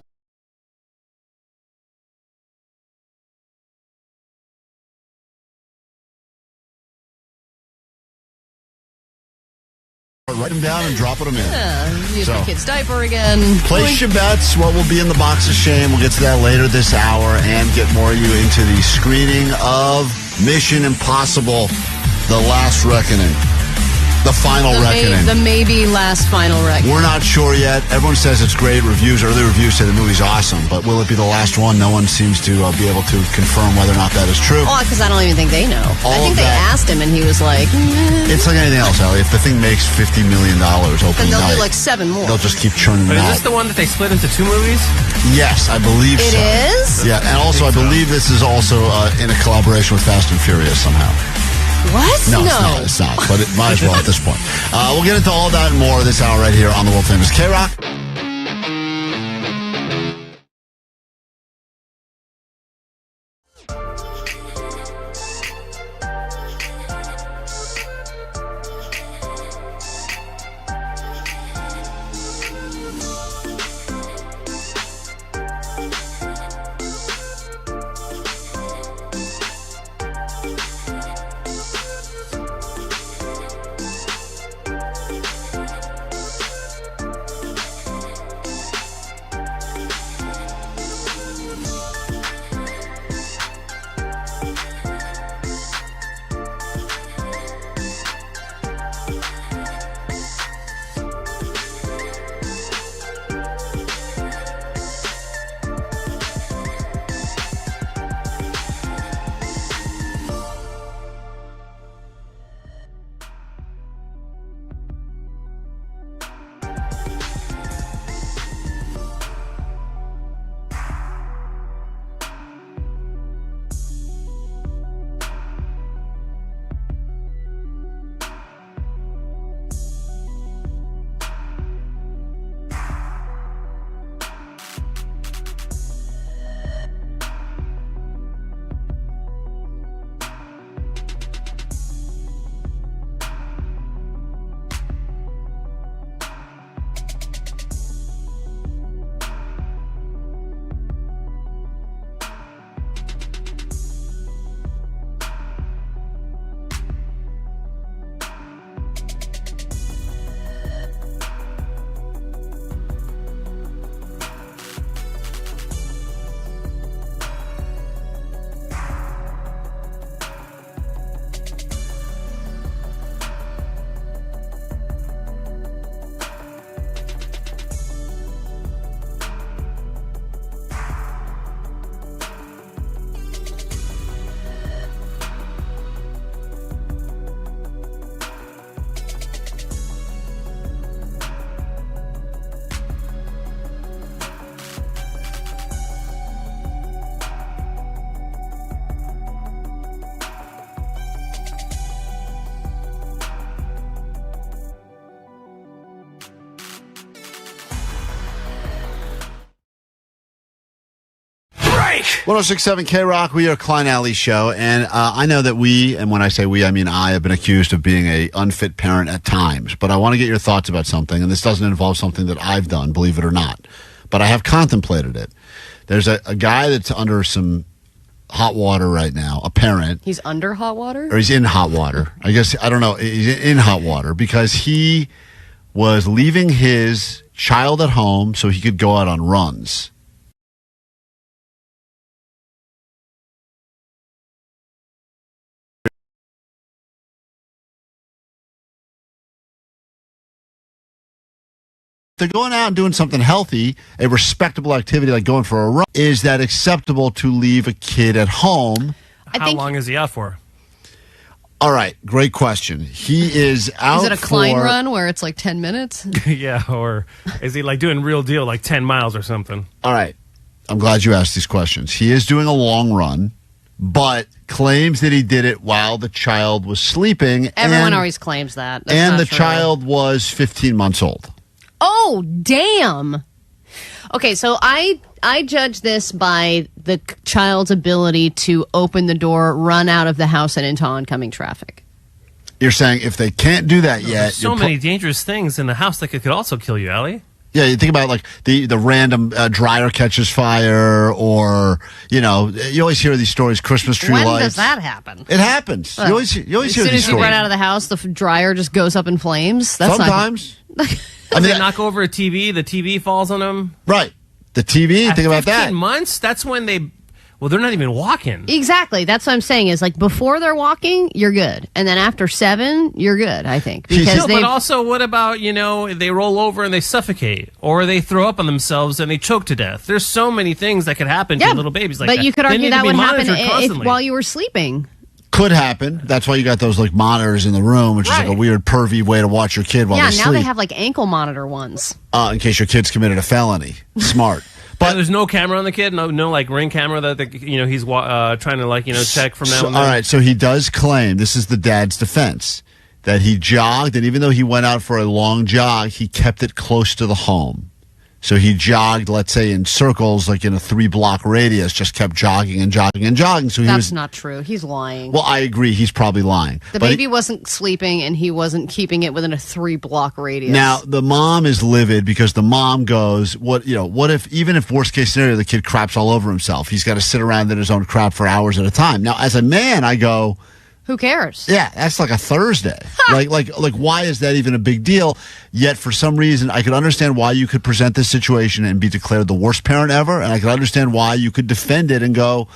Speaker 3: write them down and drop them in.
Speaker 7: Use my kid's diaper again.
Speaker 3: Place your bets. What will be in the box of shame? We'll get to that later this hour and get more of you into the screening of Mission Impossible: The Last Reckoning. The final reckoning.
Speaker 7: The maybe last final reckoning.
Speaker 3: We're not sure yet. Everyone says it's great. Early reviews say the movie's awesome. But will it be the last one? No one seems to be able to confirm whether or not that is true.
Speaker 7: Oh, because I don't even think they know. I think they asked him, and he was like,
Speaker 3: It's like anything else, Ellie. If the thing makes $50 million opening
Speaker 7: then they'll
Speaker 3: night,
Speaker 7: do like 7 more.
Speaker 3: they'll just keep churning it
Speaker 9: But
Speaker 3: out.
Speaker 9: is this the one that they split into 2 movies?
Speaker 3: Yes, I believe so.
Speaker 7: It is?
Speaker 3: Yeah, and also I believe this is also in a collaboration with Fast and Furious somehow.
Speaker 7: What?
Speaker 3: No, it's not. But it might as well at this point. We'll get into all that and more this hour right here on the World Famous KROQ.
Speaker 11: break.
Speaker 3: 106.7 KROQ, we are Klein Alley Show, and I know that we, and when I say we, I mean I, have been accused of being a unfit parent at times, but I want to get your thoughts about something, and this doesn't involve something that I've done, believe it or not, but I have contemplated it. There's a guy that's under some hot water right now, a parent.
Speaker 7: He's under hot water?
Speaker 3: Or he's in hot water. I guess, I don't know, he's in hot water because he was leaving his child at home so he could go out on runs. They're going out and doing something healthy, a respectable activity like going for a run. Is that acceptable to leave a kid at home?
Speaker 9: How long is he out for?
Speaker 3: All right, great question. He is out.
Speaker 7: Is it a Klein run where it's like 10 minutes?
Speaker 9: Yeah, or is he like doing real deal, like 10 miles or something?
Speaker 3: All right, I'm glad you asked these questions. He is doing a long run, but claims that he did it while the child was sleeping.
Speaker 7: Everyone always claims that. That's
Speaker 3: and
Speaker 7: not
Speaker 3: the
Speaker 7: true.
Speaker 3: child was 15 months old.
Speaker 7: Oh, damn. Okay, so I judge this by the child's ability to open the door, run out of the house, and into oncoming traffic.
Speaker 3: You're saying if they can't do that yet...
Speaker 9: There's so many dangerous things in the house that could also kill you, Allie.
Speaker 3: Yeah, you think about like the random dryer catches fire, or, you always hear these stories, Christmas tree lights.
Speaker 7: When does that happen?
Speaker 3: It happens. You always hear these stories.
Speaker 7: As soon as you run out of the house, the dryer just goes up in flames? That's
Speaker 3: Sometimes.
Speaker 9: They knock over a TV, the TV falls on them.
Speaker 3: Right. The TV, think about that.
Speaker 9: 15 months, that's when they're not even walking.
Speaker 7: Exactly. That's what I'm saying is like before they're walking, you're good. And then after 7, you're good, I think.
Speaker 9: But also, what about, they roll over and they suffocate, or they throw up on themselves and they choke to death. There's so many things that could happen to little babies like that.
Speaker 7: But you could argue that would happen while you were sleeping.
Speaker 3: Could happen. That's why you got those like monitors in the room, which is like a weird pervy way to watch your kid while they sleep.
Speaker 7: Yeah, now they have like ankle monitor ones.
Speaker 3: In case your kid's committed a felony. Smart.
Speaker 9: But there's no camera on the kid, no like ring camera that he's trying to check from now and then.
Speaker 3: All right, so he does claim, this is the dad's defense, that he jogged, and even though he went out for a long jog, he kept it close to the home. So he jogged, let's say, in circles, like in a 3-block radius, just kept jogging and jogging and jogging. So
Speaker 7: That's not true. He's lying.
Speaker 3: Well, I agree. He's probably lying.
Speaker 7: The baby wasn't sleeping, and he wasn't keeping it within a 3-block radius.
Speaker 3: Now, the mom is livid because the mom goes, what if, even if worst case scenario, the kid craps all over himself, he's got to sit around in his own crap for hours at a time. Now, as a man, I go...
Speaker 7: Who cares?
Speaker 3: Yeah, that's like a Thursday. like why is that even a big deal? Yet for some reason, I could understand why you could present this situation and be declared the worst parent ever, and I could understand why you could defend it and go,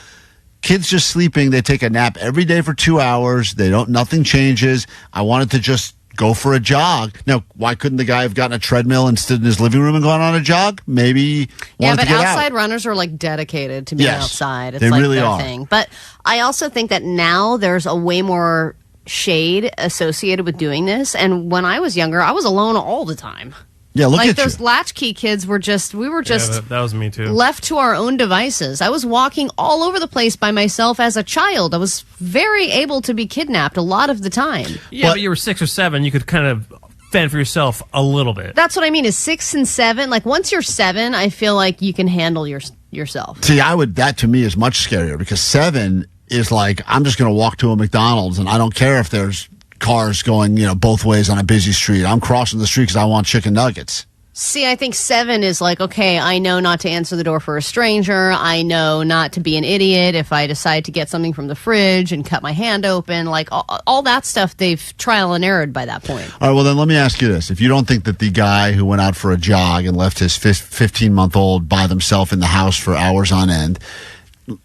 Speaker 3: kids just sleeping, they take a nap every day for 2 hours, nothing changes. I wanted to just go for a jog. Now, why couldn't the guy have gotten a treadmill and stood in his living room and gone on a jog? Maybe.
Speaker 7: Yeah, but outside runners are like dedicated to being outside. It's
Speaker 3: they
Speaker 7: like
Speaker 3: really
Speaker 7: their
Speaker 3: are.
Speaker 7: thing. But I also think that now there's a way more shade associated with doing this. And when I was younger, I was alone all the time.
Speaker 3: Yeah, look at
Speaker 7: those latchkey kids were just
Speaker 9: that was me too.
Speaker 7: Left to our own devices. I was walking all over the place by myself as a child. I was very able to be kidnapped a lot of the time.
Speaker 9: Yeah, but you were 6 or 7. You could kind of fend for yourself a little bit.
Speaker 7: That's what I mean is 6 and 7. Like once you're 7, I feel like you can handle yourself.
Speaker 3: See, that to me is much scarier because 7 is like, I'm just going to walk to a McDonald's and I don't care if there's cars going, both ways on a busy street. I'm crossing the street because I want chicken nuggets.
Speaker 7: See, I think 7 is like, okay, I know not to answer the door for a stranger. I know not to be an idiot if I decide to get something from the fridge and cut my hand open. Like all that stuff, they've trial and errored by that point.
Speaker 3: All right, well, then let me ask you this. If you don't think that the guy who went out for a jog and left his 15-month-old by themselves in the house for hours on end,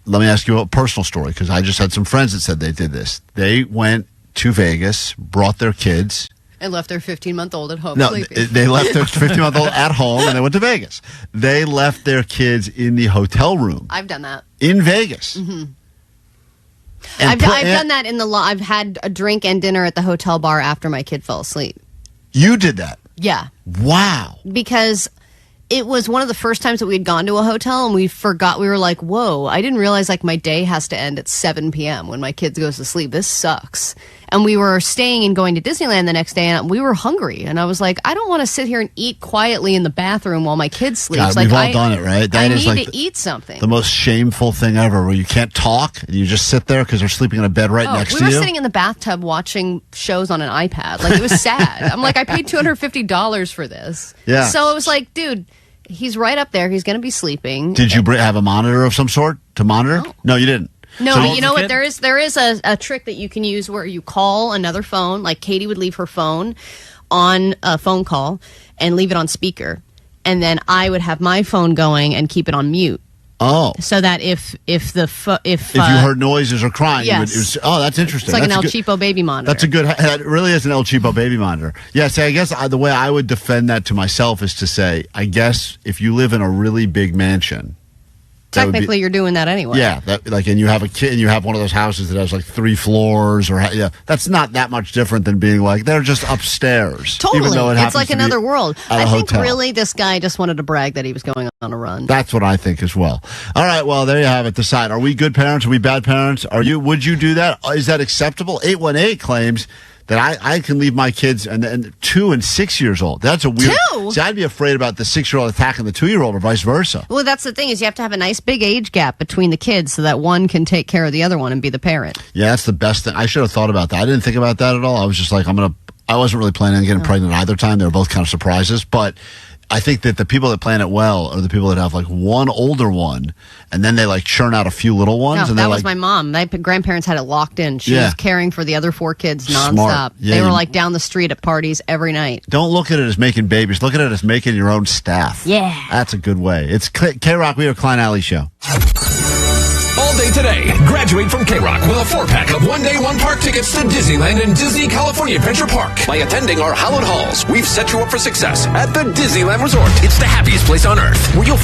Speaker 3: let me ask you a personal story because I just had some friends that said they did this. They went to Vegas, brought their kids.
Speaker 7: And left their 15-month-old at home
Speaker 3: sleeping. They left their 15-month-old at home and they went to Vegas. They left their kids in the hotel room.
Speaker 7: I've done that.
Speaker 3: In Vegas.
Speaker 7: Mm-hmm. I've done that I've had a drink and dinner at the hotel bar after my kid fell asleep.
Speaker 3: You did that?
Speaker 7: Yeah.
Speaker 3: Wow.
Speaker 7: Because it was one of the first times that we had gone to a hotel and we forgot. We were like, whoa, I didn't realize like my day has to end at 7 p.m. when my kid goes to sleep. This sucks. And we were staying and going to Disneyland the next day and we were hungry. And I was like, I don't want to sit here and eat quietly in the bathroom while my kid sleeps.
Speaker 3: God,
Speaker 7: like,
Speaker 3: we've all done it, right?
Speaker 7: I need to eat something.
Speaker 3: The most shameful thing ever where you can't talk and you just sit there because they're sleeping in a bed right next to you.
Speaker 7: We were sitting in the bathtub watching shows on an iPad. Like, it was sad. I'm like, I paid $250 for this.
Speaker 3: Yeah.
Speaker 7: So it was like, dude, he's right up there. He's going to be sleeping.
Speaker 3: Did you have a monitor of some sort to monitor? No, you didn't.
Speaker 7: No, but you know what? There is a trick that you can use where you call another phone. Like Katie would leave her phone on a phone call and leave it on speaker. And then I would have my phone going and keep it on mute.
Speaker 3: Oh.
Speaker 7: So that if you
Speaker 3: heard noises or crying,
Speaker 7: yes.
Speaker 3: That's interesting.
Speaker 7: It's like
Speaker 3: that's
Speaker 7: an El Cheapo baby monitor.
Speaker 3: That's a good. That really is an El Cheapo baby monitor. Yeah. So I guess the way I would defend that to myself is to say, I guess if you live in a really big mansion.
Speaker 7: Technically, you're doing that anyway.
Speaker 3: Yeah, and you have a kid, and you have one of those houses that has like 3 floors, that's not that much different than being like they're just upstairs.
Speaker 7: Totally,
Speaker 3: even though
Speaker 7: it's like another world. I think
Speaker 3: hotel.
Speaker 7: really this guy just wanted to brag that he was going on a run.
Speaker 3: That's what I think as well. All right, well there you have it. Decide: are we good parents? Are we bad parents? Would you do that? Is that acceptable? 818 claims that I can leave my kids and 2 and 6 years old. That's a weird.
Speaker 7: 2?
Speaker 3: See, I'd be afraid about the 6-year-old attacking the 2-year-old or vice versa.
Speaker 7: Well, that's the thing is you have to have a nice big age gap between the kids so that one can take care of the other one and be the parent.
Speaker 3: Yeah, that's the best thing. I should have thought about that. I didn't think about that at all. I was just like, I wasn't really planning on getting pregnant either time. They were both kind of surprises, but I think that the people that plan it well are the people that have like one older one and then they like churn out a few little ones.
Speaker 7: No,
Speaker 3: and
Speaker 7: that was my mom. My grandparents had it locked in. She was caring for the other 4 kids nonstop.
Speaker 3: Smart. Yeah,
Speaker 7: they were like down the street at parties every night.
Speaker 3: Don't look at it as making babies. Look at it as making your own staff.
Speaker 7: Yeah.
Speaker 3: That's a good way. It's KROQ. We are Klein Alley Show.
Speaker 11: All day today, graduate from KROQ with a 4-pack of one-day, one-park tickets to Disneyland and Disney California Adventure Park. By attending our hallowed halls, we've set you up for success at the Disneyland Resort. It's the happiest place on earth, where you'll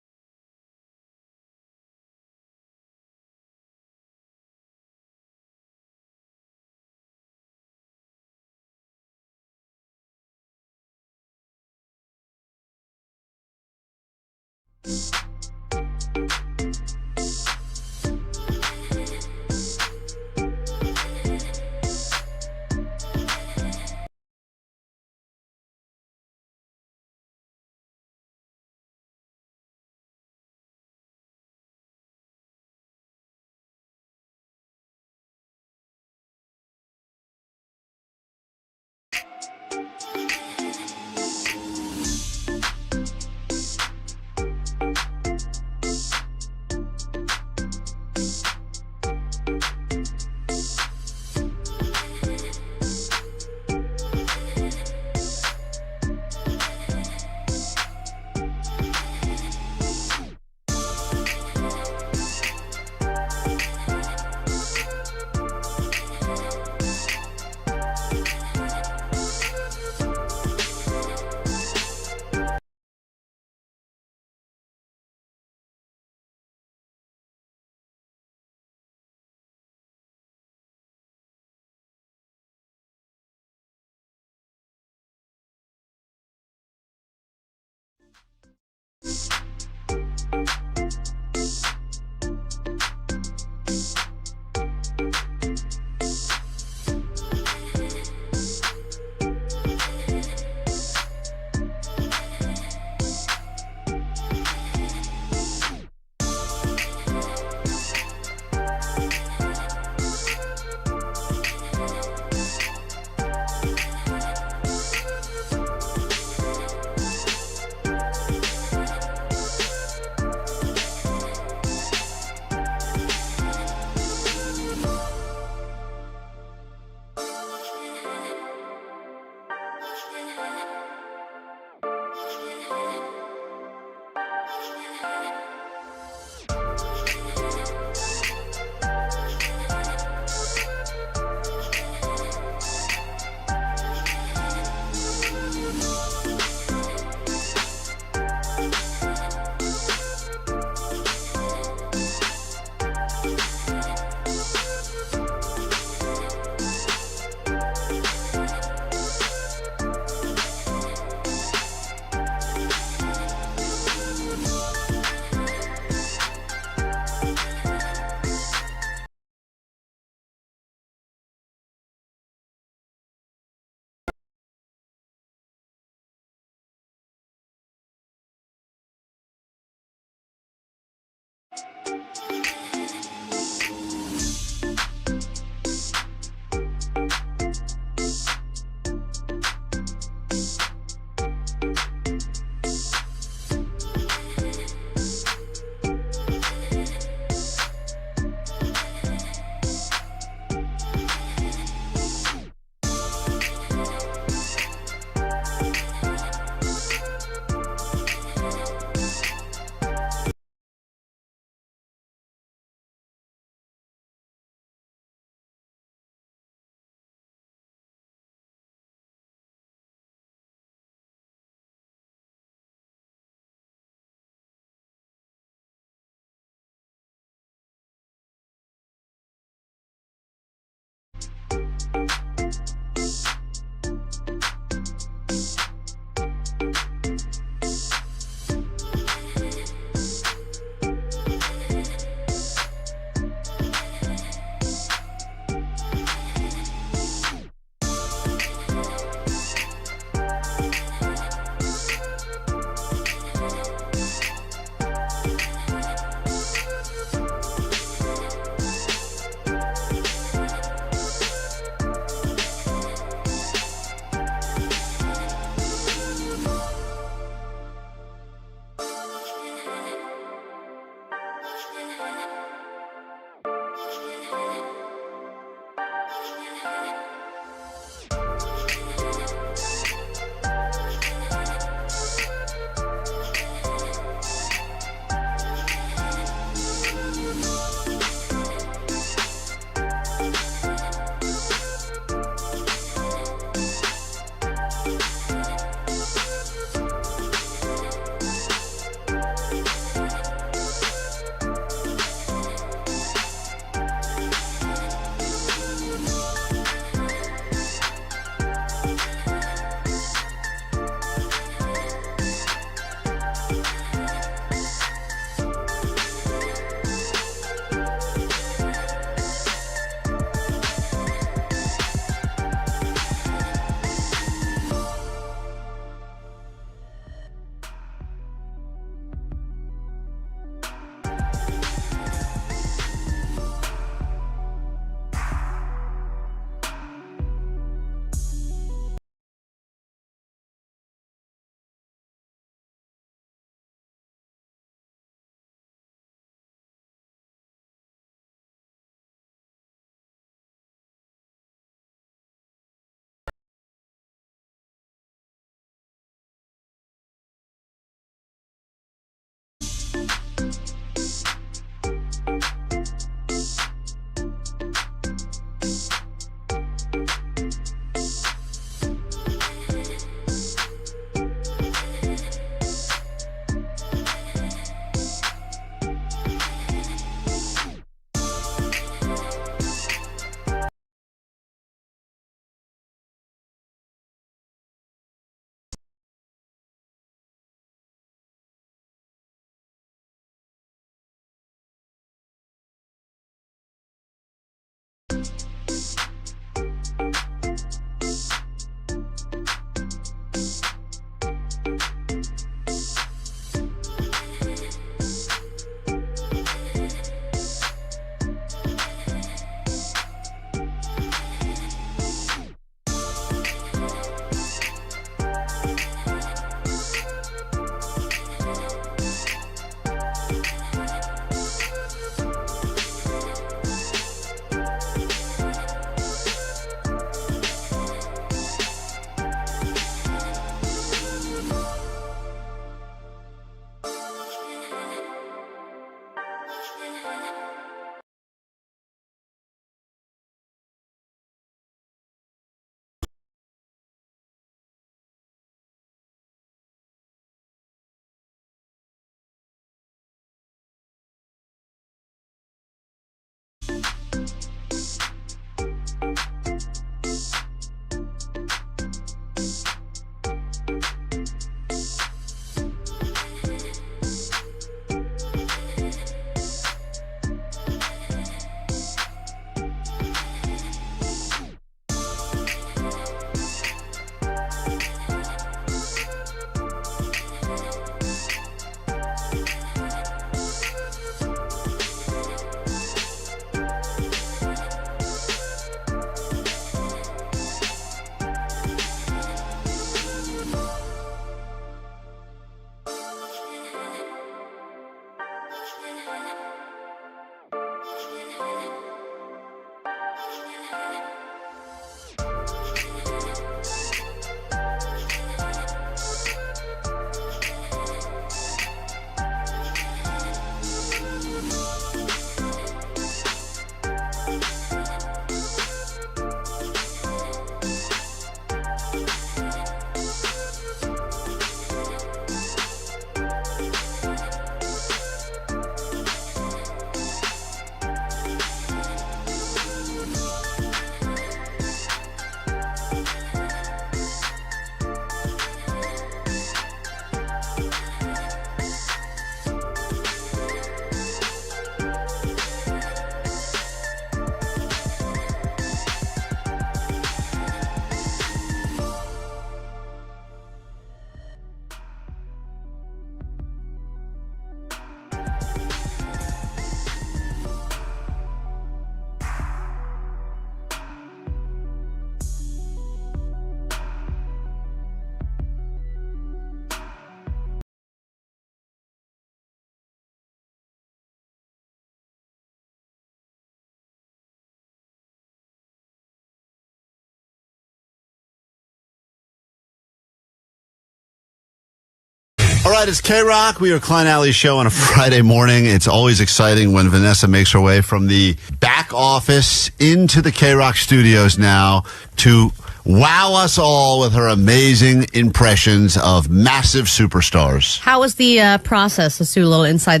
Speaker 3: All right, it's KROQ. We are Klein Alley Show on a Friday morning. It's always exciting when Vanessa makes her way from the back office into the KROQ studios now to wow us all with her amazing impressions of massive superstars.
Speaker 7: How was the process? Let's do a little inside.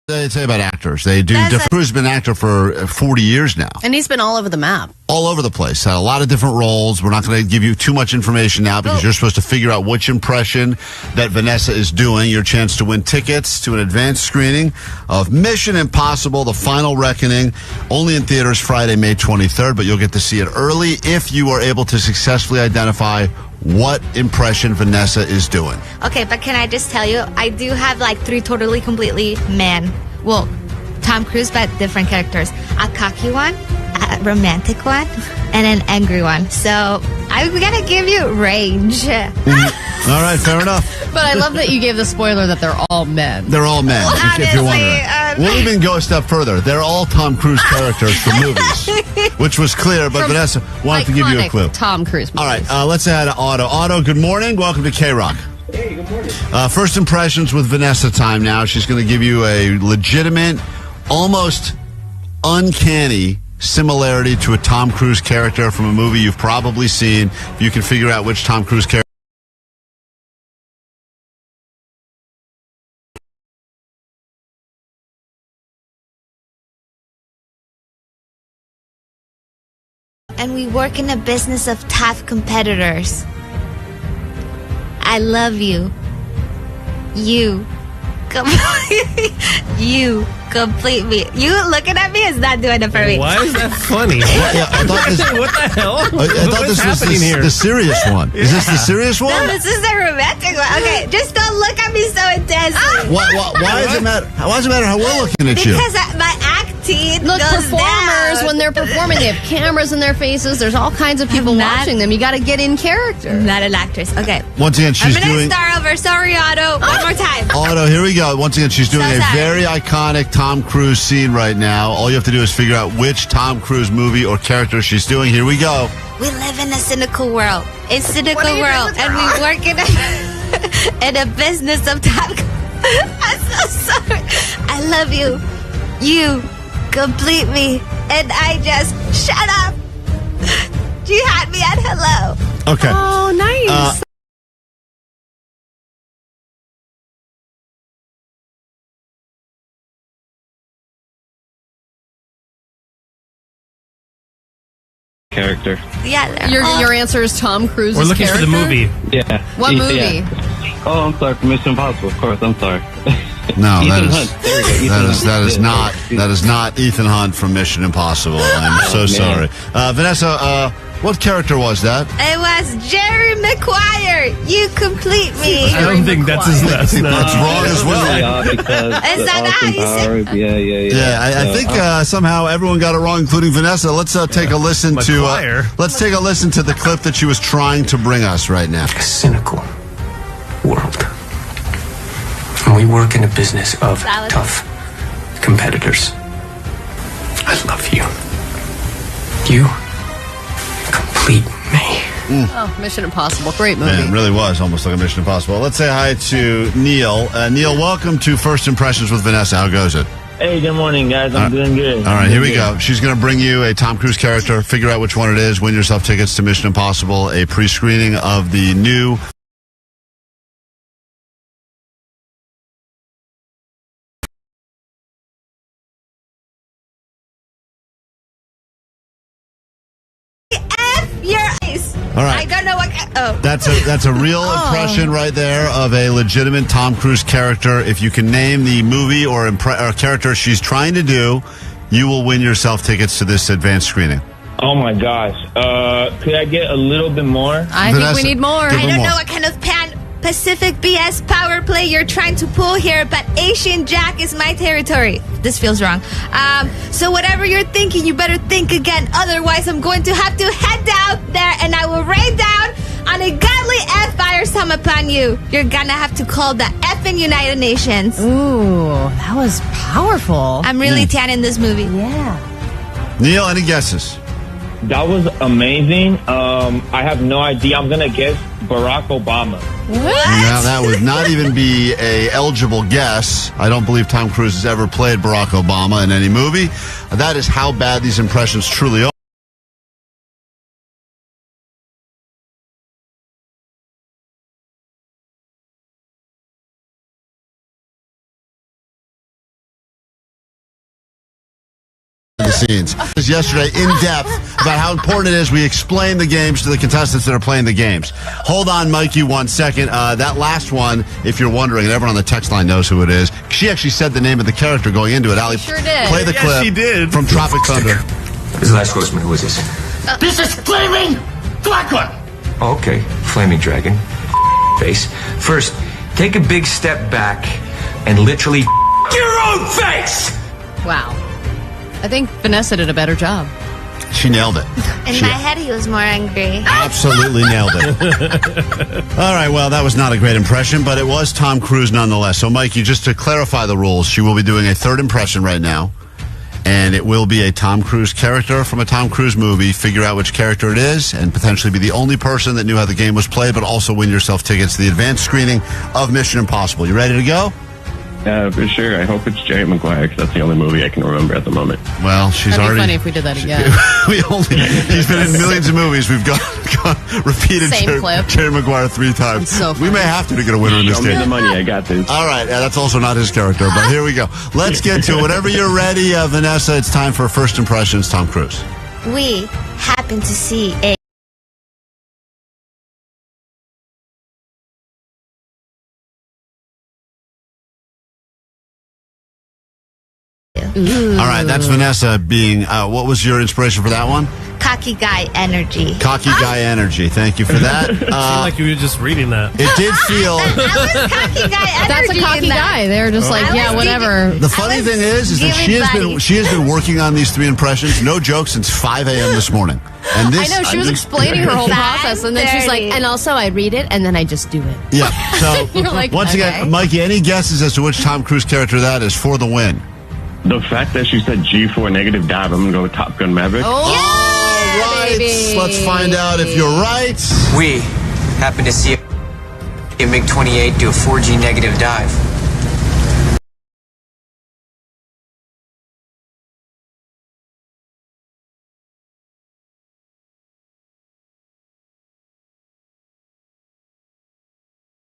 Speaker 3: They say about actors. They do. Cruz's been an actor for 40 years now.
Speaker 7: And he's been all over the map.
Speaker 3: All over the place. Had a lot of different roles. We're not going to give you too much information now because you're supposed to figure out which impression that Vanessa is doing. Your chance to win tickets to an advanced screening of Mission Impossible, The Final Reckoning, only in theaters Friday, May 23rd, but you'll get to see it early if you are able to successfully identify what impression Vanessa is doing.
Speaker 4: Okay, but can I just tell you, I do have like 3 totally, completely men. Well, Tom Cruise, but different characters. A cocky one, a romantic one, and an angry one. So we gotta give you range.
Speaker 3: All right, fair enough.
Speaker 7: But I love that you gave the spoiler that they're all men.
Speaker 3: They're all men, if you're wondering. We'll even go a step further. They're all Tom Cruise characters from movies, which was clear, but Vanessa wanted to give you a clue.
Speaker 7: Tom Cruise movies.
Speaker 3: All right, let's add Otto. Otto, good morning. Welcome to KROQ.
Speaker 12: Hey, good morning.
Speaker 3: First impressions with Vanessa time now. She's going to give you a legitimate, almost uncanny similarity to a Tom Cruise character from a movie you've probably seen. If you can figure out which Tom Cruise character.
Speaker 4: And we work in a business of tough competitors. I love you. You complete me. You looking at me is not doing it for me.
Speaker 9: Why is that funny? What the hell?
Speaker 3: I thought this was the serious one. Is this the serious one?
Speaker 4: No, this is the romantic one. Okay, just don't look at me so intensely.
Speaker 3: Why does it matter? Why does it matter how we're looking at you?
Speaker 4: Because my acting
Speaker 7: Look,
Speaker 4: goes
Speaker 7: performers,
Speaker 4: down.
Speaker 7: when they're performing, they have cameras in their faces. There's all kinds of people watching them. You got to get in character.
Speaker 4: I'm not an actress. Okay.
Speaker 3: Once again, she's
Speaker 4: I'm going
Speaker 3: doing.
Speaker 4: to start over. Sorry, Otto. One more time.
Speaker 3: Otto, here we go. Once again, she's doing a very iconic Tom Cruise scene right now. All you have to do is figure out which Tom Cruise movie or character she's doing. Here we go.
Speaker 4: We live in a cynical world. It's a cynical world, and we work in a business of Tom. I'm so sorry. I love you. You complete me, and I just shut up. You had me at hello.
Speaker 3: Okay.
Speaker 7: Oh, nice.
Speaker 12: Character.
Speaker 4: Yeah.
Speaker 7: Your answer is Tom Cruise's
Speaker 9: We're looking
Speaker 7: character?
Speaker 9: for the movie.
Speaker 12: Yeah.
Speaker 7: What movie?
Speaker 12: Yeah. Oh, I'm sorry. Mission Impossible. Of course. I'm sorry.
Speaker 3: No,
Speaker 12: Ethan Hunt. There we go.
Speaker 3: that is not Ethan Hunt from Mission Impossible. I'm so sorry. Vanessa, what character was that?
Speaker 4: It was Jerry Maguire. You complete me.
Speaker 9: I don't think that's his last name.
Speaker 3: That's wrong as well.
Speaker 4: Is that how you say?
Speaker 3: Yeah, I think somehow everyone got it wrong, including Vanessa. Let's take a listen to the clip that she was trying to bring us right now.
Speaker 13: A cynical world. And we work in a business of tough competitors. I love you. You complete me.
Speaker 7: Oh, Mission Impossible. Great movie.
Speaker 3: Man, it really was almost like a Mission Impossible. Let's say hi to Neil. Neil, welcome to First Impressions with Vanessa. How goes it?
Speaker 12: Hey, good morning, guys. I'm doing good.
Speaker 3: All right, here we go. She's going to bring you a Tom Cruise character, figure out which one it is, win yourself tickets to Mission Impossible, a pre-screening of the new...
Speaker 4: Your eyes.
Speaker 3: All right.
Speaker 4: I don't know what.
Speaker 3: That's a real impression right there of a legitimate Tom Cruise character. If you can name the movie or character she's trying to do, you will win yourself tickets to this advanced screening.
Speaker 12: Oh my gosh. Could I get a little bit more?
Speaker 7: I think we need more.
Speaker 4: I don't know what kind of Pacific BS power play you're trying to pull here, but Asian Jack is my territory. This feels wrong. So whatever you're thinking, you better think again. Otherwise, I'm going to have to head down there and I will rain down On a godly firestorm upon you, you're gonna have to call the effing United Nations.
Speaker 7: Ooh, that was powerful.
Speaker 4: I'm really tan in this movie.
Speaker 7: Yeah.
Speaker 3: Neil, any guesses?
Speaker 12: That was amazing. I have no idea. I'm gonna guess Barack Obama.
Speaker 4: What?
Speaker 3: Now, that would not even be a eligible guess. I don't believe Tom Cruise has ever played Barack Obama in any movie. That is how bad these impressions truly are. The scenes. Yesterday, in depth about how important it is we explain the games to the contestants that are playing the games. Hold on, Mikey, 1 second. That last one, if you're wondering, and everyone on the text line knows who it is, she actually said the name of the character going into it. Allie,
Speaker 7: sure did.
Speaker 3: Play the clip
Speaker 20: she did.
Speaker 3: from Tropic Thunder.
Speaker 11: This is the last horseman. Who is this?
Speaker 6: This is Flaming Dragon!
Speaker 11: Oh, okay. Flaming dragon. Face. First, take a big step back and literally your own face!
Speaker 7: Wow. I think Vanessa did a better job.
Speaker 3: She nailed it.
Speaker 4: In my head, he was more angry.
Speaker 3: Absolutely nailed it. All right, well, that was not a great impression, but it was Tom Cruise nonetheless. So, Mikey, just to clarify the rules, she will be doing a third impression right now, and it will be a Tom Cruise character from a Tom Cruise movie. Figure out which character it is, and potentially be the only person that knew how the game was played, but also win yourself tickets to the advanced screening of Mission Impossible. You ready to go?
Speaker 19: For sure. I hope it's Jerry Maguire because that's the only movie I can remember at the moment.
Speaker 3: Well, she's
Speaker 7: That'd
Speaker 3: already.
Speaker 7: be funny if we did that again.
Speaker 3: He's been in millions of movies. We've got repeated
Speaker 7: Same clip.
Speaker 3: Jerry Maguire 3 times.
Speaker 7: So
Speaker 3: we may have to get a winner in this
Speaker 19: Show me
Speaker 3: game.
Speaker 19: the money. I got this.
Speaker 3: All right, that's also not his character, but here we go. Let's get to it. Whenever you're ready, Vanessa, it's time for First Impressions, Tom Cruise.
Speaker 4: We happen to see a
Speaker 3: All right, that's Vanessa being, what was your inspiration for that one?
Speaker 4: cocky guy energy.
Speaker 3: Cocky guy energy. Thank you for that.
Speaker 20: It seemed like you were just reading that.
Speaker 3: It did feel...
Speaker 4: That was cocky guy energy.
Speaker 7: That's a cocky guy. They're just like, yeah, whatever.
Speaker 3: The funny thing is that she has been working on these 3 impressions, no joke, since 5 a.m. this morning. And this,
Speaker 7: I know, she was explaining her whole process, and then she's like, and also I read it, and then I just do it.
Speaker 3: Yeah, so
Speaker 7: You're like,
Speaker 3: once again, Mikey, any guesses as to which Tom Cruise character that is for the win?
Speaker 19: The fact that she said G4 negative dive, I'm going to go with Top Gun Maverick.
Speaker 3: All right, let's find out if you're right.
Speaker 13: We happen to see a MiG-28 do a 4G negative dive.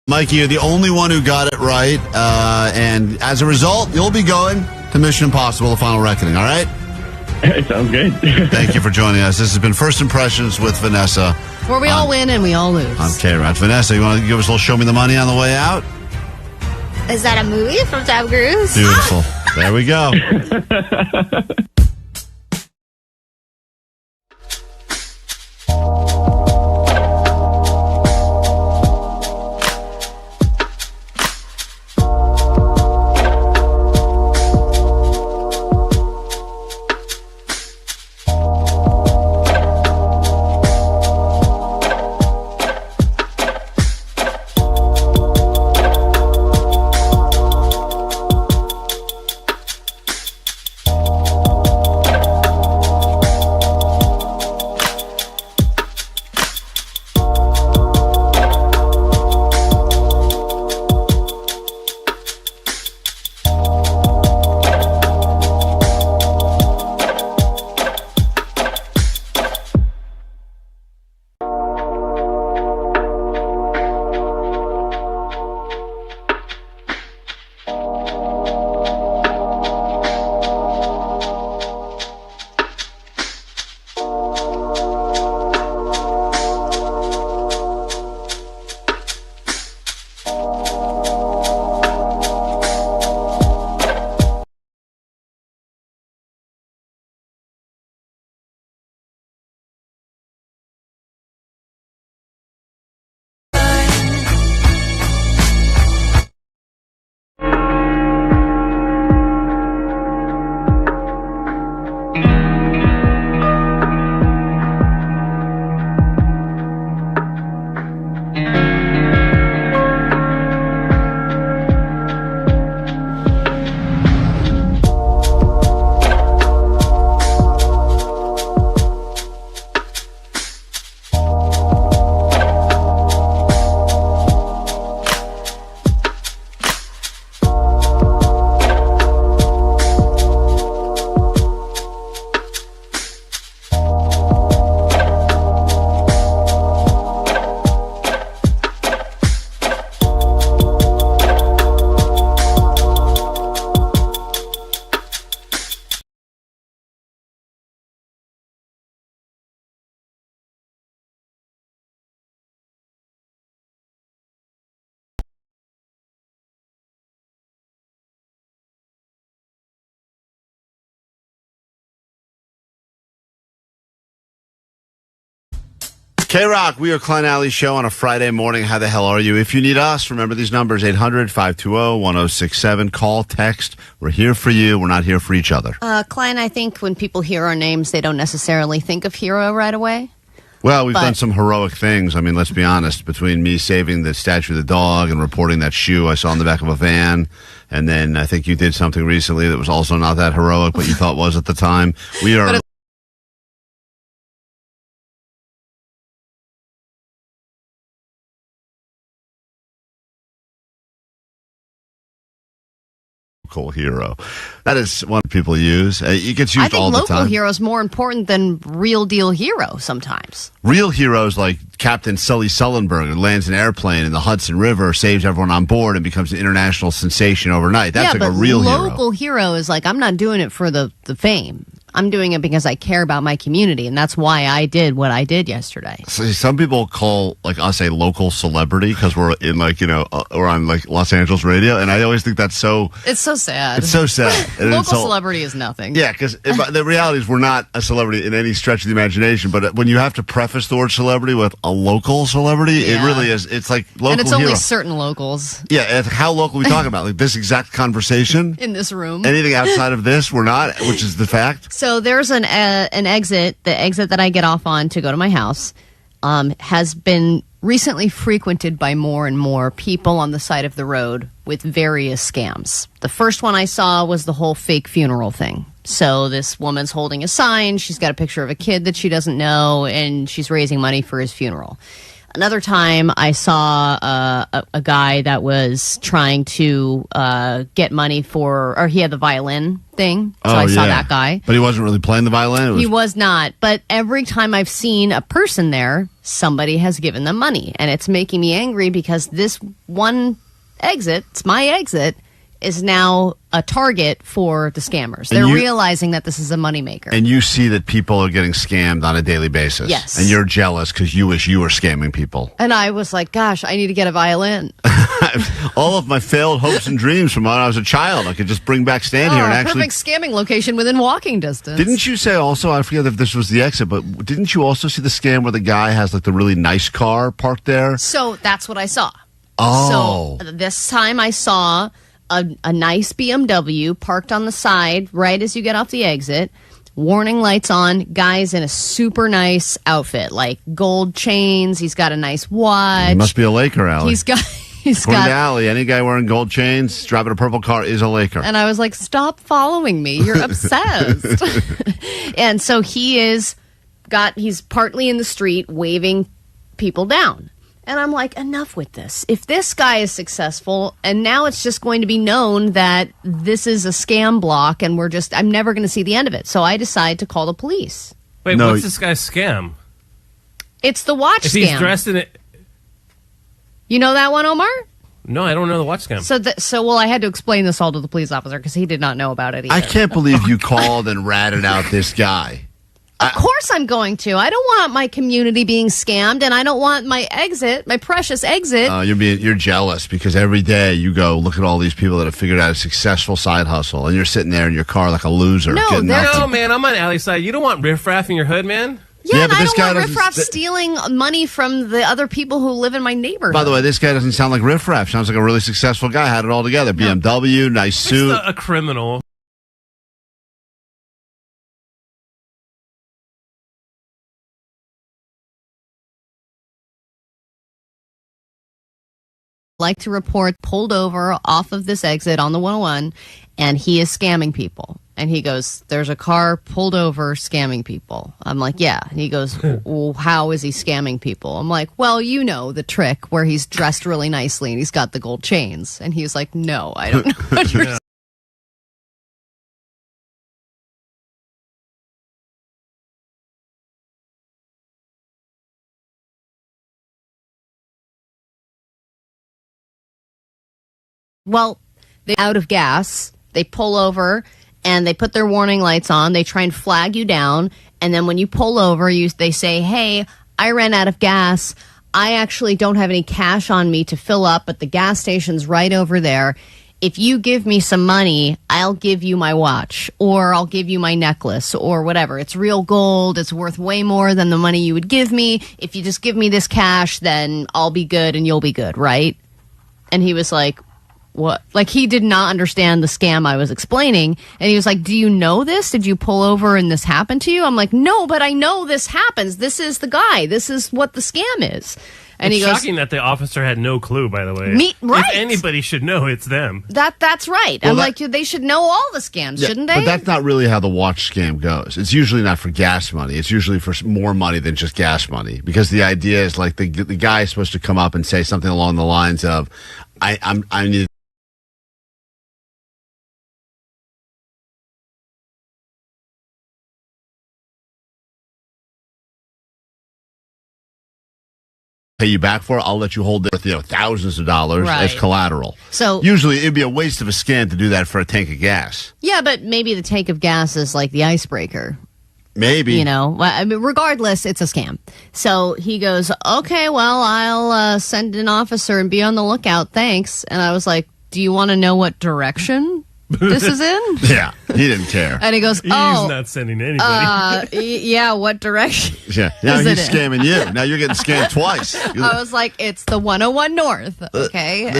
Speaker 3: Mikey, you're the only one who got it right, and as a result, you'll be going to Mission Impossible: The Final Reckoning, all right?
Speaker 19: It sounds good.
Speaker 3: Thank you for joining us. This has been First Impressions with Vanessa.
Speaker 7: Where we all win and we all lose.
Speaker 3: On KROQ. Vanessa, you want to give us a little Show Me the Money on the way out?
Speaker 4: Is that a movie from Tom Cruise?
Speaker 3: Beautiful. There we go. KROQ, we are Klein Alley Show on a Friday morning. How the hell are you? If you need us, remember these numbers, 800-520-1067. Call, text. We're here for you. We're not here for each other.
Speaker 7: Klein, I think when people hear our names, they don't necessarily think of hero right away.
Speaker 3: Well, we've done some heroic things. I mean, let's be honest. Between me saving the statue of the dog and reporting that shoe I saw in the back of a van, and then I think you did something recently that was also not that heroic, but you thought was at the time. We are... local hero. That is one people use. It gets used all the time.
Speaker 7: I think local hero is more important than real deal hero sometimes.
Speaker 3: Real heroes like Captain Sully Sullenberg, who lands an airplane in the Hudson River, saves everyone on board, and becomes an international sensation overnight. That's like a real hero.
Speaker 7: Local hero is like, I'm not doing it for the fame. I'm doing it because I care about my community, and that's why I did what I did yesterday.
Speaker 3: So some people call like us a local celebrity because we're in we're on like Los Angeles radio, and I always think that's so.
Speaker 7: It's so sad.
Speaker 3: It's so sad.
Speaker 7: Local celebrity is nothing.
Speaker 3: Yeah, because the reality is we're not a celebrity in any stretch of the imagination. But when you have to preface the word celebrity with a local celebrity, it really is. It's like local.
Speaker 7: And it's
Speaker 3: hero.
Speaker 7: only certain locals.
Speaker 3: Yeah, how local are we talking about? Like this exact conversation
Speaker 7: in this room.
Speaker 3: Anything outside of this, we're not, which is the fact.
Speaker 7: So there's an exit. The exit that I get off on to go to my house has been recently frequented by more and more people on the side of the road with various scams. The first one I saw was the whole fake funeral thing. So this woman's holding a sign. She's got a picture of a kid that she doesn't know, and she's raising money for his funeral. Another time, I saw a guy that was trying to get money or he had the violin thing, so I saw that guy.
Speaker 3: But he wasn't really playing the violin?
Speaker 7: He was not, but every time I've seen a person there, somebody has given them money, and it's making me angry because this one exit, it's my exit, is now a target for the scammers. They're realizing that this is a moneymaker.
Speaker 3: And you see that people are getting scammed on a daily basis.
Speaker 7: Yes.
Speaker 3: And you're jealous because you wish you were scamming people.
Speaker 7: And I was like, gosh, I need to get a violin.
Speaker 3: All of my failed hopes and dreams from when I was a child, I could just bring back stand here and actually...
Speaker 7: perfect scamming location within walking distance.
Speaker 3: Didn't you say also, I forget if this was the exit, but didn't you also see the scam where the guy has like the really nice car parked there?
Speaker 7: So that's what I saw.
Speaker 3: Oh.
Speaker 7: So this time I saw a nice BMW parked on the side right as you get off the exit, warning lights on, guys in a super nice outfit, like gold chains. He's got a nice watch.
Speaker 3: He must be a Laker, Allie.
Speaker 7: He's
Speaker 3: According
Speaker 7: got
Speaker 3: to Allie, any guy wearing gold chains, driving a purple car is a Laker.
Speaker 7: And I was like, stop following me. You're obsessed. And so he's partly in the street waving people down. And I'm like, enough with this. If this guy is successful, and now it's just going to be known that this is a scam block, and I'm never going to see the end of it. So I decide to call the police.
Speaker 9: Wait, what's this guy's scam?
Speaker 7: It's the watch
Speaker 9: if
Speaker 7: scam.
Speaker 9: He's dressed in it.
Speaker 7: You know that one, Omar?
Speaker 9: No, I don't know the watch scam.
Speaker 7: So I had to explain this all to the police officer because he did not know about it either.
Speaker 3: I can't believe you called and ratted out this guy.
Speaker 7: Of course I'm going to. I don't want my community being scammed, and I don't want my precious exit.
Speaker 3: You're jealous because every day you go look at all these people that have figured out a successful side hustle, and you're sitting there in your car like a loser.
Speaker 9: No, man, I'm on Allie's side. You don't want riffraff in your hood, man.
Speaker 7: Yeah, and I don't want riffraff stealing money from the other people who live in my neighborhood.
Speaker 3: By the way, this guy doesn't sound like riffraff. Sounds like a really successful guy. Had it all together. BMW, nice suit.
Speaker 9: A criminal.
Speaker 7: Like to report pulled over off of this exit on the 101, and he is scamming people. And he goes, there's a car pulled over scamming people. I'm like, yeah. And he goes, well, how is he scamming people? I'm like, well, you know the trick where he's dressed really nicely and he's got the gold chains. And he was like, no, I don't know what you're saying. Well, they're out of gas. They pull over and they put their warning lights on. They try and flag you down. And then when you pull over, they say, hey, I ran out of gas. I actually don't have any cash on me to fill up, but the gas station's right over there. if you give me some money, I'll give you my watch, or I'll give you my necklace, or whatever. It's real gold. It's worth way more than the money you would give me. If you just give me this cash, then I'll be good and you'll be good, right? And he was like, what? Like, he did not understand the scam I was explaining. And he was like, do you know this? Did you pull over and this happened to you? I'm like, no, but I know this happens. This is the guy. This is what the scam is. And
Speaker 9: it's
Speaker 7: he goes,
Speaker 9: shocking that the officer had no clue, by the way.
Speaker 7: Right.
Speaker 9: If anybody should know, it's them.
Speaker 7: That's right.
Speaker 3: Well,
Speaker 7: I'm like, they should know all the scams, shouldn't they?
Speaker 3: But that's not really how the watch scam goes. It's usually not for gas money. It's usually for more money than just gas money. Because the idea is like the guy is supposed to come up and say something along the lines of, I need pay you back for it. I'll let you hold it with thousands of dollars as collateral.
Speaker 7: So
Speaker 3: usually it'd be a waste of a scam to do that for a tank of gas.
Speaker 7: Yeah, but maybe the tank of gas is like the icebreaker.
Speaker 3: Maybe.
Speaker 7: You know, I mean, regardless, it's a scam. So he goes, okay, well, I'll send an officer and be on the lookout. Thanks. And I was like, do you want to know what direction this is in?
Speaker 3: Yeah, he didn't care.
Speaker 7: And he goes,
Speaker 9: He's not sending anybody.
Speaker 7: Yeah, what direction?
Speaker 3: Yeah, now he's scamming you. Now you're getting scammed twice.
Speaker 7: I was like, it's the 101 North, okay?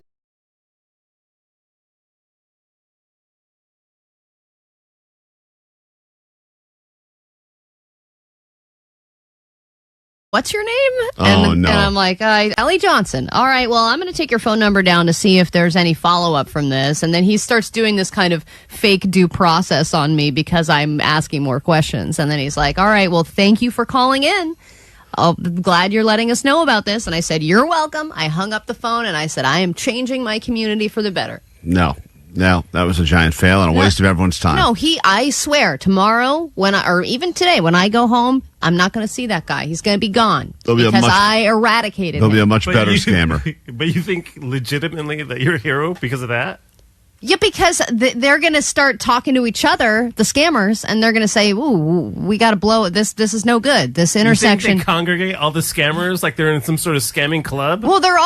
Speaker 7: What's your name?
Speaker 3: No.
Speaker 7: And I'm like, Ellie Johnson. All right, well, I'm going to take your phone number down to see if there's any follow-up from this. And then he starts doing this kind of fake due process on me because I'm asking more questions. And then he's like, all right, well, thank you for calling in. I'm glad you're letting us know about this. And I said, you're welcome. I hung up the phone and I said, I am changing my community for the better.
Speaker 3: No, that was a giant fail and a waste of everyone's time.
Speaker 7: No, I swear, tomorrow, or even today, when I go home, I'm not going to see that guy. He's going to be gone because I eradicated him.
Speaker 3: He'll be a much better scammer.
Speaker 9: But you think legitimately that you're a hero because of that?
Speaker 7: Yeah, because they're going to start talking to each other, the scammers, and they're going to say, ooh, we got to blow it. This is no good. This intersection.
Speaker 9: You think they congregate all the scammers like they're in some sort of scamming club?
Speaker 7: Well, they're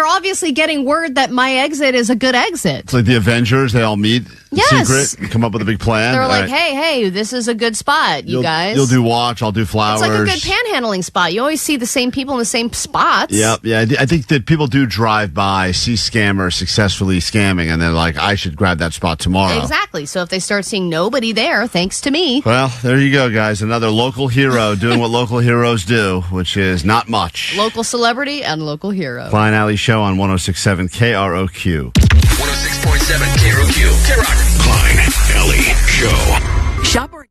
Speaker 7: obviously getting word that my exit is a good exit.
Speaker 3: It's like the Avengers. They all meet in secret and come up with a big plan.
Speaker 7: They're like, hey, this is a good spot, you guys.
Speaker 3: You'll do watch, I'll do flowers.
Speaker 7: It's like a good panhandling spot. You always see the same people in the same spots.
Speaker 3: Yeah. I think that people do drive by, see scammers successfully scamming, and they're like, I should grab that spot tomorrow.
Speaker 7: Exactly. So if they start seeing nobody there, thanks to me.
Speaker 3: Well, there you go, guys. Another local hero doing what local heroes do, which is not much.
Speaker 7: Local celebrity and local hero.
Speaker 3: Klein Alley Show on 106.7 KROQ.
Speaker 11: 106.7 KROQ. KROQ. Klein Alley Show.
Speaker 15: Shopper.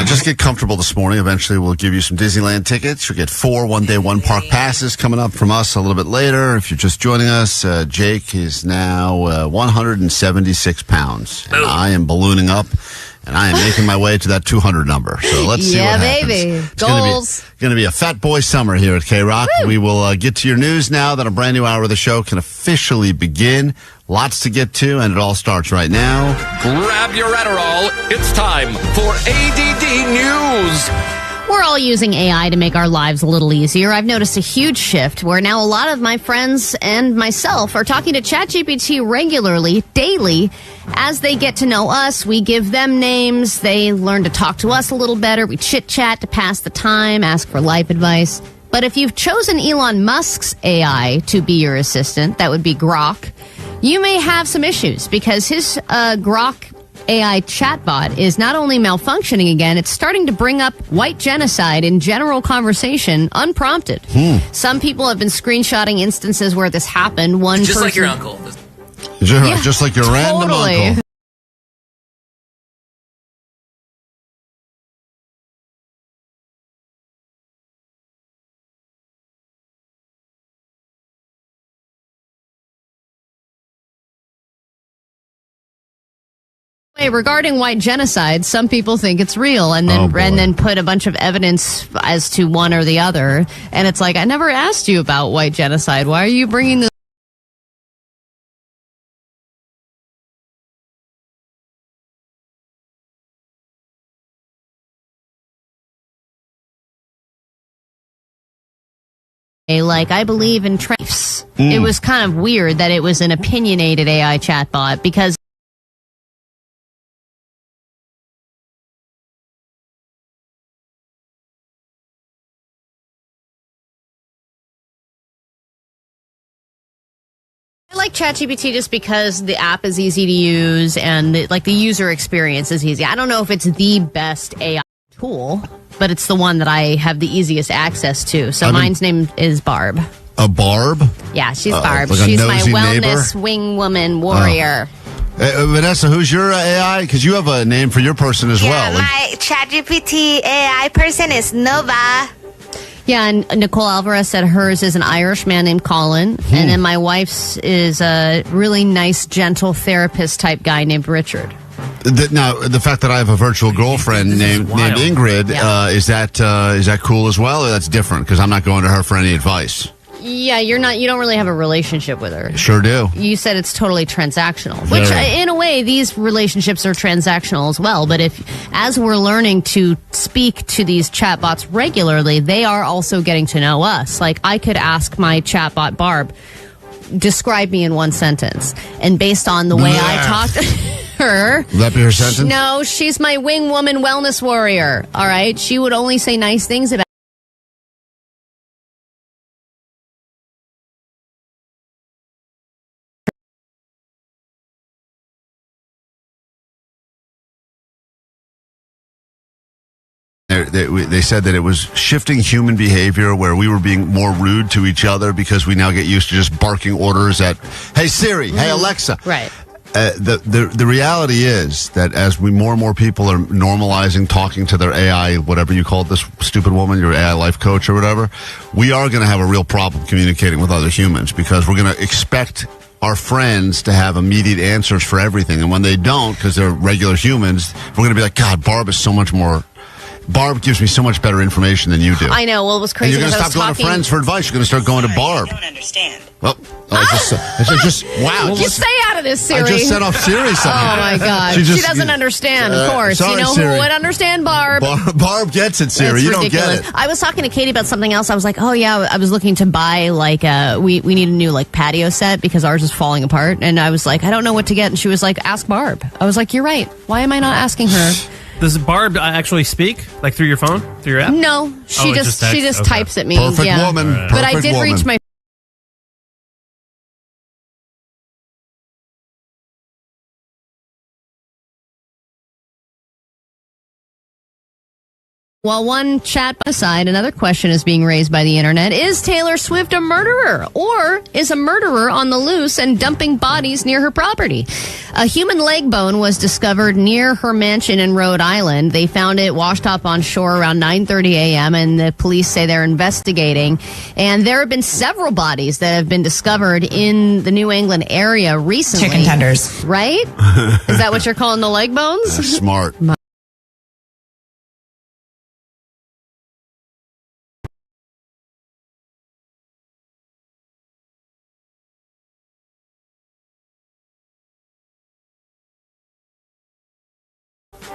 Speaker 3: Just get comfortable this morning. Eventually, we'll give you some Disneyland tickets. You'll get 4 one-day, one-park passes coming up from us a little bit later. If you're just joining us, Jake is now 176 pounds. And I am ballooning up, and I am making my way to that 200 number. So let's see what happens.
Speaker 7: Yeah, baby.
Speaker 3: Goals. It's going to be a fat boy summer here at KROQ. We will get to your news now that a brand new hour of the show can officially begin. Lots to get to, and it all starts right now.
Speaker 11: Grab your Adderall. It's time for ADD News.
Speaker 7: We're all using AI to make our lives a little easier. I've noticed a huge shift where now a lot of my friends and myself are talking to ChatGPT regularly, daily. As they get to know us, we give them names. They learn to talk to us a little better. We chit-chat to pass the time, ask for life advice. But if you've chosen Elon Musk's AI to be your assistant, that would be KROQ, you may have some issues because his KROQ AI chatbot is not only malfunctioning again, it's starting to bring up white genocide in general conversation unprompted. Some people have been screenshotting instances where this happened. One
Speaker 8: just
Speaker 7: person,
Speaker 8: like your uncle.
Speaker 3: Just like your random uncle.
Speaker 7: Regarding white genocide, some people think it's real and then put a bunch of evidence as to one or the other. And it's like, I never asked you about white genocide. Why are you bringing this? Like, I believe in trafes. It was kind of weird that it was an opinionated AI chatbot because I like ChatGPT just because the app is easy to use and the user experience is easy. I don't know if it's the best AI tool, but it's the one that I have the easiest access to. So mine's name is Barb.
Speaker 3: A Barb?
Speaker 7: Yeah, she's Barb.
Speaker 3: Like
Speaker 7: she's my wellness
Speaker 3: neighbor?
Speaker 7: wing woman warrior.
Speaker 3: Vanessa, who's your AI? Because you have a name for your person as well.
Speaker 4: My ChatGPT AI person is Nova.
Speaker 7: Yeah, and Nicole Alvarez said hers is an Irish man named Colin. And then my wife's is a really nice, gentle therapist type guy named Richard.
Speaker 3: Now, the fact that I have a virtual girlfriend named Ingrid, is that cool as well, or that's different? Because I'm not going to her for any advice.
Speaker 7: Yeah, you don't really have a relationship with her.
Speaker 3: Sure do.
Speaker 7: You said it's totally transactional, which in a way, these relationships are transactional as well. But as we're learning to speak to these chatbots regularly, they are also getting to know us. Like, I could ask my chatbot, Barb, describe me in one sentence. And based on the way I talk to her...
Speaker 3: Will that be her sentence?
Speaker 7: No, she's my wing woman wellness warrior, all right? She would only say nice things about
Speaker 3: They said that it was shifting human behavior where we were being more rude to each other because we now get used to just barking orders at, hey Siri, hey Alexa.
Speaker 7: Right.
Speaker 3: The reality is that as more and more people are normalizing talking to their AI, whatever you called this stupid woman, your AI life coach or whatever, we are going to have a real problem communicating with other humans because we're going to expect our friends to have immediate answers for everything. And when they don't, because they're regular humans, we're going to be like, God, Barb gives me so much better information than you do.
Speaker 7: I know. Well, it was crazy.
Speaker 3: And you're going to stop going to friends for advice. You're going to start going to Barb.
Speaker 2: I don't understand.
Speaker 3: Well, wow.
Speaker 7: You stay out of this, Siri.
Speaker 3: I just set off Siri something.
Speaker 7: Oh, my God. She doesn't understand, of course.
Speaker 3: Sorry,
Speaker 7: you know
Speaker 3: Siri.
Speaker 7: who would understand Barb?
Speaker 3: Barb gets it, Siri. You don't get it.
Speaker 7: I was talking to Katie about something else. I was like, oh, yeah, I was looking to buy, we need a new, patio set because ours is falling apart. And I was like, I don't know what to get. And she was like, ask Barb. I was like, you're right. Why am I not asking her?
Speaker 9: Does Barb actually speak, through your phone, through your app?
Speaker 7: No, she just types at me.
Speaker 3: Perfect woman. Right.
Speaker 7: But I did reach my. While one chat aside, another question is being raised by the internet. Is Taylor Swift a murderer? Or is a murderer on the loose and dumping bodies near her property? A human leg bone was discovered near her mansion in Rhode Island. They found it washed up on shore around 9:30 a.m. and the police say they're investigating. And there have been several bodies that have been discovered in the New England area recently.
Speaker 2: Chicken tenders.
Speaker 7: Right? Is that what you're calling the leg bones?
Speaker 3: Smart.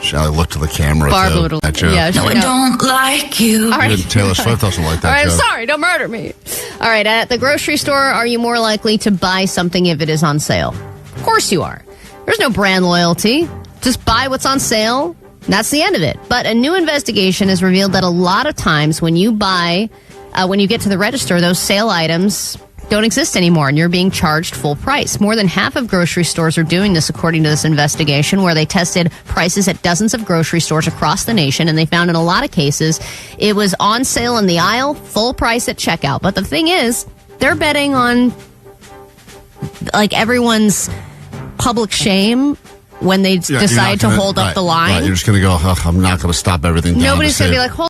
Speaker 3: Shall I look to the camera?
Speaker 7: Barb
Speaker 3: too?
Speaker 7: would,
Speaker 3: That joke?
Speaker 7: yeah,
Speaker 2: No, I don't like you.
Speaker 7: All right.
Speaker 3: Taylor Swift doesn't like that
Speaker 7: All right,
Speaker 3: joke.
Speaker 7: sorry, don't murder me. All right, at the grocery store, are you more likely to buy something if it is on sale? Of course you are. There's no brand loyalty. Just buy what's on sale. That's the end of it. But a new investigation has revealed that a lot of times when you buy, when you get to the register, those sale items don't exist anymore and you're being charged full price. More than half of grocery stores are doing this according to this investigation where they tested prices at dozens of grocery stores across the nation and they found in a lot of cases it was on sale in the aisle, full price at checkout. But the thing is, they're betting on everyone's public shame when they decide to hold up the line.
Speaker 3: Right, you're just going to go, I'm not going to stop everything down.
Speaker 7: Nobody's going to be like, hold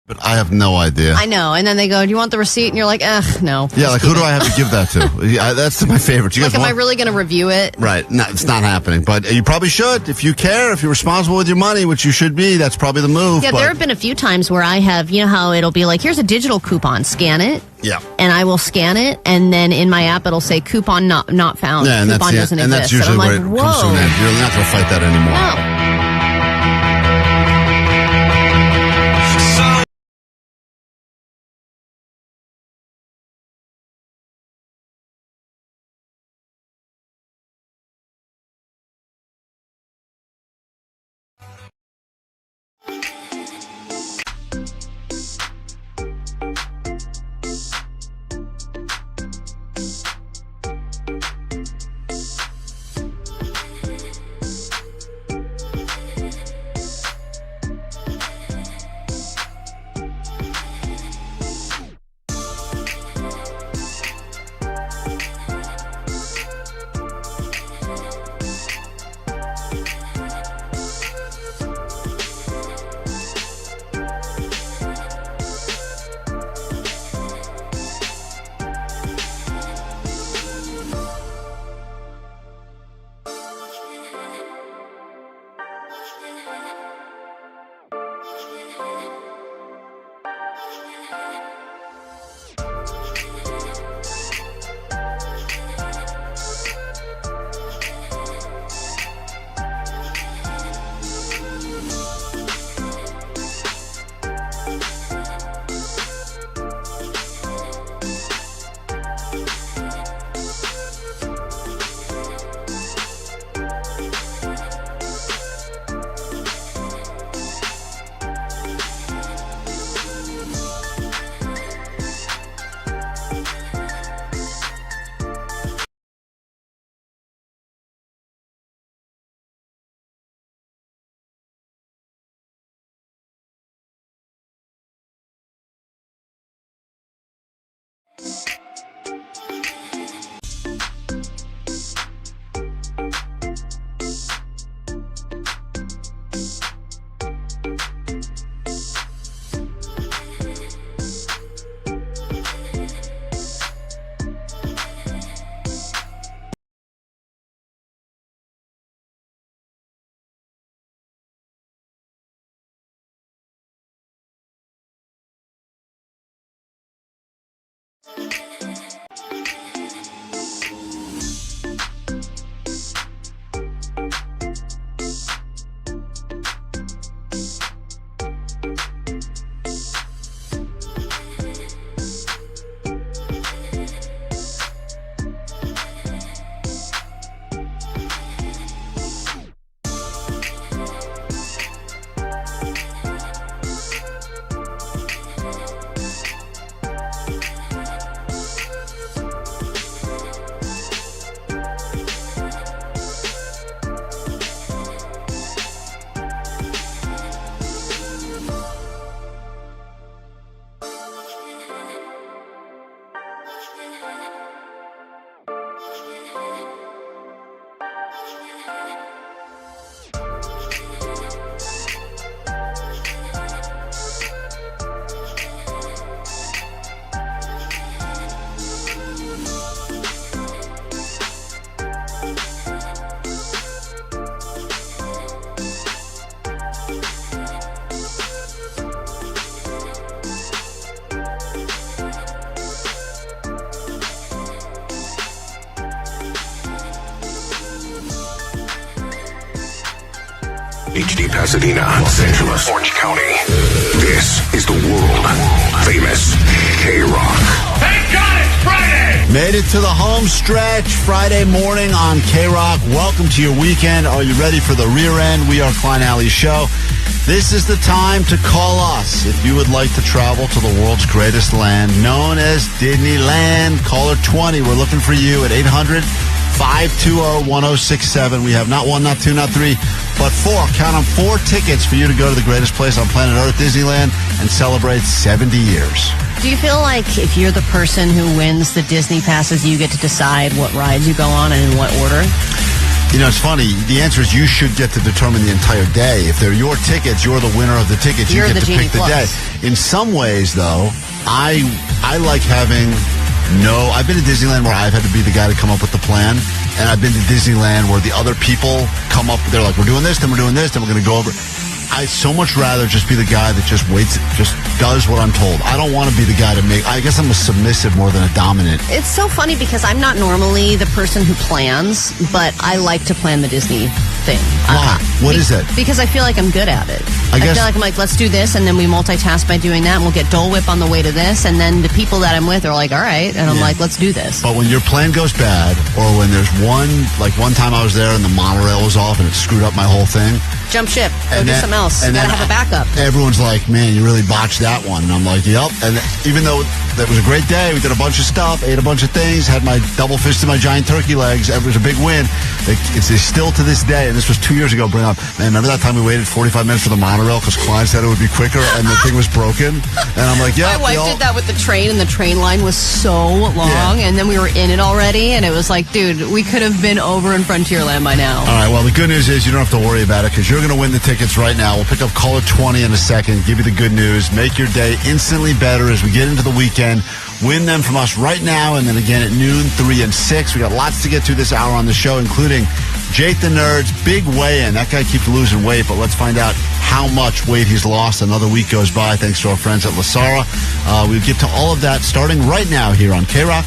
Speaker 3: But I have no idea.
Speaker 7: I know. And then they go, do you want the receipt? And you're like, no.
Speaker 3: Yeah, who do I have to give that to? Yeah, that's my favorite. You guys
Speaker 7: am I really going to review it?
Speaker 3: Right. No, it's not happening. But you probably should. If you care, if you're responsible with your money, which you should be, that's probably the move.
Speaker 7: Yeah, there have been a few times where I have, you know how it'll be like, here's a digital coupon, scan it.
Speaker 3: Yeah.
Speaker 7: And I will scan it, and then in my app it'll say coupon not found.
Speaker 3: Yeah, and
Speaker 7: coupon doesn't exist.
Speaker 3: And that's usually where it comes to an end. You're not going to fight that anymore.
Speaker 7: No.
Speaker 6: HD Pasadena, Los Angeles, Orange County. This is the world famous KROQ.
Speaker 11: Thank God it's Friday!
Speaker 3: Made it to the home stretch Friday morning on KROQ. Welcome to your weekend. Are you ready for the rear end? We are Klein Alley's show. This is the time to call us if you would like to travel to the world's greatest land, known as Disneyland. Caller 20. We're looking for you at 800-520-1067. We have not one, not two, not three, but four. Count on 4 tickets for you to go to the greatest place on planet Earth, Disneyland, and celebrate 70 years.
Speaker 7: Do you feel like if you're the person who wins the Disney passes, you get to decide what rides you go on and in what order?
Speaker 3: You know, it's funny. The answer is you should get to determine the entire day. If they're your tickets, you're the winner of the tickets. You get to pick the day. In some ways, though, I like having I've been to Disneyland where I've had to be the guy to come up with the plan, and I've been to Disneyland where the other people come up, they're like, we're doing this, then we're doing this, then we're going to go over. I'd so much rather just be the guy that just waits, just does what I'm told. I don't want to be the guy to I guess I'm a submissive more than a dominant.
Speaker 7: It's so funny because I'm not normally the person who plans, but I like to plan the Disney thing.
Speaker 3: Why? What is it?
Speaker 7: Because I feel like I'm good at it. I feel like I'm like, let's do this, and then we multitask by doing that, and we'll get Dole Whip on the way to this, and then the people that I'm with are like, all right, and I'm like, let's do this.
Speaker 3: But when your plan goes bad, or when there's one time I was there and the monorail was off and it screwed up my whole thing.
Speaker 7: Jump ship. Go do something else. You gotta have a backup.
Speaker 3: Everyone's like, man, you really botched that one. And I'm like, yep. And even though that was a great day, we did a bunch of stuff, ate a bunch of things, had my double fisted my giant turkey legs. It was a big win. It's still to this day, and this was 2 years ago, bring up, man, remember that time we waited 45 minutes for the monorail because Klein said it would be quicker and the thing was broken? And I'm like, yeah.
Speaker 7: My wife did that with the train, and the train line was so long, and then we were in it already, and it was like, dude, we could have been over in Frontierland by now.
Speaker 3: All right, well, the good news is you don't have to worry about it because you're going to win the tickets right now. We'll pick up caller 20 in a second, give you the good news, make your day instantly better as we get into the weekend. Win them from us right now, and then again at noon, 3 and 6. We got lots to get to this hour on the show, including Jake the Nerd's big weigh-in. That guy keeps losing weight, but let's find out how much weight he's lost. Another week goes by thanks to our friends at Lasara. We'll get to all of that starting right now here on KROQ.